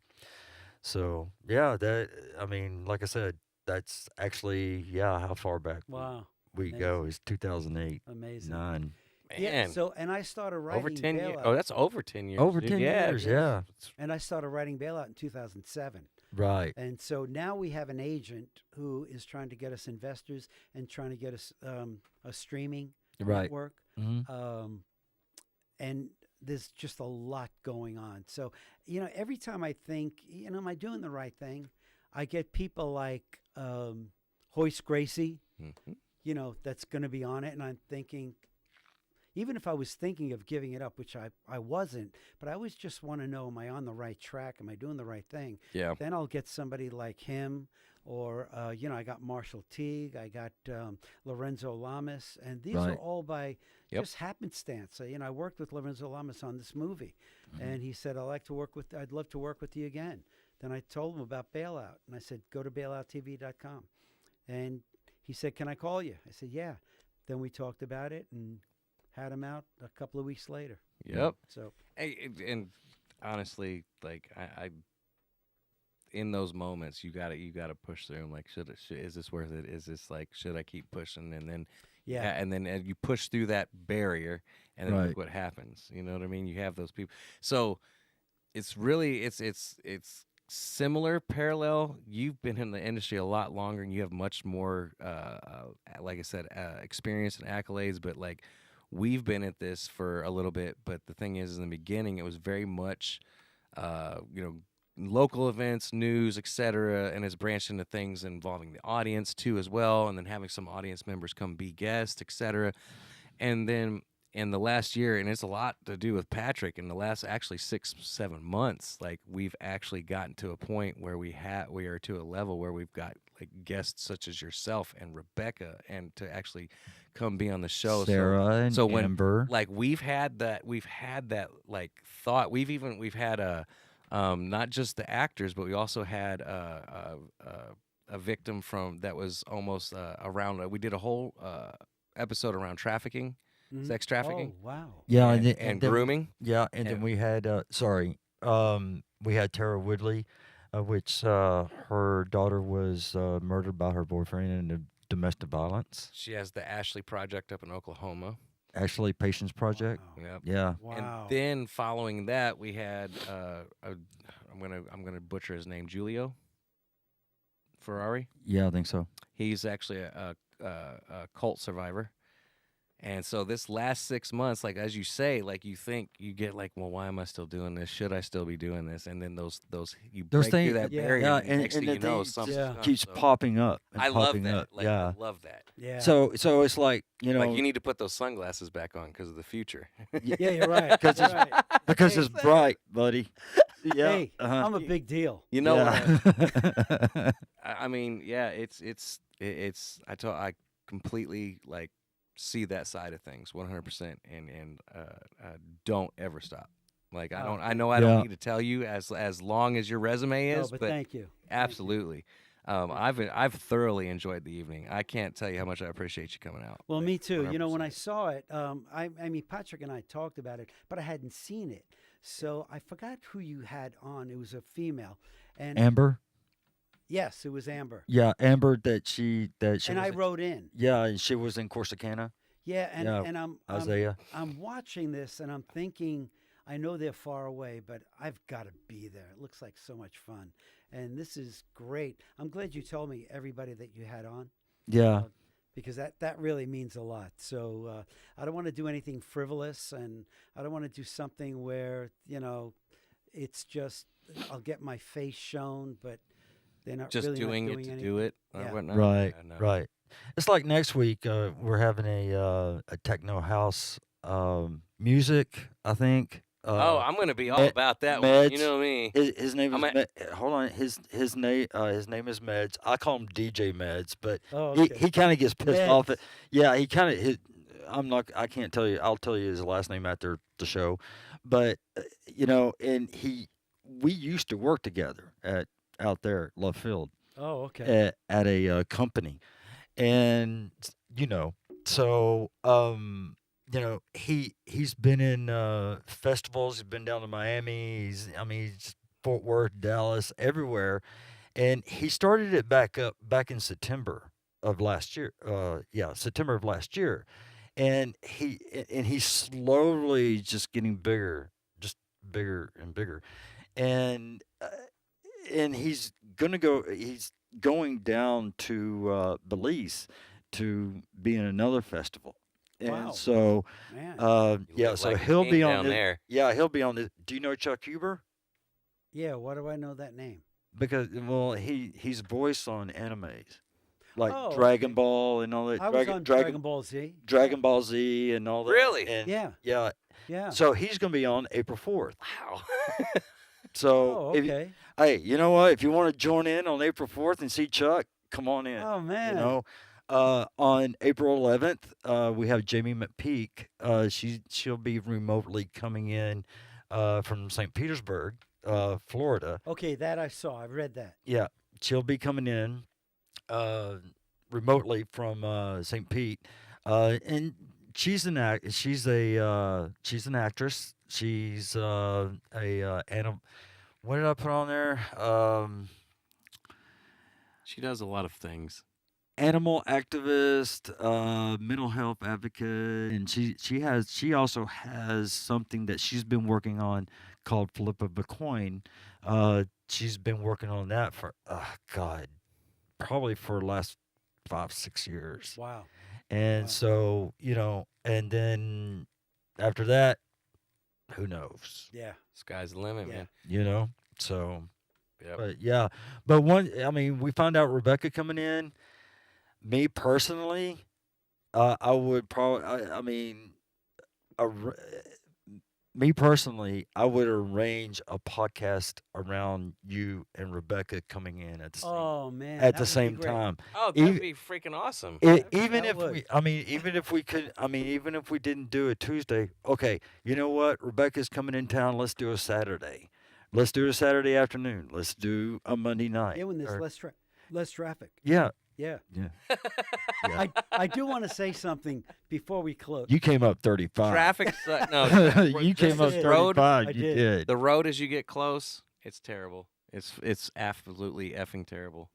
so yeah, that I mean, like I said, that's actually how far back Wow. we go is 2008, Amazing. 9. Yeah. Man, So, and I started writing over 10 years. Bailout. Oh, that's over 10 years. Over dude. 10 Yeah, years, yeah. And I started writing Bailout in 2007. Right. And so now we have an agent who is trying to get us investors and trying to get us a streaming Right. network. Mm-hmm. And there's just a lot going on. So, you know, every time I think, you know, am I doing the right thing? I get people like Hoist Gracie, Mhm. you know, that's going to be on it. And I'm thinking, even if I was thinking of giving it up, which I wasn't, but I always just want to know, am I on the right track? Am I doing the right thing? Yeah. Then I'll get somebody like him, or, you know, I got Marshall Teague, I got Lorenzo Lamas, and these are Right. all by Yep. just happenstance. You know, I worked with Lorenzo Lamas on this movie, and he said, I'd love to work with you again. Then I told him about Bailout, and I said, go to bailouttv.com. And he said, can I call you? I said, yeah. Then we talked about it and had him out a couple of weeks later. Yep. So, Hey, and honestly, like I in those moments, you gotta push through. I'm like, is this worth it? Is this like, should I keep pushing? And then yeah. and then you push through that barrier, and then Right. look what happens. You know what I mean? You have those people. So it's really it's similar, parallel. You've been in the industry a lot longer, and you have much more, like I said, experience and accolades. But like, we've been at this for a little bit. But the thing is, in the beginning, it was very much, you know, local events, news, etc., and has branched into things involving the audience too as well, and then having some audience members come be guests, etc. And then in the last year, and it's a lot to do with Patrick, in the last actually 6-7 months, like we've actually gotten to a point where we are to a level where we've got like guests such as yourself and Rebecca, and to actually come be on the show. Sarah and so when, Amber. like we've had that like thought. We've had a not just the actors, but we also had a victim from that was almost around. We did a whole episode around trafficking, sex trafficking. Oh, wow. Yeah, and, then- grooming. Yeah, and then we had we had Tara Woodley, which her daughter was murdered by her boyfriend in domestic violence. She has the Ashley Project up in Oklahoma. Ashley Patience Project. Wow. Yep. Yeah. Wow. And then following that, we had I'm gonna butcher his name, Giulio Ferrari. Yeah, I think so. He's actually a cult survivor. And so this last 6 months, like as you say, like you think you get like, well, why am I still doing this? Should I still be doing this? And then those you Those break things- through that yeah. barrier. Yeah, and next and thing you the know, thing something Yeah. keeps popping up. And I love popping that. Up. Like, yeah. I love that. Yeah. So it's like, you know, Like you need to put those sunglasses back on because of the future. yeah, you're right. 'Cause You're it's- right. because Hey, it's bright, buddy. Yeah. Hey, uh-huh. I'm a big deal. You know, Yeah. I mean, yeah, it's I completely like see that side of things 100%, and don't ever stop. Like I Oh, know I Yeah. don't need to tell you as long as your resume No, is, but but thank you. absolutely. I've thoroughly enjoyed the evening. I can't tell you how much I appreciate you coming out. Well, Like, me too. You know, when I 100%. saw it, I mean, Patrick and I talked about it, but I hadn't seen it. So I forgot who you had on. It was a female. And Amber. yes, it was Amber. Yeah, Amber. That she And was I wrote in. Yeah, and she was in Corsicana. Yeah, and, Yeah, and I'm Isaiah. I'm watching this and I'm thinking, I know they're far away, but I've got to be there. It looks like so much fun. And this is great. I'm glad you told me everybody that you had on. Yeah. Because that really means a lot. So I don't want to do anything frivolous, and I don't want to do something where, you know, it's just I'll get my face shown, but they're not just really doing not it doing to anything. do it or Yeah. whatnot. Right. Yeah, no. Right. It's like next week we're having a techno house music. I think. Oh, I'm gonna be all Med- about that one. You Meds. know me. His name I'm is hold on. His name is Meds. I call him DJ Meds, but Oh, he okay. kind of gets pissed off at. Meds. Yeah, he kind of. I'm not. I can't tell you. I'll tell you his last name after the show, but you know, and we used to work together out there at Love Field Oh, okay. at a company, and you know, so you know, he's been in festivals. He's been down to Miami. He's Fort Worth, Dallas, everywhere, and he started it back in September of last year. September of last year, and he's slowly just getting bigger, just bigger and bigger, and he's going down to Belize to be in another festival. And Wow. so, Man. You yeah, look so like a he'll king be on down this, there. yeah, he'll be on this. Do you know Chuck Huber? Yeah, why do I know that name? Because well, he's voiced on animes like Oh, Dragon okay. Ball and all that. I was on Dragon Ball Z. Dragon Ball Z and all that. Really? And Yeah. yeah. Yeah. So he's gonna be on April 4th. Wow. So Oh, if you- okay. hey, you know what? If you want to join in on April 4th and see Chuck, come on in. Oh, man. You know, on April 11th, we have Jamie McPeak. She'll be remotely coming in from St. Petersburg, Florida. Okay, that I saw. I read that. Yeah, she'll be coming in remotely from St. Pete, and she's an actress. She's an actress. She's what did I put on there? She does a lot of things. Animal activist, mental health advocate, and she also has something that she's been working on called Flip of a Coin. She's been working on that for God, probably for the last 5-6 years. Wow. And Wow. so, you know, and then after that, who knows? Yeah. Sky's the limit, Yeah. man. You know, so Yep. But yeah, but one. I mean, we found out Rebecca coming in. Me personally, I would probably. I mean, ar- me personally, I would arrange a podcast around you and Rebecca coming in at the same Oh man, at that the would be same great. time. Oh, Even that'd be freaking awesome. even That if would. we, I mean, even if we could, I mean, even if we didn't do it Tuesday, okay, you know what? Rebecca's coming in town. Let's do a Saturday. Let's do a Saturday afternoon. Let's do a Monday night. Yeah, when there's or- less traffic. yeah, Yeah. yeah, yeah. I do want to say something before we close. You came up 35. Traffic, no, You came up did. 35. I You did. did. the road as you get close, it's terrible. It's absolutely effing terrible.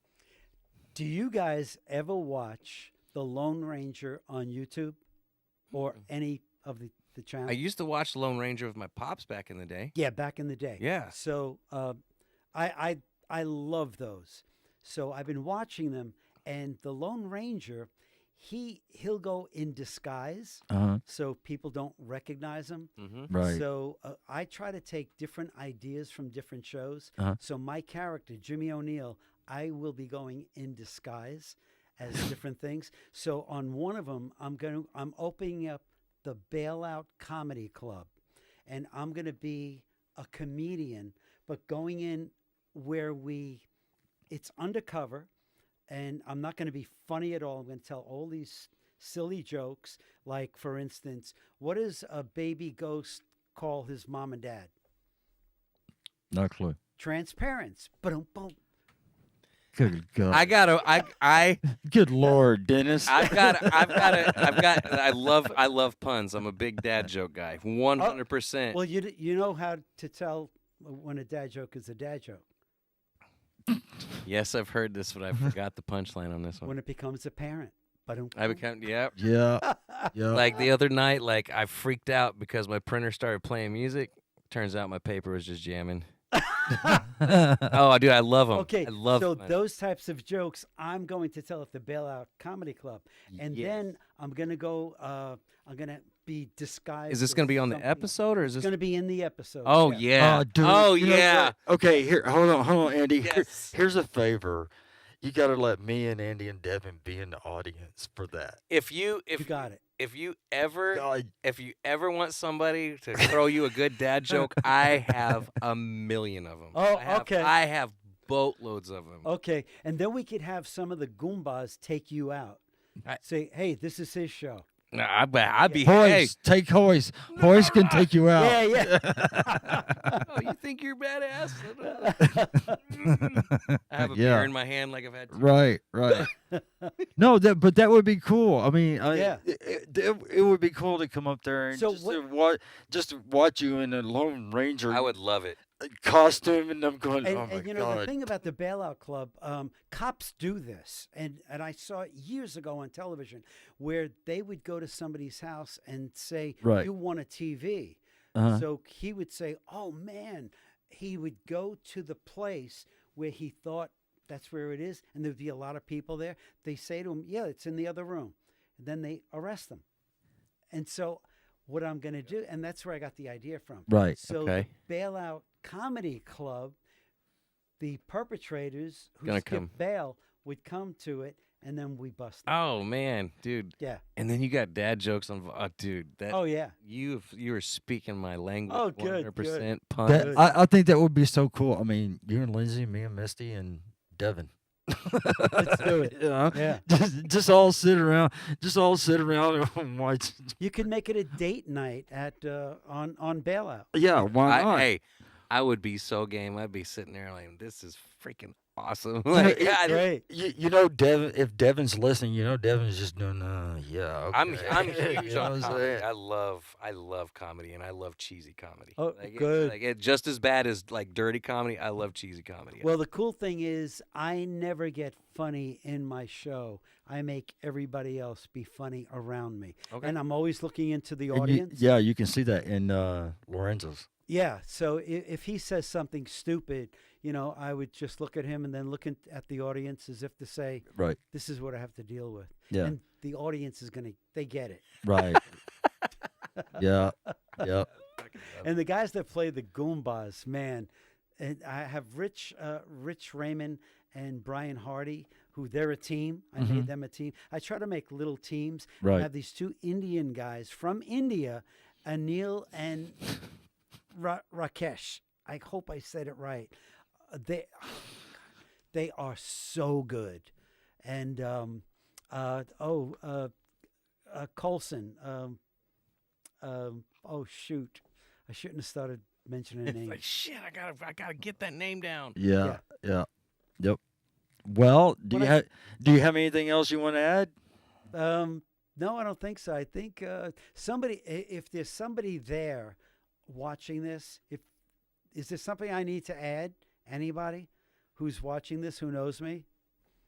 Do you guys ever watch The Lone Ranger on YouTube or any of the channels? I used to watch Lone Ranger with my pops back in the day. Yeah, back in the day. Yeah. So I love those. So I've been watching them, and the Lone Ranger, he'll go in disguise, Uh-huh. so people don't recognize him. Mm-hmm. Right. So I try to take different ideas from different shows. Uh-huh. So my character, Jimmy ONeill, I will be going in disguise as different things. So on one of them, I'm opening up the Bailout Comedy Club, and I'm going to be a comedian, but going in where it's undercover, and I'm not going to be funny at all. I'm going to tell all these silly jokes, like, for instance, what does a baby ghost call his mom and dad? No clue. Transparents. Boom, boom. Good God. Good Lord, Dennis. I love puns. I'm a big dad joke guy. 100%. Well, you know how to tell when a dad joke is a dad joke. Yes, I've heard this, but I forgot the punchline on this one. When it becomes apparent. I become, yep. Yeah. Yeah. Like the other night, like I freaked out because my printer started playing music. Turns out my paper was just jamming. Oh, dude, I love them. Okay, I love so them. those types of jokes I'm going to tell at the Bailout Comedy Club, and Yes. then I'm gonna go. I'm gonna be disguised. Is this going to be on the something. episode or is It's this? gonna be in the episode. Oh yeah. Dude, Oh you know yeah. what? Okay, here, hold on, Andy. Yes. Here's a favor. You got to let me and Andy and Devin be in the audience for that. If you You got it. if you ever God, if you ever want somebody to throw you a good dad joke, I have a million of them. Oh, okay. I have boatloads of them. Okay, and then we could have some of the Goombas take you out. Say, hey, this is his show. No, I'd be hey. Hoist, take Hoist. Hoist can take you out. Yeah. Oh, you think you're badass? I have a Yeah. beer in my hand like I've had. Right. No, but that would be cool. I mean, Yeah. it would be cool to come up there and So just to watch you in a Lone Ranger I would love it. costume, and I'm going, And, oh my and you know, the God. thing about the Bailout Club, cops do this. And I saw it years ago on television where they would go to somebody's house and say, Right. you want a TV. Uh-huh. So he would say, oh, man. He would go to the place where he thought that's where it is, and there'd be a lot of people there. They say to him, yeah, it's in the other room. And then they arrest them. And so what I'm going to do, and that's where I got the idea from. Right. So Okay. the Bailout Comedy Club, the perpetrators who Gonna skipped come. bail would come to it, and then we bust them. Oh man, dude. Yeah. And then you got dad jokes on. Dude, that Oh, yeah. you are speaking my language. Oh, good, 100% That, pun. I think that would be so cool. I mean, you and Lindsay, me and Misty, and Devin. Let's do it. You know? Yeah. Just all sit around. And watch. You could make it a date night at on Bailout. Yeah, why not? Hey, I would be so game. I'd be sitting there like, this is freaking awesome. You know, Like, it- God, Great. You know, Devin. If Devin's listening, you know, Devin's just doing. Yeah. Okay. I'm You huge know on what I'm comedy. saying? I love comedy and I love cheesy comedy. Oh, like, good. It's just as bad as like dirty comedy. I love cheesy comedy. Well, the cool thing is I never get funny in my show. I make everybody else be funny around me. Okay. And I'm always looking into the And you- audience. yeah, you can see that in Lorenzo's. Yeah, so if he says something stupid, you know, I would just look at him and then look at the audience as if to say, Right. this is what I have to deal with. Yeah. And the audience is they get it. Right. Yeah. Yep. And the guys that play the Goombas, man, and I have Rich Raymond and Brian Hardy, who they're a team. I made them a team. I try to make little teams. Right. I have these two Indian guys from India, ONeill and Rakesh. I hope I said it right. They are so good. And Colson. Oh shoot, I shouldn't have started mentioning It's names. like, shit, I gotta get that name down. Yeah. Yep. Well, do you have anything else you want to add? No, I don't think so. I think if there's somebody there watching this, is there something I need to add? Anybody who's watching this who knows me?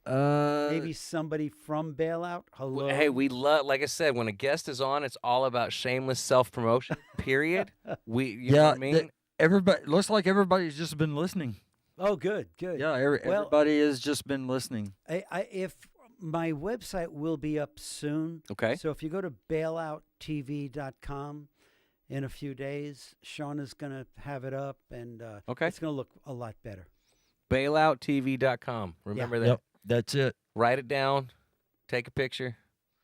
Maybe somebody from Bailout. Hello. Hey, we love, like I said, when a guest is on, it's all about shameless self-promotion, period. You know what I mean? Everybody looks like everybody's just been listening. Oh, good. Yeah, everybody has just been listening. If my website will be up soon. Okay. So if you go to bailouttv.com in a few days, Sean is going to have it up, and Okay. it's going to look a lot better. Bailouttv.com. Remember that. Yep, that's it. Write it down. Take a picture.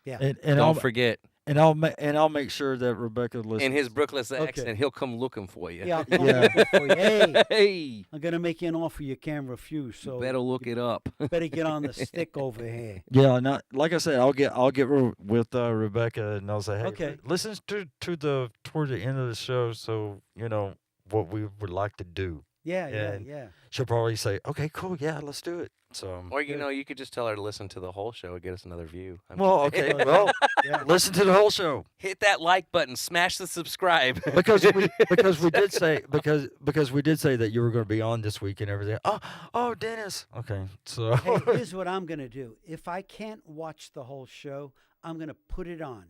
Yeah. And Don't forget. I'll make sure that Rebecca listens. In his Brooklyn accent, Okay. he'll come looking for you. Yeah, I'll come looking for you. Hey, Hey, I'm going to make you an offer you can't refuse. So you better look it up. better get on the stick over here. Yeah, not like I said. I'll get with Rebecca, and I'll say, hey, Okay. listen toward the end of the show, so you know what we would like to do. And Yeah. She'll probably say, okay, cool, yeah, let's do it. So, Or, you could just tell her to listen to the whole show and get us another view. well, okay, well, Yeah. listen to the whole show Hit that like button. Smash the subscribe. because we did say that you were going to be on this week and everything. Oh, Dennis. Okay, so Hey, here's what I'm going to do. If I can't watch the whole show, I'm going to put it on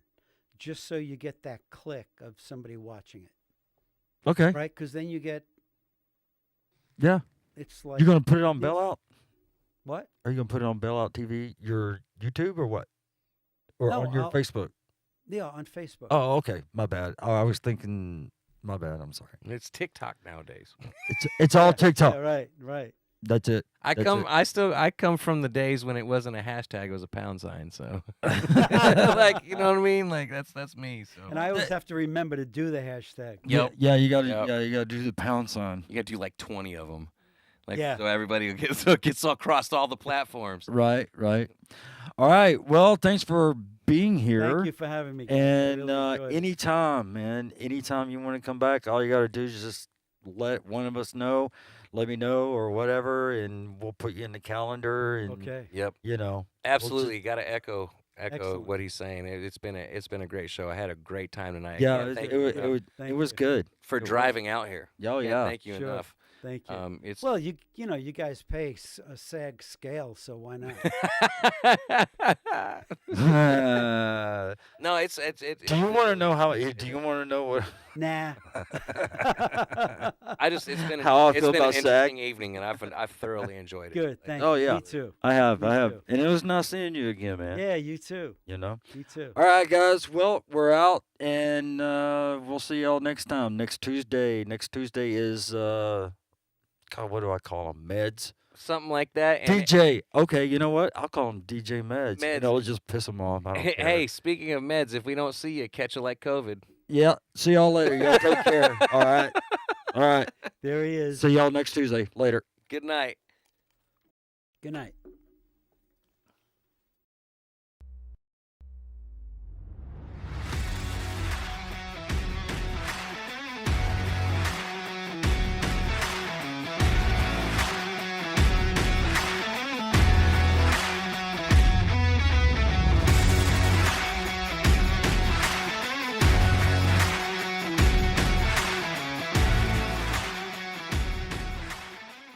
just so you get that click of somebody watching it, okay, right? Because then you get, yeah. it's like, You're going to put it on Bailout? what? Are you going to put it on Bailout TV, your YouTube, or what? Or No, on your I'll- Facebook? Yeah, on Facebook. Oh, okay. My bad. Oh, I was thinking. My bad. I'm sorry. It's TikTok nowadays. It's all TikTok. Yeah, right. That's it. I That's come from the days when it wasn't a hashtag, it was a pound sign. So, like, you know what I mean? Like that's me. So, And I always have to remember to do the hashtag. Yep. Yeah, you got to. Yep. Yeah, you got to do the pound sign. you got to do like 20 of them, like Yeah. so everybody gets across all the platforms. Right. All right. Well, thanks for being here. Thank you for having me. guys. I And really enjoyed it. anytime, man, anytime you want to come back, all you got to do is just let one of us know, let me know, or whatever, and we'll put you in the calendar. And Okay. Yep, you know, absolutely. Got to echo Excellent. what he's saying. It's been a great show. I had a great time tonight. yeah, Can't it, thank it, you was- enough it was you. good. for it was. driving out here. Oh Can't yeah. thank you Sure. enough. Thank you. It's Well, you guys pay a SAG scale, so why not? no, it's do you want to know how? Do you want to know what? Nah. it's been How I it's feel been about an SAG? interesting evening, and I've thoroughly enjoyed it. Good. Thank Oh, you. yeah. Me too. I have, Me too. and it was nice seeing you again, man. Yeah, you too. You know. You too. All right, guys. Well, we're out, and we'll see y'all next time. Next Tuesday. Next Tuesday is God. What do I call them? Meds. Something like that. And DJ. Okay, you know what? I'll call him DJ Meds. Meds. And it'll just piss them off. I don't care. hey, speaking of meds, if we don't see you, catch you like COVID. Yeah. See y'all later. Y'all take care. All right. All right. There he is. See y'all next Tuesday. Later. Good night. Good night.